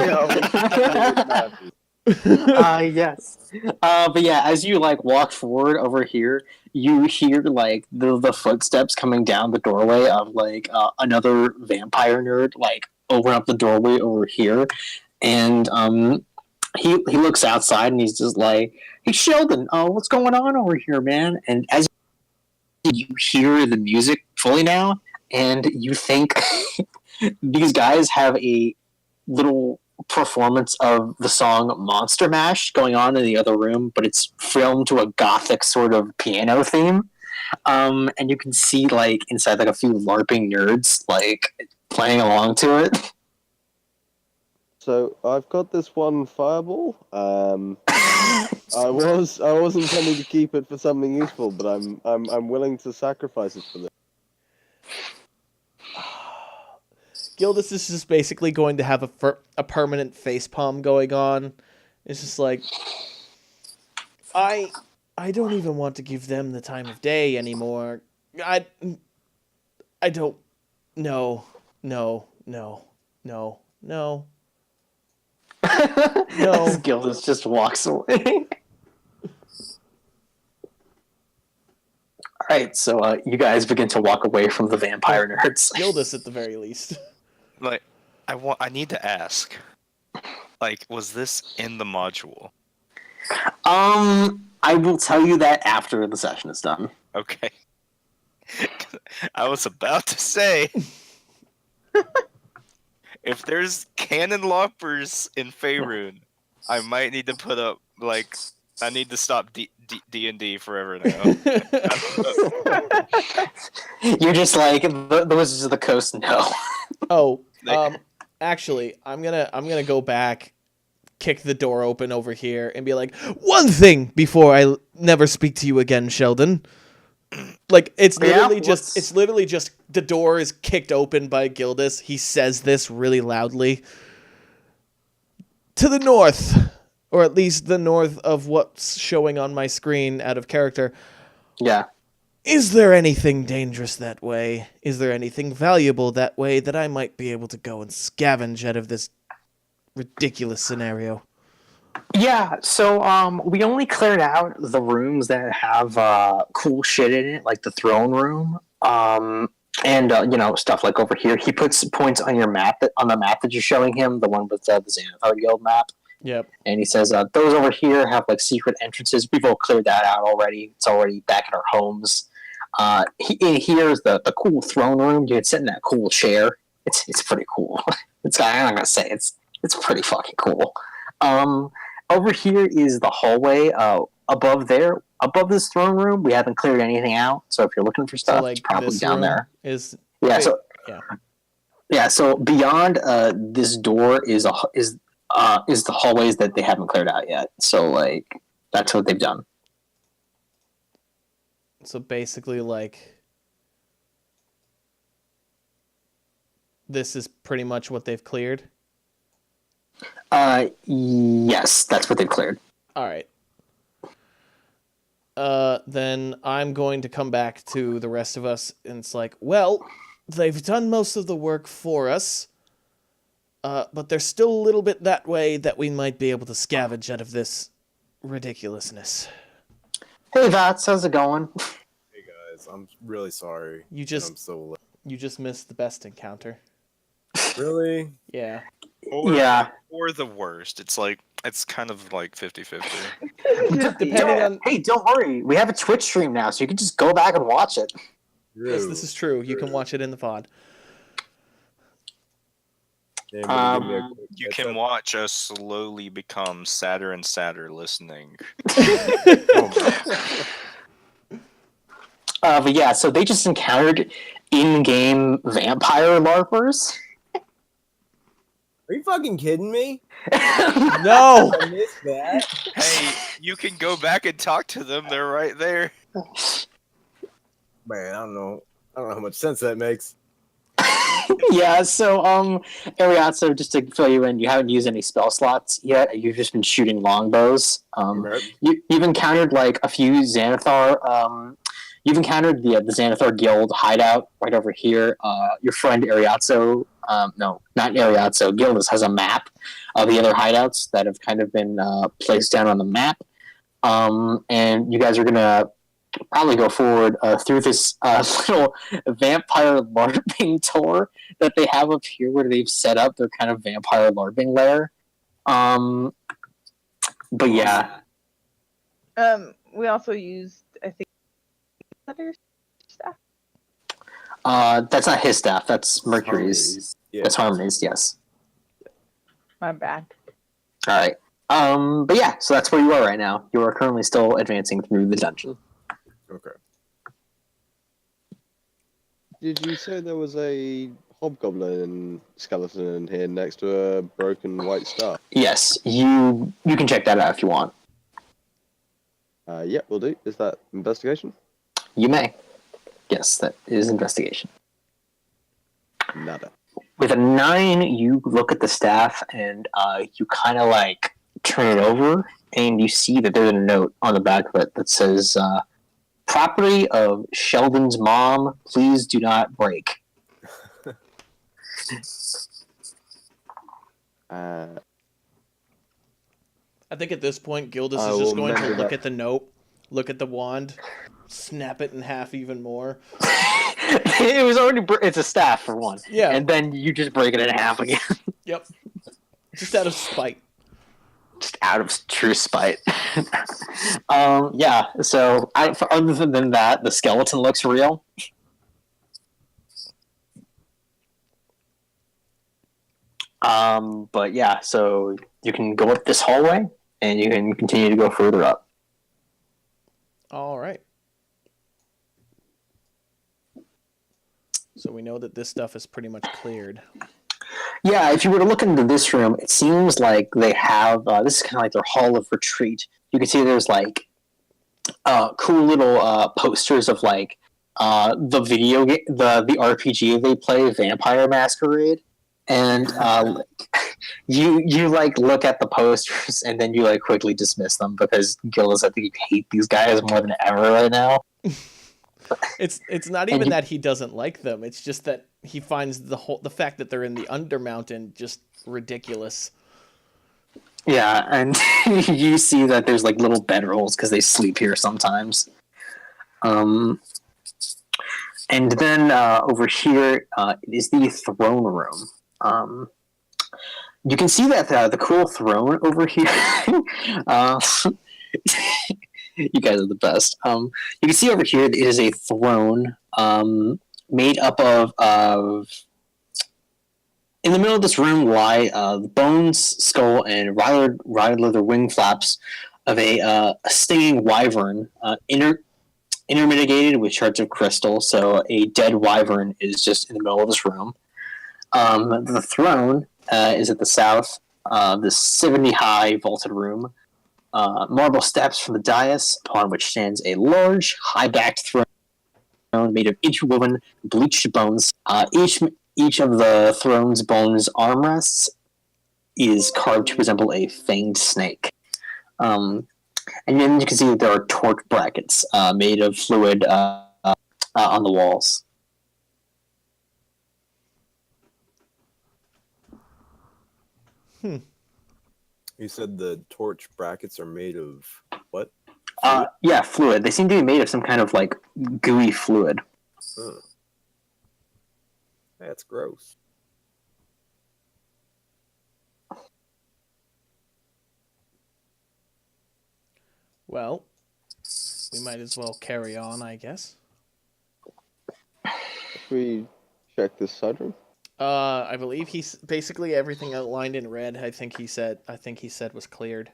Yes. But yeah, as you like walk forward over here, you hear like the footsteps coming down the doorway of like another vampire nerd like open up the doorway over here, and he looks outside and he's just like, "Hey Sheldon, what's going on over here, man?" And as you hear the music fully now, and you think these guys have a little performance of the song Monster Mash going on in the other room, but it's filmed to a gothic sort of piano theme. And you can see like inside like a few LARPing nerds like playing along to it. So I've got this one fireball. I was intending to keep it for something useful, but I'm willing to sacrifice it for this. Gildas is just basically going to have a permanent facepalm going on. It's just like, I don't even want to give them the time of day anymore. I don't. No. As Gildas just walks away. Alright, so you guys begin to walk away from the vampire nerds. Gildas at the very least. Like, I need to ask. Like, was this in the module? I will tell you that after the session is done. Okay. I was about to say, if there's canon loppers in Faerun, I might need to put up like I need to stop D&D forever now. You're just like the Wizards of the Coast. No. Oh, actually, I'm gonna go back, kick the door open over here, and be like, one thing before I never speak to you again, Sheldon. Like it's literally just the door is kicked open by Gildas. He says this really loudly. To the north, or at least the north of what's showing on my screen out of character. Yeah. Is there anything dangerous that way? Is there anything valuable that way that I might be able to go and scavenge out of this ridiculous scenario? Yeah, so we only cleared out the rooms that have cool shit in it, like the throne room, and stuff like over here. He puts points on your map on the map that you're showing him, the one with the Xanathar Guild map. Yep. And he says those over here have like secret entrances. We've all cleared that out already. It's already back in our homes. Here's the cool throne room. You can sit in that cool chair. It's pretty cool. I'm not gonna say it's pretty fucking cool. Over here is the hallway. Above this throne room, we haven't cleared anything out. So if you're looking for stuff, it's probably this down room there. is Yeah. yeah. So beyond this door is the hallways that they haven't cleared out yet. So like that's what they've done. So basically, like, this is pretty much what they've cleared. Yes, that's what they've cleared. All right. Then I'm going to come back to the rest of us, and it's like, well, they've done most of the work for us, but there's still a little bit that way that we might be able to scavenge out of this ridiculousness. Hey, Vats, how's it going? Hey guys, I'm really sorry. You I'm so late. just missed the best encounter. Really? Yeah. Yeah. Or the worst. It's kind of like 50-50. Depending on. Hey, don't worry. We have a Twitch stream now, so you can just go back and watch it. Yes, this is true. You can watch it in the pod. Anybody give me a quick You heads can up? watch us slowly become sadder and sadder listening. But yeah, so they just encountered in-game vampire larpers. Are you fucking kidding me? No! I missed that. Hey, you can go back and talk to them. They're right there. Man, I don't know how much sense that makes. Yeah, so Ariatso, just to fill you in, you haven't used any spell slots yet. You've just been shooting longbows. Okay. You've encountered like a few Xanathar. You've encountered the Xanathar Guild hideout right over here. Your friend Ariatso, no, not Ariatso. Gildus has a map of the other hideouts that have kind of been placed down on the map. And you guys are gonna probably go forward through this little vampire LARPing tour that they have up here, where they've set up their kind of vampire LARPing lair. But yeah. We also used, I think, other stuff. That's not his staff. That's Mercury's. Yeah. That's Harmony's. Yes. My bad. All right. But yeah, so that's where you are right now. You are currently still advancing through the dungeon. Okay. Did you say there was a hobgoblin skeleton in here next to a broken white star? Yes, you can check that out if you want. Yeah, we'll do. Is that investigation? You may. Yes, that is investigation. Nada. With a 9, you look at the staff and you kind of like turn it over, and you see that there's a note on the back of it that says, "Property of Sheldon's mom. Please do not break." I think at this point, Gildus I is just will going to measure look that. at the note, look at the wand, snap it in half even more. It was already. It's a staff for one. Yeah. And then you just break it in half again. Yep. Just out of spite. Just out of true spite. Yeah. So, other than that, the skeleton looks real. But yeah, so you can go up this hallway, and you can continue to go further up. All right. So we know that this stuff is pretty much cleared. Yeah, if you were to look into this room, it seems like they have this is kind of like their hall of retreat. You can see there's like cool little posters of like the video game, the RPG they play, Vampire Masquerade, and you like look at the posters and then you like quickly dismiss them because Gillis, I think you hate these guys more than ever right now. It's not even that he doesn't like them. It's just that he finds the fact that they're in the Undermountain just ridiculous. Yeah, and you see that there's like little bedrolls because they sleep here sometimes. And then over here is the throne room. You can see that the cool throne over here. You guys are the best. You can see over here it is a throne made up of. In the middle of this room lie the bones, skull, and rided leather wing flaps of a stinging wyvern, intermitigated with shards of crystal. So a dead wyvern is just in the middle of this room. The throne is at the south. This 70-high vaulted room. Marble steps from the dais, upon which stands a large, high-backed throne made of interwoven, bleached bones. Each of the throne's bones armrests is carved to resemble a fanged snake. And then you can see that there are torch brackets made of fluid on the walls. You said the torch brackets are made of what? Yeah, fluid. They seem to be made of some kind of like gooey fluid. Huh. That's gross. Well, we might as well carry on, I guess. If we check this side room. I believe he's basically everything outlined in red. I think he said was cleared.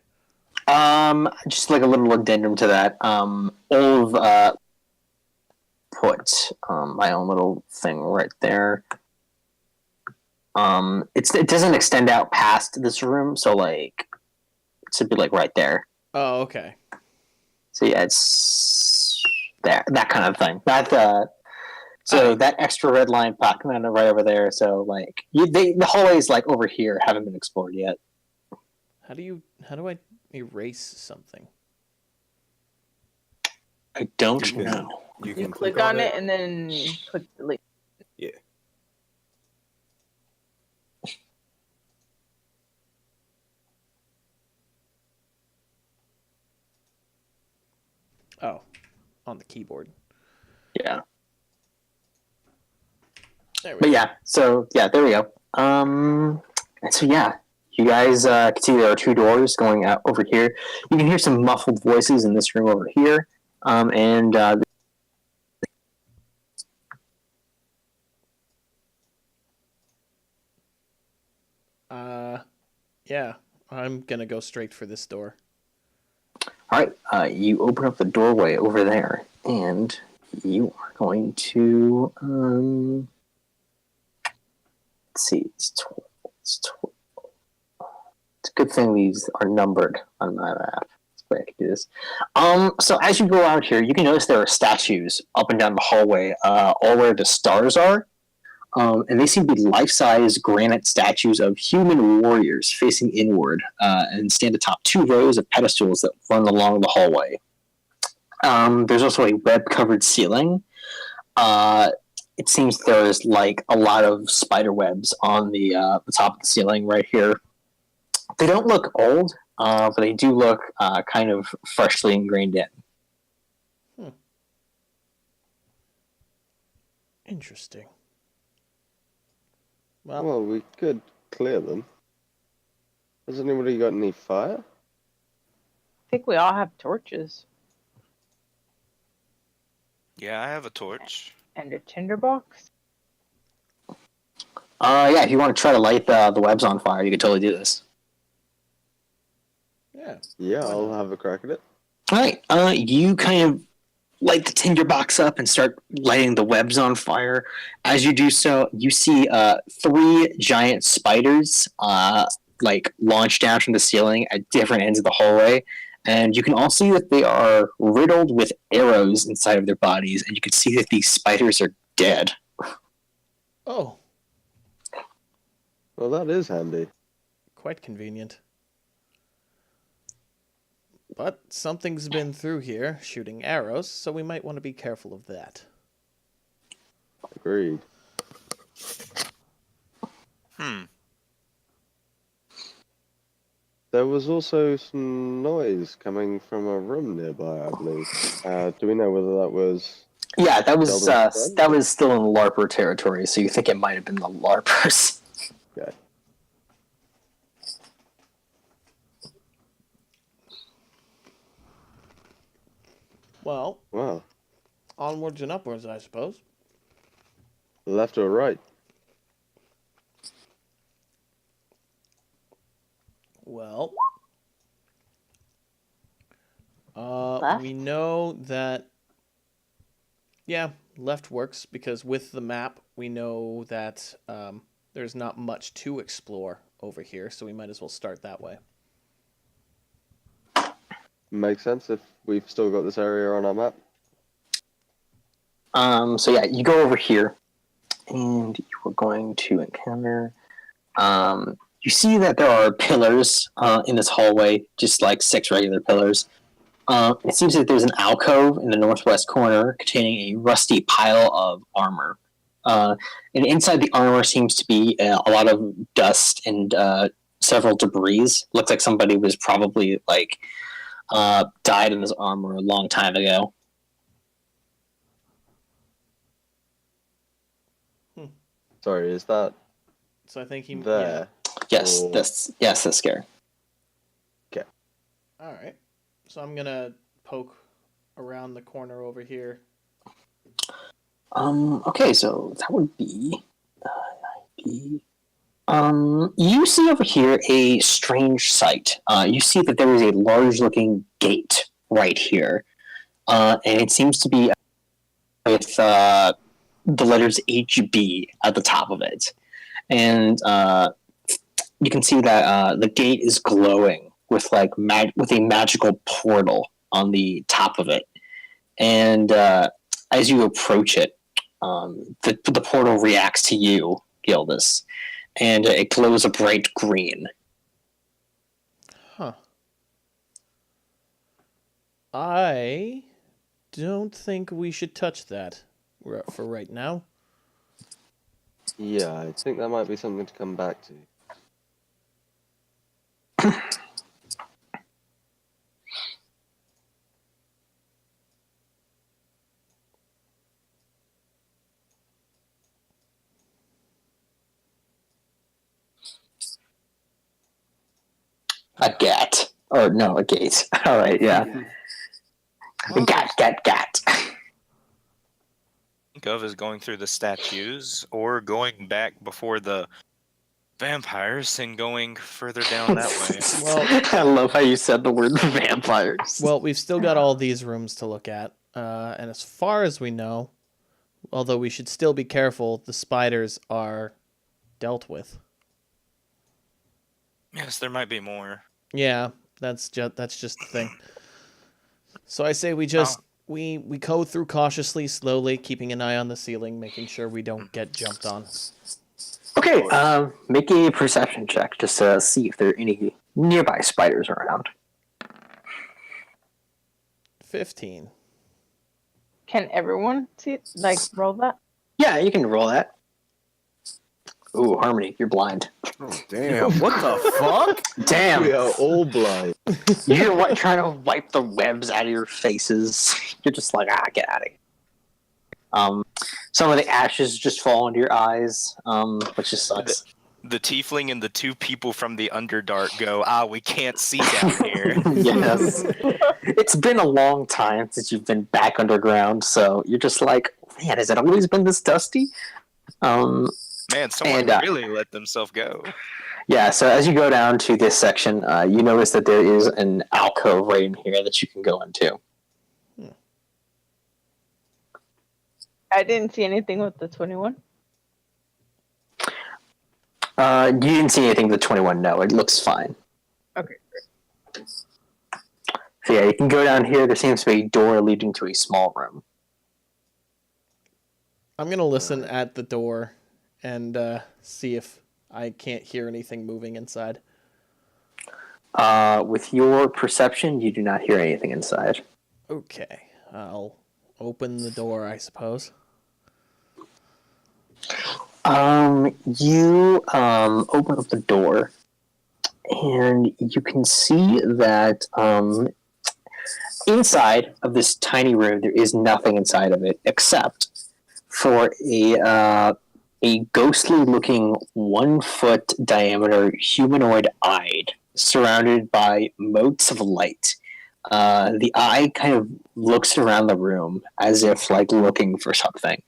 Just like a little addendum to that. All of put my own little thing right there. It doesn't extend out past this room, so like it should be like right there. Oh, okay. So yeah, it's there, that kind of thing. That extra red line pocket right over there. So like the hallways like over here haven't been explored yet. How do I erase something? I don't You can- know. You You can click on it and then click delete. Yeah. Oh, on the keyboard. Yeah. There we But go. yeah, so yeah, there we go. And so yeah, you guys can see there are two doors going out over here. You can hear some muffled voices in this room over here. Yeah, I'm gonna go straight for this door. All right, you open up the doorway over there, and you are going to let's see, it's 12. It's 12. It's a good thing these are numbered on my map. That's the way I can do this. So as you go out here, you can notice there are statues up and down the hallway, all where the stars are. And they seem to be life-size granite statues of human warriors facing inward and stand atop two rows of pedestals that run along the hallway. There's also a web-covered ceiling. It seems there's like a lot of spider webs on the top of the ceiling right here. They don't look old, but they do look kind of freshly ingrained in. Interesting. Well, we could clear them. Has anybody got any fire? I think we all have torches Yeah, I have a torch. and a tinderbox. Yeah, if you want to try to light the webs on fire, you could totally do this. Yeah. Yeah, Why I'll not? have a crack at it. All right, you kind of light the tinderbox up and start lighting the webs on fire. As you do so, you see three giant spiders like launch down from the ceiling at different ends of the hallway. And you can all see that they are riddled with arrows inside of their bodies, and you can see that these spiders are dead. Oh, Well, that is handy. quite convenient. But something's been through here shooting arrows, so we might want to be careful of that. Agreed. There was also some noise coming from a room nearby, I believe. Do we know whether that was... Yeah, that was Sheldon's friend? that was still in LARPer territory, so you think it might have been the LARPers. Okay. Well, Wow. onwards and upwards, I suppose. Left or right? Well, Left? we know that, yeah, left works because with the map, we know that there's not much to explore over here, so we might as well start that way. Makes sense if we've still got this area on our map. So yeah, you go over here, and you are going to encounter. You see that there are pillars in this hallway, just like 6 regular pillars. It seems that there's an alcove in the northwest corner containing a rusty pile of armor. And inside the armor seems to be a lot of dust and several debris. Looks like somebody was probably like died in this armor a long time ago. Sorry, is that So I think he. there? Yes, Or- that's scary. Yeah. All right. So I'm gonna poke around the corner over here. Okay, so that would be. You see over here a strange sight. You see that there is a large-looking gate right here, and it seems to be with the letters HB at the top of it, and you can see that the gate is glowing with with a magical portal on the top of it, and as you approach it, the portal reacts to you, Gildas, and it glows a bright green. Huh. I don't think we should touch that for right now. Yeah, I think that might be something to come back to. A gat. Or no, a gate. All right, yeah. A gat. Think of is going through the statues or going back before the vampires and going further down that way. Well, I love how you said the word vampires. Well, we've still got all these rooms to look at, and as far as we know, although we should still be careful, the spiders are dealt with. Yes, there might be more. Yeah, that's just the thing. So I say we just we go through cautiously, slowly, keeping an eye on the ceiling, making sure we don't get jumped on. Okay, make a perception check just to see if there are any nearby spiders around. 15. Can everyone see, roll that? Yeah, you can roll that. Ooh, Harmony, you're blind. Oh, damn. What the fuck? Damn. We are all blind. You're trying to wipe the webs out of your faces. You're just like, get out of here. Some of the ashes just fall into your eyes, which just sucks. The tiefling and the two people from the Underdark go, we can't see down here. Yes. It's been a long time since you've been back underground, so you're just like, man, has it always been this dusty? Man, someone really let themselves go. Yeah, so as you go down to this section, you notice that there is an alcove right in here that you can go into. I didn't see anything with the 21. You didn't see anything with the 21, no. It looks fine. Okay, great. So yeah, you can go down here. There seems to be a door leading to a small room. I'm going to listen at the door and see if I can't hear anything moving inside. With your perception, you do not hear anything inside. Okay, I'll open the door, I suppose. You open up the door, and you can see that inside of this tiny room, there is nothing inside of it except for a ghostly-looking 1-foot diameter humanoid eye surrounded by motes of light. The eye kind of looks around the room as if looking for something.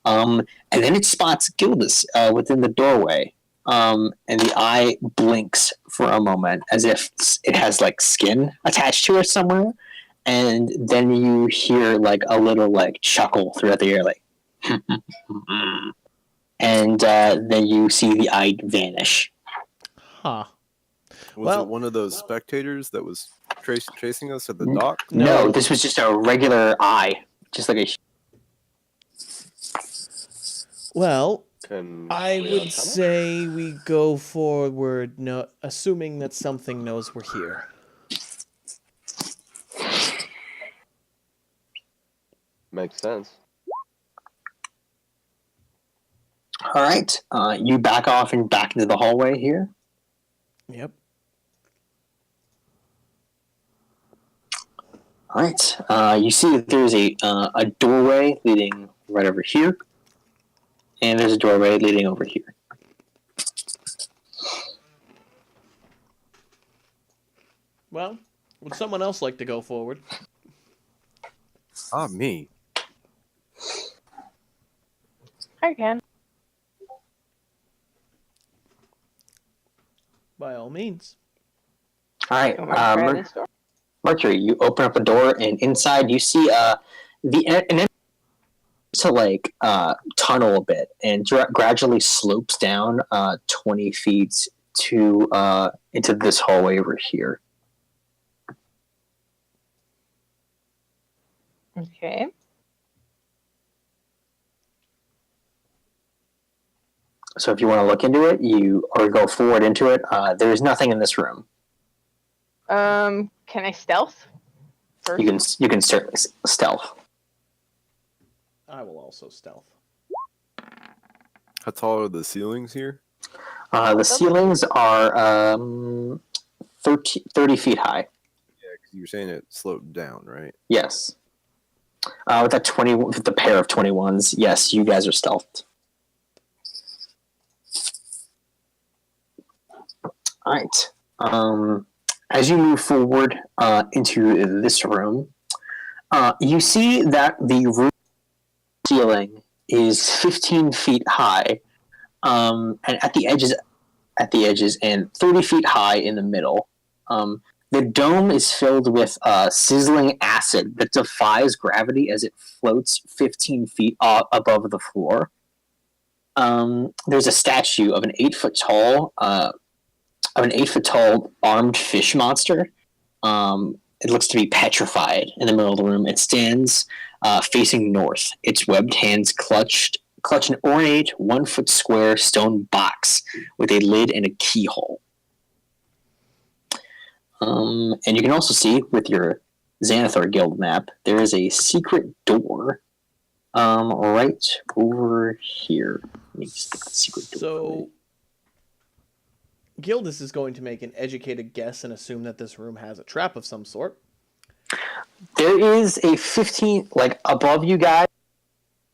And then it spots Gildas within the doorway. And the eye blinks for a moment as if it has skin attached to it somewhere. And then you hear a little chuckle throughout the air, and then you see the eye vanish. Huh. Was it one of those spectators that was chasing us at the dock? No, this was just a regular eye. Just like a... Well, Can I we would tunnel? say we go forward, assuming that something knows we're here. Makes sense. All right. You back off and back into the hallway here. Yep. All right. You see that there's a doorway leading right over here, and there's a doorway leading over here. Well, would someone else like to go forward? Ah, me. I can. By all means. All right, You want me to try this door? Mercury, you open up a door, and inside you see an to like tunnel a bit and gradually slopes down 20 feet to into this hallway over here. Okay. So if you want to look into it, you or go forward into it. There is nothing in this room. Can I stealth first? You can certainly stealth. I will also stealth. How tall are the ceilings here? The ceilings are 30 feet high. Yeah, because you were saying it sloped down, right? Yes. With that with the pair of 21s, yes, you guys are stealthed. All right. As you move forward into this room, you see that the room ceiling is 15 feet high, and at the edges, and 30 feet high in the middle. The dome is filled with sizzling acid that defies gravity as it floats 15 feet above the floor. There's a statue of an 8-foot tall armed fish monster. It looks to be petrified in the middle of the room. It stands facing north. Its webbed hands clutch an ornate 1-foot square stone box with a lid and a keyhole. And you can also see with your Xanathar Guild map, there is a secret door right over here. Let me just get the secret door. So, Gildus is going to make an educated guess and assume that this room has a trap of some sort. There is a 15, like, above you guys,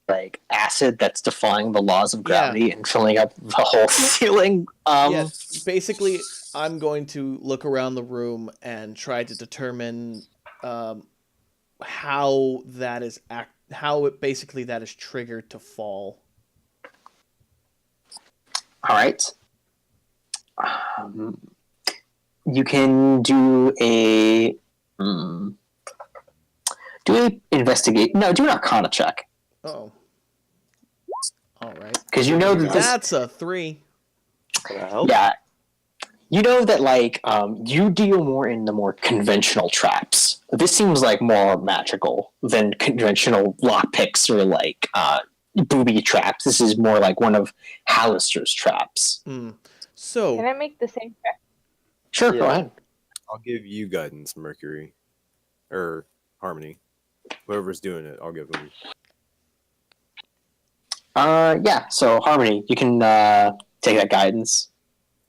like, acid that's defying the laws of gravity and filling up the whole ceiling. Basically, I'm going to look around the room and try to determine how that is that is triggered to fall. All right. You can do a investigate. No, do an Arcana check. Oh. All right. Because you know that that's a 3. Can I help? Yeah. You know that, like, you deal more in the more conventional traps. This seems like more magical than conventional lockpicks or, like, booby traps. This is more like one of Hallister's traps. So, Can I make the same check? Sure, go ahead. I'll give you guidance, Mercury. Or Harmony. Whoever's doing it, I'll give them. Yeah, so Harmony, you can take that guidance.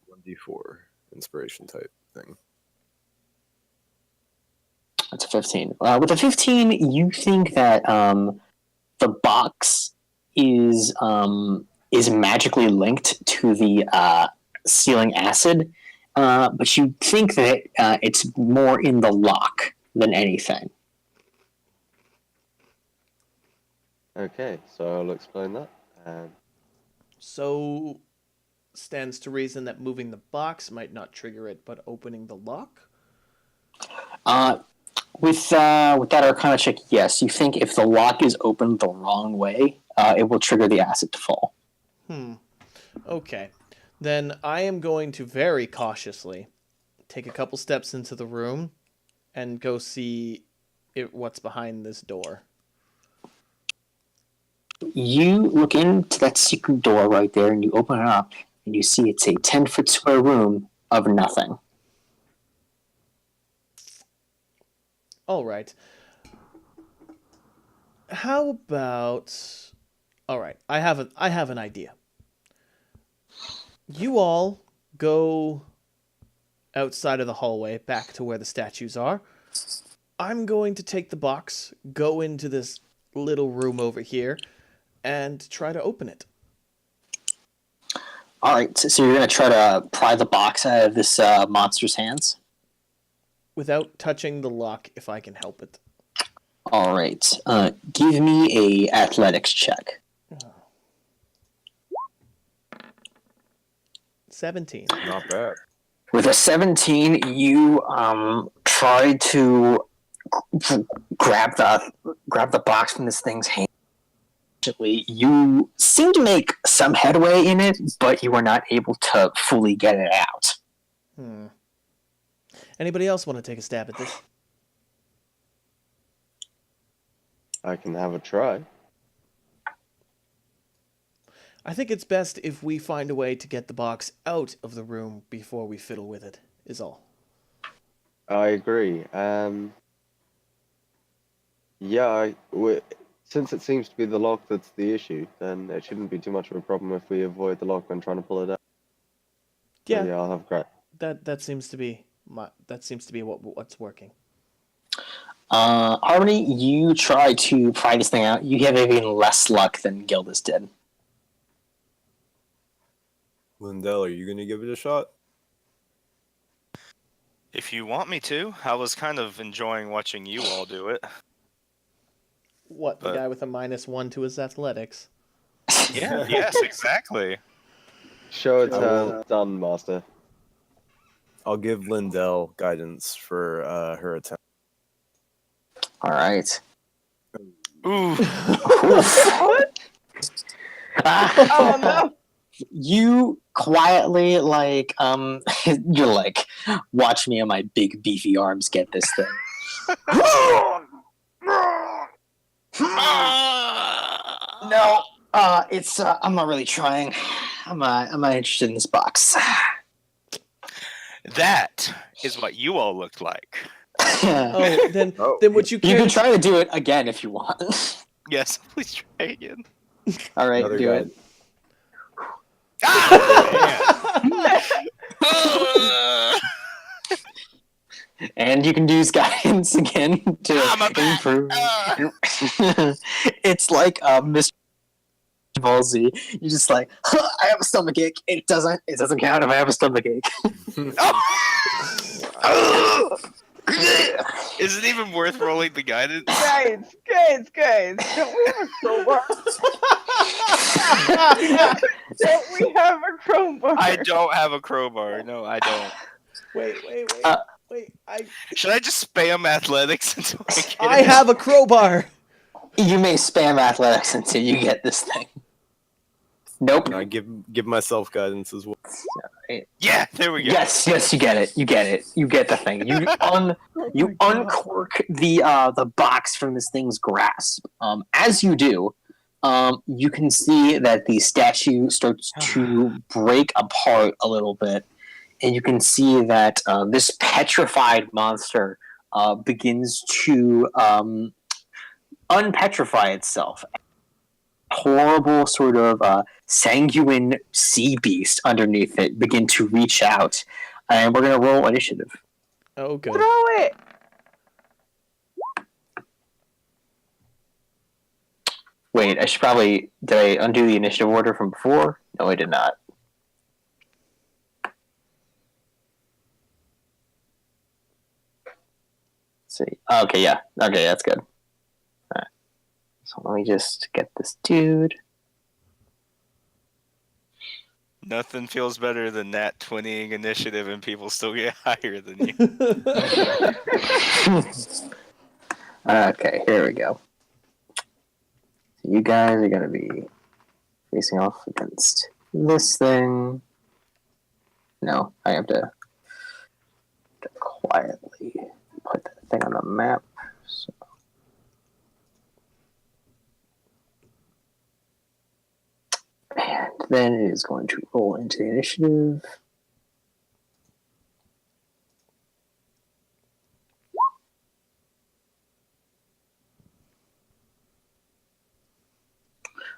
1d4 inspiration type thing. That's a 15. With a 15, you think that the box is magically linked to the ceiling acid, but you think that it's more in the lock than anything. Okay, so I'll explain that. So stands to reason that moving the box might not trigger it, but opening the lock? With that Arcana check, yes. You think if the lock is opened the wrong way, it will trigger the acid to fall. Okay. Then I am going to very cautiously take a couple steps into the room and go see what's behind this door. You look into that secret door right there, and you open it up, and you see it's a 10-foot square room of nothing. All right. How about... All right, I have an idea. You all go outside of the hallway, back to where the statues are. I'm going to take the box, go into this little room over here, and try to open it. All right, so you're going to try to pry the box out of this monster's hands? Without touching the lock, if I can help it. All right. Give me a athletics check. 17. Not bad. With a 17, you try to grab the box from this thing's hand. You seem to make some headway in it, but you are not able to fully get it out. Anybody else want to take a stab at this? I can have a try. I think it's best if we find a way to get the box out of the room before we fiddle with it, is all. I agree. Yeah, since it seems to be the lock that's the issue, then it shouldn't be too much of a problem if we avoid the lock when trying to pull it out. So, Yeah, yeah, I'll have a crack. that seems to be what's working. Harmony, you try to pry this thing out. You have even less luck than Gildas did. Lindell, are you going to give it a shot? If you want me to, I was kind of enjoying watching you all do it. What, the But- guy with a -1 to his athletics? Yeah, yes, exactly. Show it I will- done, Master. I'll give Lindell guidance for her attempt. All right. Ooh. What? Oh no! You quietly, like, you're like, watch me and my big beefy arms get this thing. No, it's, I'm not really trying. I'm not interested in this box. That is what you all looked like. Oh, then Oh. then would you You care? can try to do it again if you want. Yes, please try again. All right, Another do guy. it. Ah! And you can use guidance again to I'm a bat. improve. It's like Mr. Ballsy. You're just like, I have a stomach ache. It doesn't count if I have a stomach ache. Is it even worth rolling the guidance? Guys! Don't we have a crowbar? Don't we have a crowbar? I don't have a crowbar. No, I don't. Wait. Wait. Should I just spam athletics until I get I it? have a crowbar. You may spam athletics until you get this thing. Nope. And I give myself guidance as well. Yeah, there we go. Yes, you get it. You get the thing. You uncork the box from this thing's grasp. As you do, you can see that the statue starts to break apart a little bit, and you can see that this petrified monster begins to unpetrify itself. Horrible sort of sanguine sea beast underneath it begin to reach out, and we're gonna roll initiative. Oh, good. Throw it! Wait, I should probably did I undo the initiative order from before? No, I did not. Let's see. Okay, yeah. Okay, that's good. All right. So let me just get this dude. Nothing feels better than Nat 20ing initiative and people still get higher than you. Okay, here we go. So you guys are going to be facing off against this thing. No, I have to quietly put that thing on the map. So. And then it is going to roll into the initiative.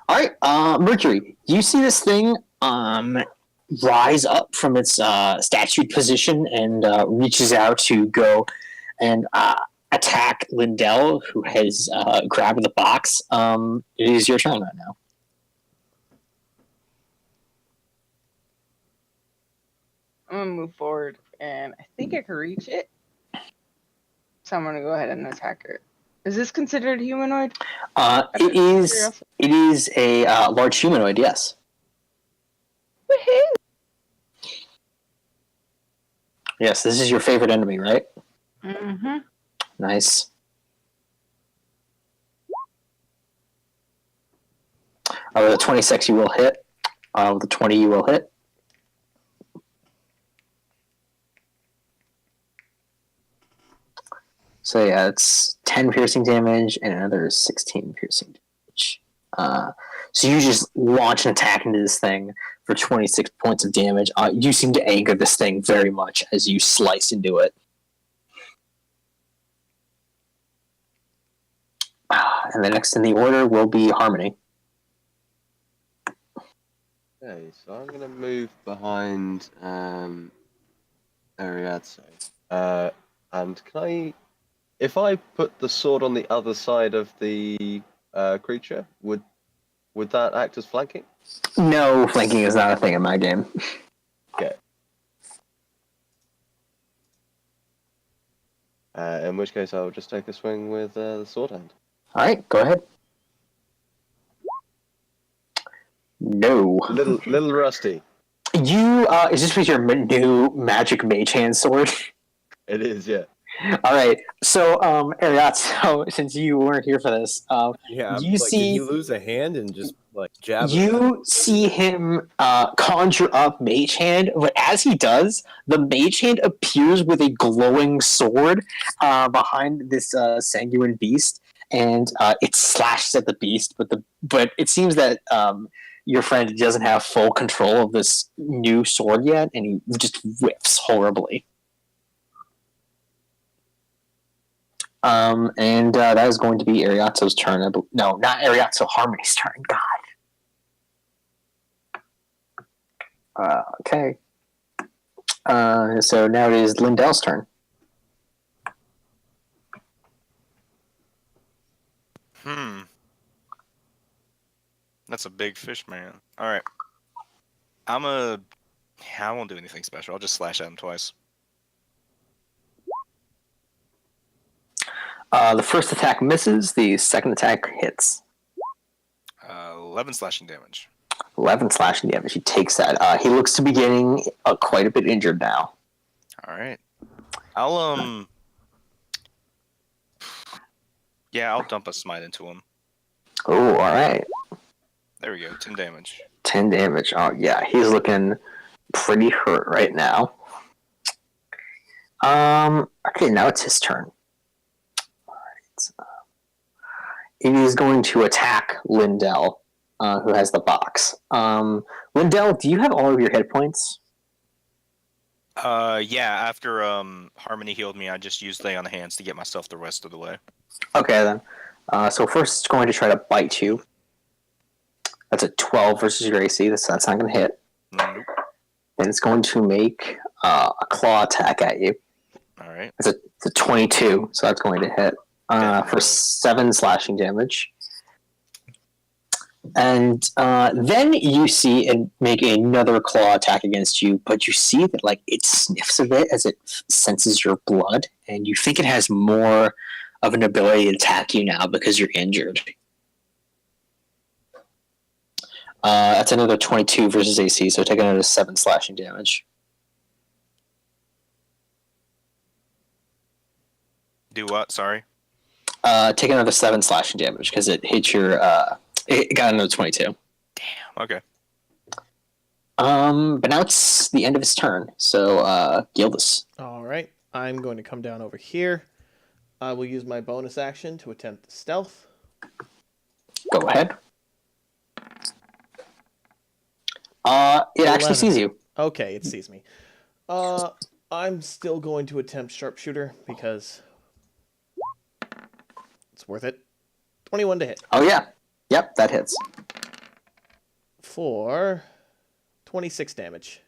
All right, Mercury, you see this thing rise up from its statued position and reaches out to go and attack Lindell, who has grabbed the box. It is your turn right now. I'm gonna move forward, and I think I can reach it. So I'm gonna go ahead and attack her. Is this considered humanoid? It is. It is a large humanoid. Yes. Woohoo! Yes. This is your favorite enemy, right? Mm-hmm. Nice. With a 26, you will hit. With a 20, you will hit. So yeah, it's 10 piercing damage and another 16 piercing damage. So you just launch an attack into this thing for 26 points of damage. You seem to anger this thing very much as you slice into it. And the next in the order will be Harmony. Okay, so I'm gonna move behind Ariadne. And can I, if I put the sword on the other side of the creature, would that act as flanking? No, flanking is not a thing in my game. Okay. In which case, I'll just take a swing with the sword hand. All right, go ahead. No. Little rusty. You, is this with your new magic mage hand sword? It is, yeah. All right. So, Ariat, so since you weren't here for this, Yeah, you did see he lose a hand and just like jab? you see him conjure up Mage Hand, but as he does, the Mage Hand appears with a glowing sword behind this sanguine beast, and it slashes at the beast. But it seems that your friend doesn't have full control of this new sword yet, and he just whiffs horribly. And that is going to be Ariatso's turn. No, not Ariatso, Harmony's turn. God. Okay. So now it is Lindell's turn. That's a big fish, man. All right. I won't do anything special. I'll just slash at him twice. The first attack misses. The second attack hits. 11 slashing damage. 11 slashing damage. He takes that. He looks to be getting quite a bit injured now. All right. I'll dump a smite into him. Oh, all right. There we go. 10 damage. 10 damage. Oh, yeah. He's looking pretty hurt right now. Okay, now it's his turn. All right. It is going to attack Lindell, who has the box. Lindell, do you have all of your hit points? Yeah, after Harmony healed me, I just used Lay on the Hands to get myself the rest of the way. Okay, then. So first it's going to try to bite you. That's a 12 versus your AC. That's not going to hit. Nope. And it's going to make a claw attack at you. All right. It's a 22, so that's going to hit for 7 slashing damage. And then you see it make another claw attack against you, but you see that like it sniffs a bit as it senses your blood, and you think it has more of an ability to attack you now because you're injured. That's another 22 versus AC, so take another 7 slashing damage. Do what? Sorry. Take another 7 slashing damage because it hit your. It got another 22. Damn. Okay. But now it's the end of his turn. So, Gildas. All right. I'm going to come down over here. I will use my bonus action to attempt stealth. Go ahead. It actually 11. sees you. Okay, it sees me. I'm still going to attempt sharpshooter because it's worth it. 21 to hit. Oh, yeah. Yep, that hits. For 26 damage.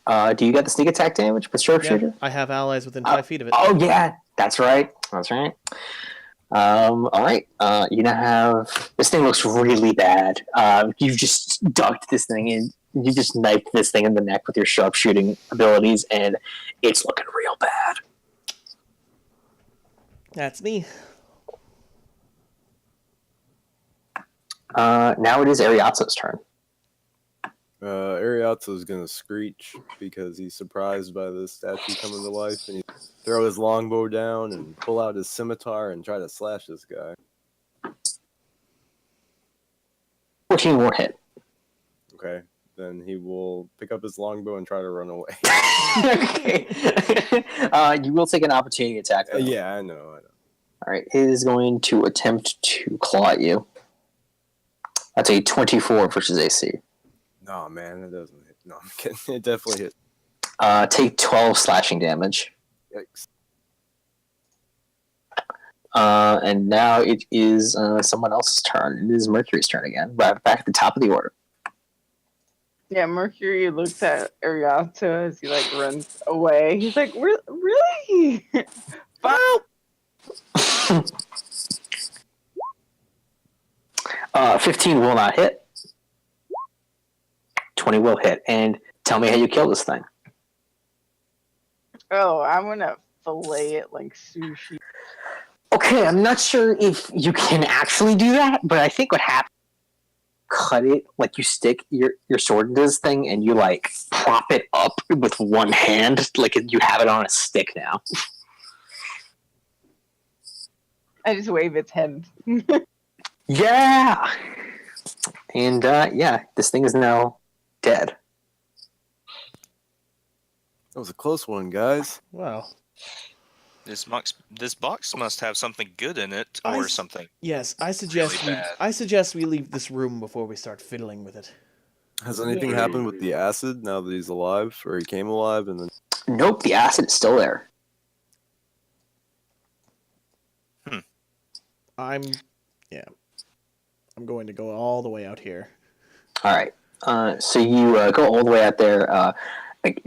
Do you get the sneak attack damage with sharpshooter? Yeah, I have allies within 5 feet of it. Oh, yeah. That's right. That's right. All right. You now have... This thing looks really bad. You've just ducked this thing in. You just knifed this thing in the neck with your sharpshooting abilities, and it's looking real bad. That's me. Now it is Ariatzo's turn. Ariatzo is gonna screech because he's surprised by this statue coming to life, and he throw his longbow down and pull out his scimitar and try to slash this guy. 14 will hit. Okay, then he will pick up his longbow and try to run away. Okay. You will take an opportunity attack. Though. Yeah, I know. All right, it is going to attempt to claw at you. That's a 24 versus AC. No, man, it doesn't hit. No, I'm kidding. It definitely hit. Take 12 slashing damage. Yikes. And now it is someone else's turn. It is Mercury's turn again. Back at the top of the order. Yeah, Mercury looks at Ariata as he like runs away. He's like, really? Wow. 15 will not hit. 20 will hit. And tell me how you kill this thing. Oh, I'm gonna fillet it like sushi. Okay, I'm not sure if you can actually do that, but I think what happens, cut it, like you stick your sword into this thing and you like prop it up with one hand, like you have it on a stick now. I just wave its head. Yeah! And yeah, this thing is now dead. That was a close one, guys. Wow. This box must have something good in it, or something. Yes, I suggest Really bad. I suggest we leave this room before we start fiddling with it. Has anything happened with the acid now that he's alive, or he came alive and then? Nope, the acid is still there. I'm going to go all the way out here. All right. So you go all the way out there.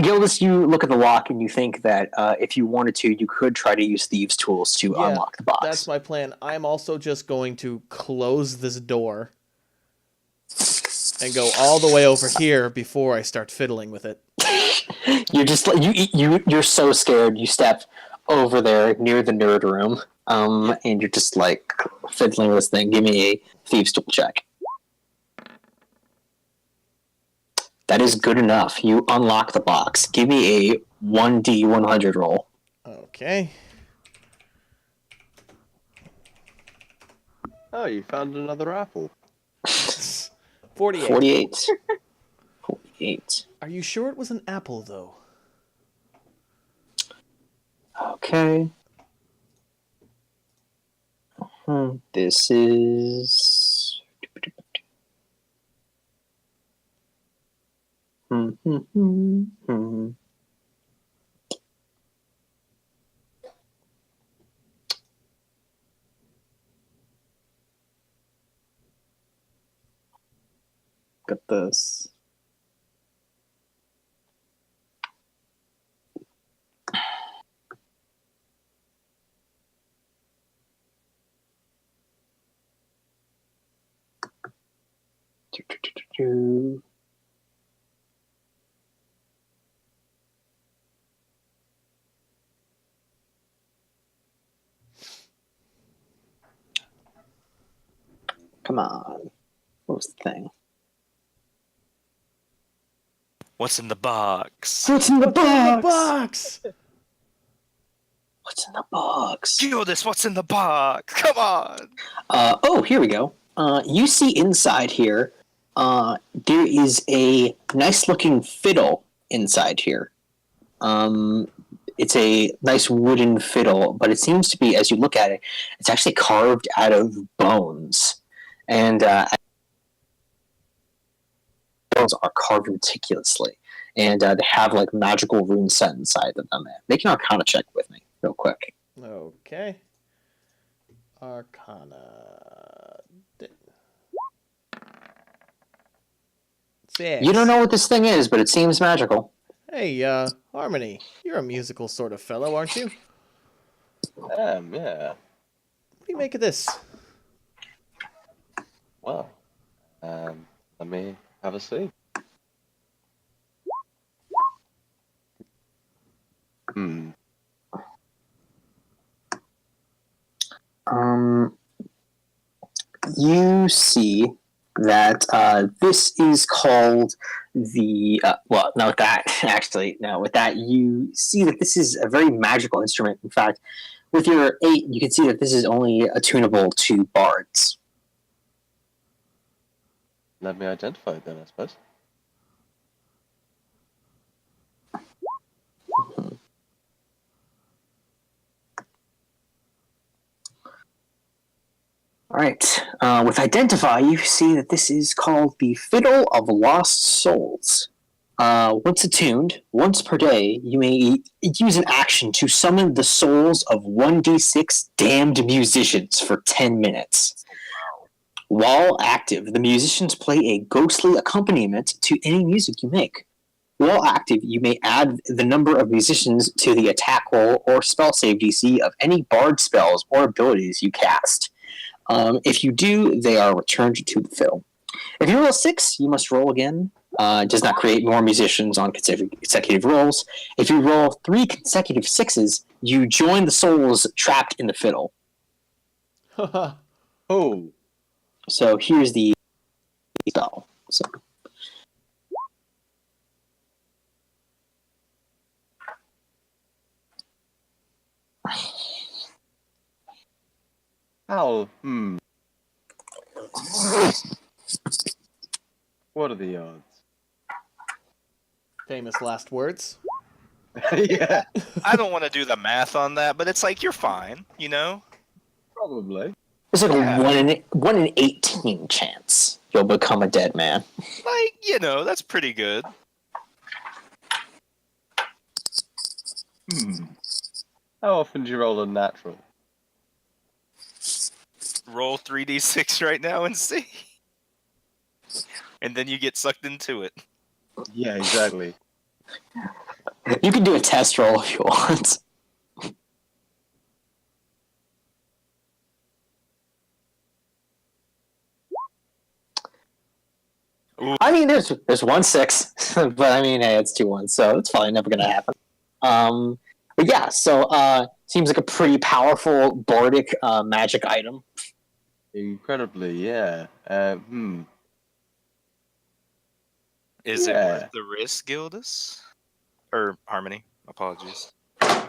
Gildas, you look at the lock and you think that if you wanted to, you could try to use thieves' tools to unlock the box. That's my plan. I'm also just going to close this door and go all the way over here before I start fiddling with it. You're just like you're so scared. You step over there near the nerd room, and you're just like fiddling with this thing. Give me a thieves' tool check. That is good enough. You unlock the box. Give me a 1d100 roll. Okay. Oh, you found another apple. 48. 48. 48. Are you sure it was an apple, though? Okay. This is... Got this. Come on. What was the thing? What's in the box? What's in the box? Box! What's in the box? Gildas, what's in the box? Come on! Oh, here we go. You see inside here, there is a nice-looking fiddle inside here. It's a nice wooden fiddle, but it seems to be, as you look at it, it's actually carved out of bones. And bones are carved meticulously. And they have, like, magical runes set inside of them. Make an Arcana check with me, real quick. Okay. Arcana. 6. You don't know what this thing is, but it seems magical. Hey, Harmony, you're a musical sort of fellow, aren't you? Yeah. What do you make of this? Well, let me have a see. You see that this is called the well, no, with that actually, no, with that you see that this is a very magical instrument. In fact, with your 8, you can see that this is only attunable to bards. Let me identify it then, I suppose. All right. With Identify, you see that this is called the Fiddle of Lost Souls. Once attuned, once per day, you may use an action to summon the souls of 1d6 damned musicians for 10 minutes. While active, the musicians play a ghostly accompaniment to any music you make. While active, you may add the number of musicians to the attack roll or spell save DC of any bard spells or abilities you cast. If you do, they are returned to the fiddle. If you roll a 6, you must roll again. Does not create more musicians on consecutive rolls. If you roll 3 consecutive 6s, you join the souls trapped in the fiddle. Oh, So here's the spell. So. how? What are the odds? Famous last words. Yeah, I don't want to do the math on that, but it's like you're fine, you know? probably. There's like Yeah. a 1 in 18 chance you'll become a dead man. Like, you know, that's pretty good. How often do you roll a natural? Roll 3d6 right now and see. And then you get sucked into it. Yeah, exactly. You can do a test roll if you want. Ooh. I mean, there's 1 6, but I mean, hey, it's 2 1s, so it's probably never gonna happen. But yeah, so seems like a pretty powerful bardic magic item. Incredibly, yeah. Is it Yeah. worth the risk, Gildus? Or Harmony, apologies.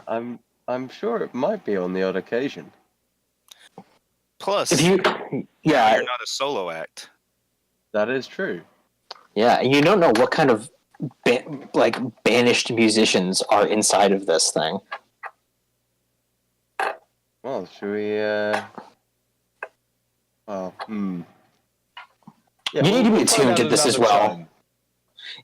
I'm sure it might be on the odd occasion. Plus, If you, now yeah, you're not a solo act. That is true. yeah, you don't know what kind of banished musicians are inside of this thing. Well, should we? Well, Yeah, You need to be we'll find attuned out to this as another well. time.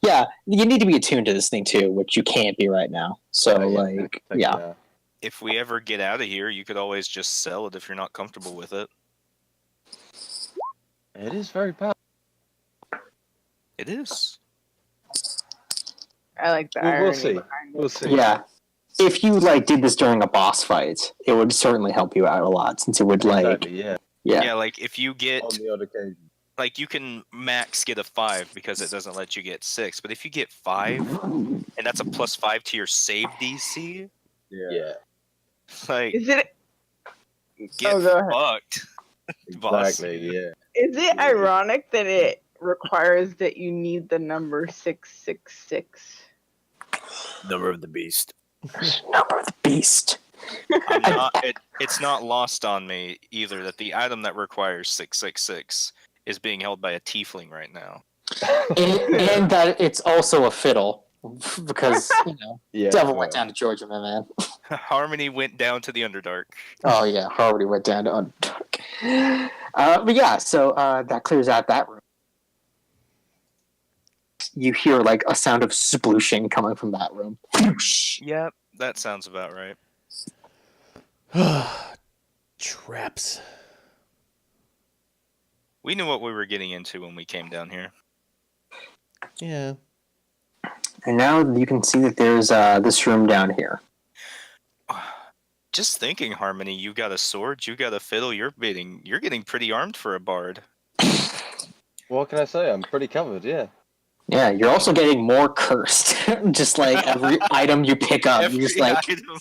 Yeah, you need to be attuned to this thing too, which you can't be right now. So, Take yeah. it out. If we ever get out of here, you could always just sell it if you're not comfortable with it. It is very powerful. It is. I like the We'll irony see. behind it. We'll see. Yeah. If you did this during a boss fight, it would certainly help you out a lot, since it would Exactly. Yeah. Yeah, like if you get On the odd occasion. like you can max get a 5 because it doesn't let you get 6, but if you get 5 and that's a +5 to your save DC, Yeah. like Is it get Oh, go ahead. fucked. Boss. Exactly. Yeah. is it Yeah. ironic that it requires that you need the number 666? Number of the beast. Number of the beast. It's not lost on me either that the item that requires 666 is being held by a tiefling right now. And that it's also a fiddle, because, Yeah. Devil went down to Georgia, my man. Harmony went down to the Underdark. Oh, yeah, Harvey went down to Underdark. But yeah, so that clears out that room. You hear, a sound of splooshing coming from that room. Yep, that sounds about right. Traps. We knew what we were getting into when we came down here. Yeah. And now you can see that there's this room down here. Just thinking, Harmony, you got a sword, you got a fiddle, you're getting pretty armed for a bard. What can I say? I'm pretty covered. Yeah. Yeah, you're also getting more cursed. Just like every item you pick up, you're just like, item.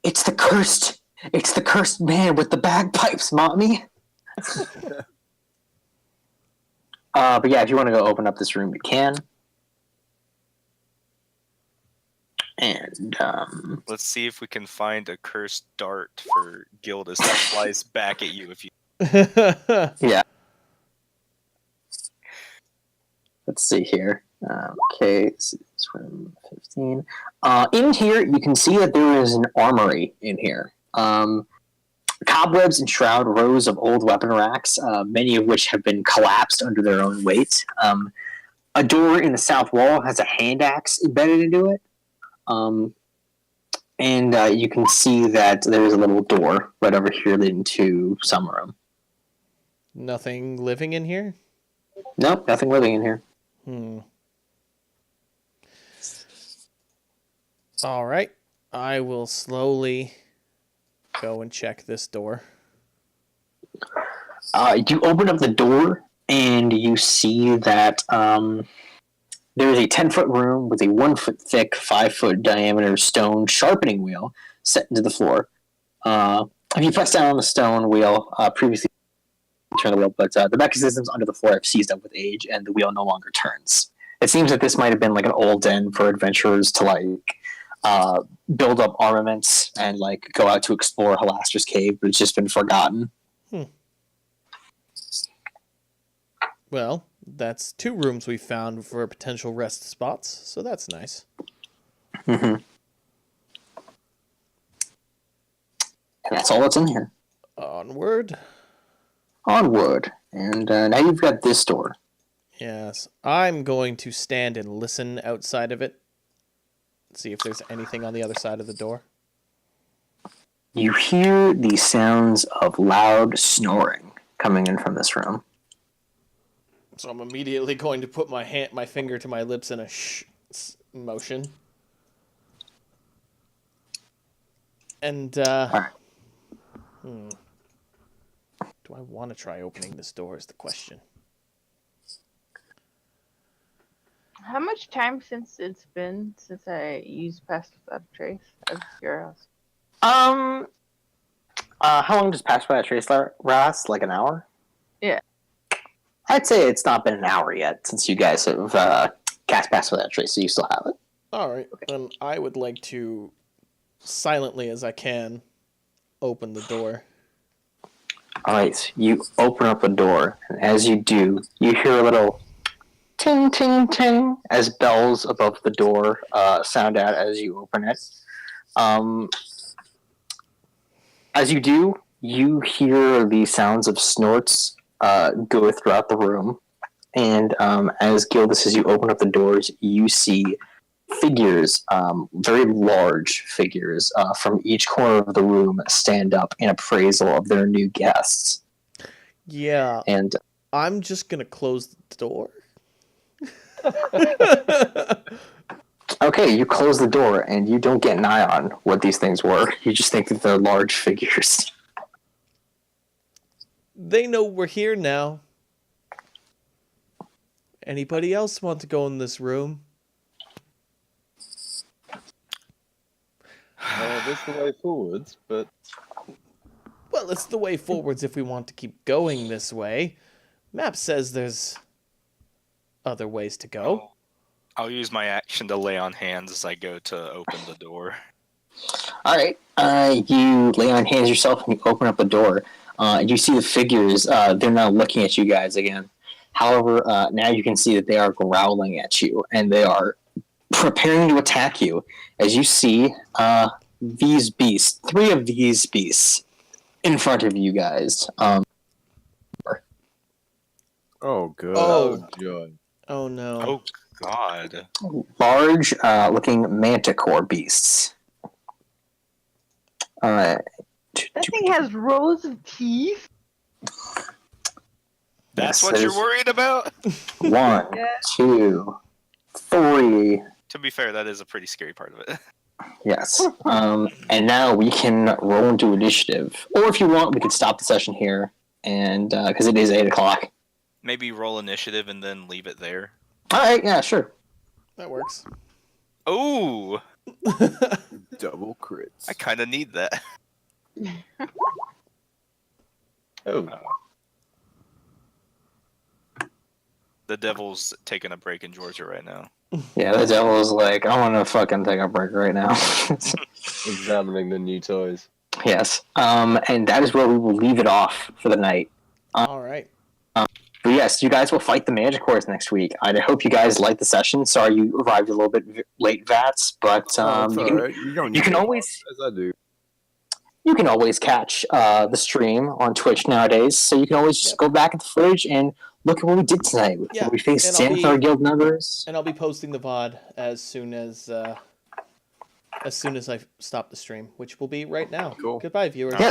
it's the cursed man with the bagpipes, mommy. But yeah, if you want to go open up this room, you can. And Let's see if we can find a cursed dart for Gildas that flies back at you if you. yeah, let's see here. Okay, this is room 15. In here, you can see that there is an armory in here. Cobwebs enshroud rows of old weapon racks, many of which have been collapsed under their own weight. A door in the south wall has a hand axe embedded into it. And you can see that there's a little door right over here leading to some room. Nothing living in here? Nope, nothing living in here. All right. I will slowly go and check this door. You open up the door and you see that there is a 10-foot room with a 1-foot thick, 5-foot diameter stone sharpening wheel set into the floor. If you press down on the stone wheel, previously turn the wheel, but the mechanisms under the floor have seized up with age, and the wheel no longer turns. It seems that this might have been like an old den for adventurers to like build up armaments and like go out to explore Halaster's cave, but it's just been forgotten. Well, that's 2 rooms we found for potential rest spots, so that's nice. Mm-hmm. And that's all that's in here. Onward. Onward. And now you've got this door. Yes. I'm going to stand and listen outside of it. See if there's anything on the other side of the door. You hear the sounds of loud snoring coming in from this room. So I'm immediately going to put my finger to my lips in a shh motion. And, Alright. Do I want to try opening this door is the question. How much time since it's been since I used Pass Without a Trace of curiosity? How long does Pass Without a Trace last? Like an hour? Yeah. I'd say it's not been an hour yet since you guys have cast Pass Without a Trace, so you still have it. Alright, then I would like to, silently as I can, open the door. Alright, you open up the door, and as you do, you hear a little ting, ting, ting as bells above the door sound out as you open it. As you do, you hear the sounds of snorts go throughout the room, and as Gildas, as you open up the doors, you see figures, very large figures, from each corner of the room stand up in appraisal of their new guests. Yeah, And I'm just gonna close the door. okay, you close the door, and you don't get an eye on what these things were. You just think that they're large figures. They know we're here now. Anybody else want to go in this room? This is the way forwards, but Well, it's the way forwards if we want to keep going this way. Map says there's other ways to go. I'll use my action to lay on hands as I go to open the door. Alright, you lay on hands yourself and you open up the door. You see the figures, they're now looking at you guys again. However, now you can see that they are growling at you, and they are preparing to attack you. As you see these beasts, 3 of these beasts, in front of you guys. Oh, good. Oh. joy. Oh no. Oh, God. Large looking manticore beasts. That thing has rows of teeth. That's Yes, what you're there's worried about? 1, Yeah. 2, 3. To be fair, that is a pretty scary part of it. Yes. And now we can roll into initiative. Or if you want, we could stop the session here, and because it is 8 o'clock. Maybe roll initiative and then leave it there. Alright, yeah, sure. That works. Oh, Double crits. I kind of need that. Oh, The devil's taking a break in Georgia right now. Yeah, the devil's like, I want to fucking take a break right now. Examining the new toys. Yes. And that is where we will leave it off for the night. All right. But yes, you guys will fight the Magic Horse next week. I hope you guys liked the session. Sorry you arrived a little bit late, Vats, but It's you can, alright. You don't you need can to always apologize, I do. you can always catch the stream on Twitch nowadays. So you can always just go back at the footage and look at what we did tonight. Yeah, We faced and I'll Xanathar be- Guild members. And I'll be posting the VOD as soon as I stop the stream, which will be right now. Cool. Goodbye, viewers. Yeah,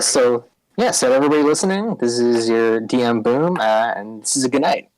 so everybody listening, this is your DM Boom, and this is a good night.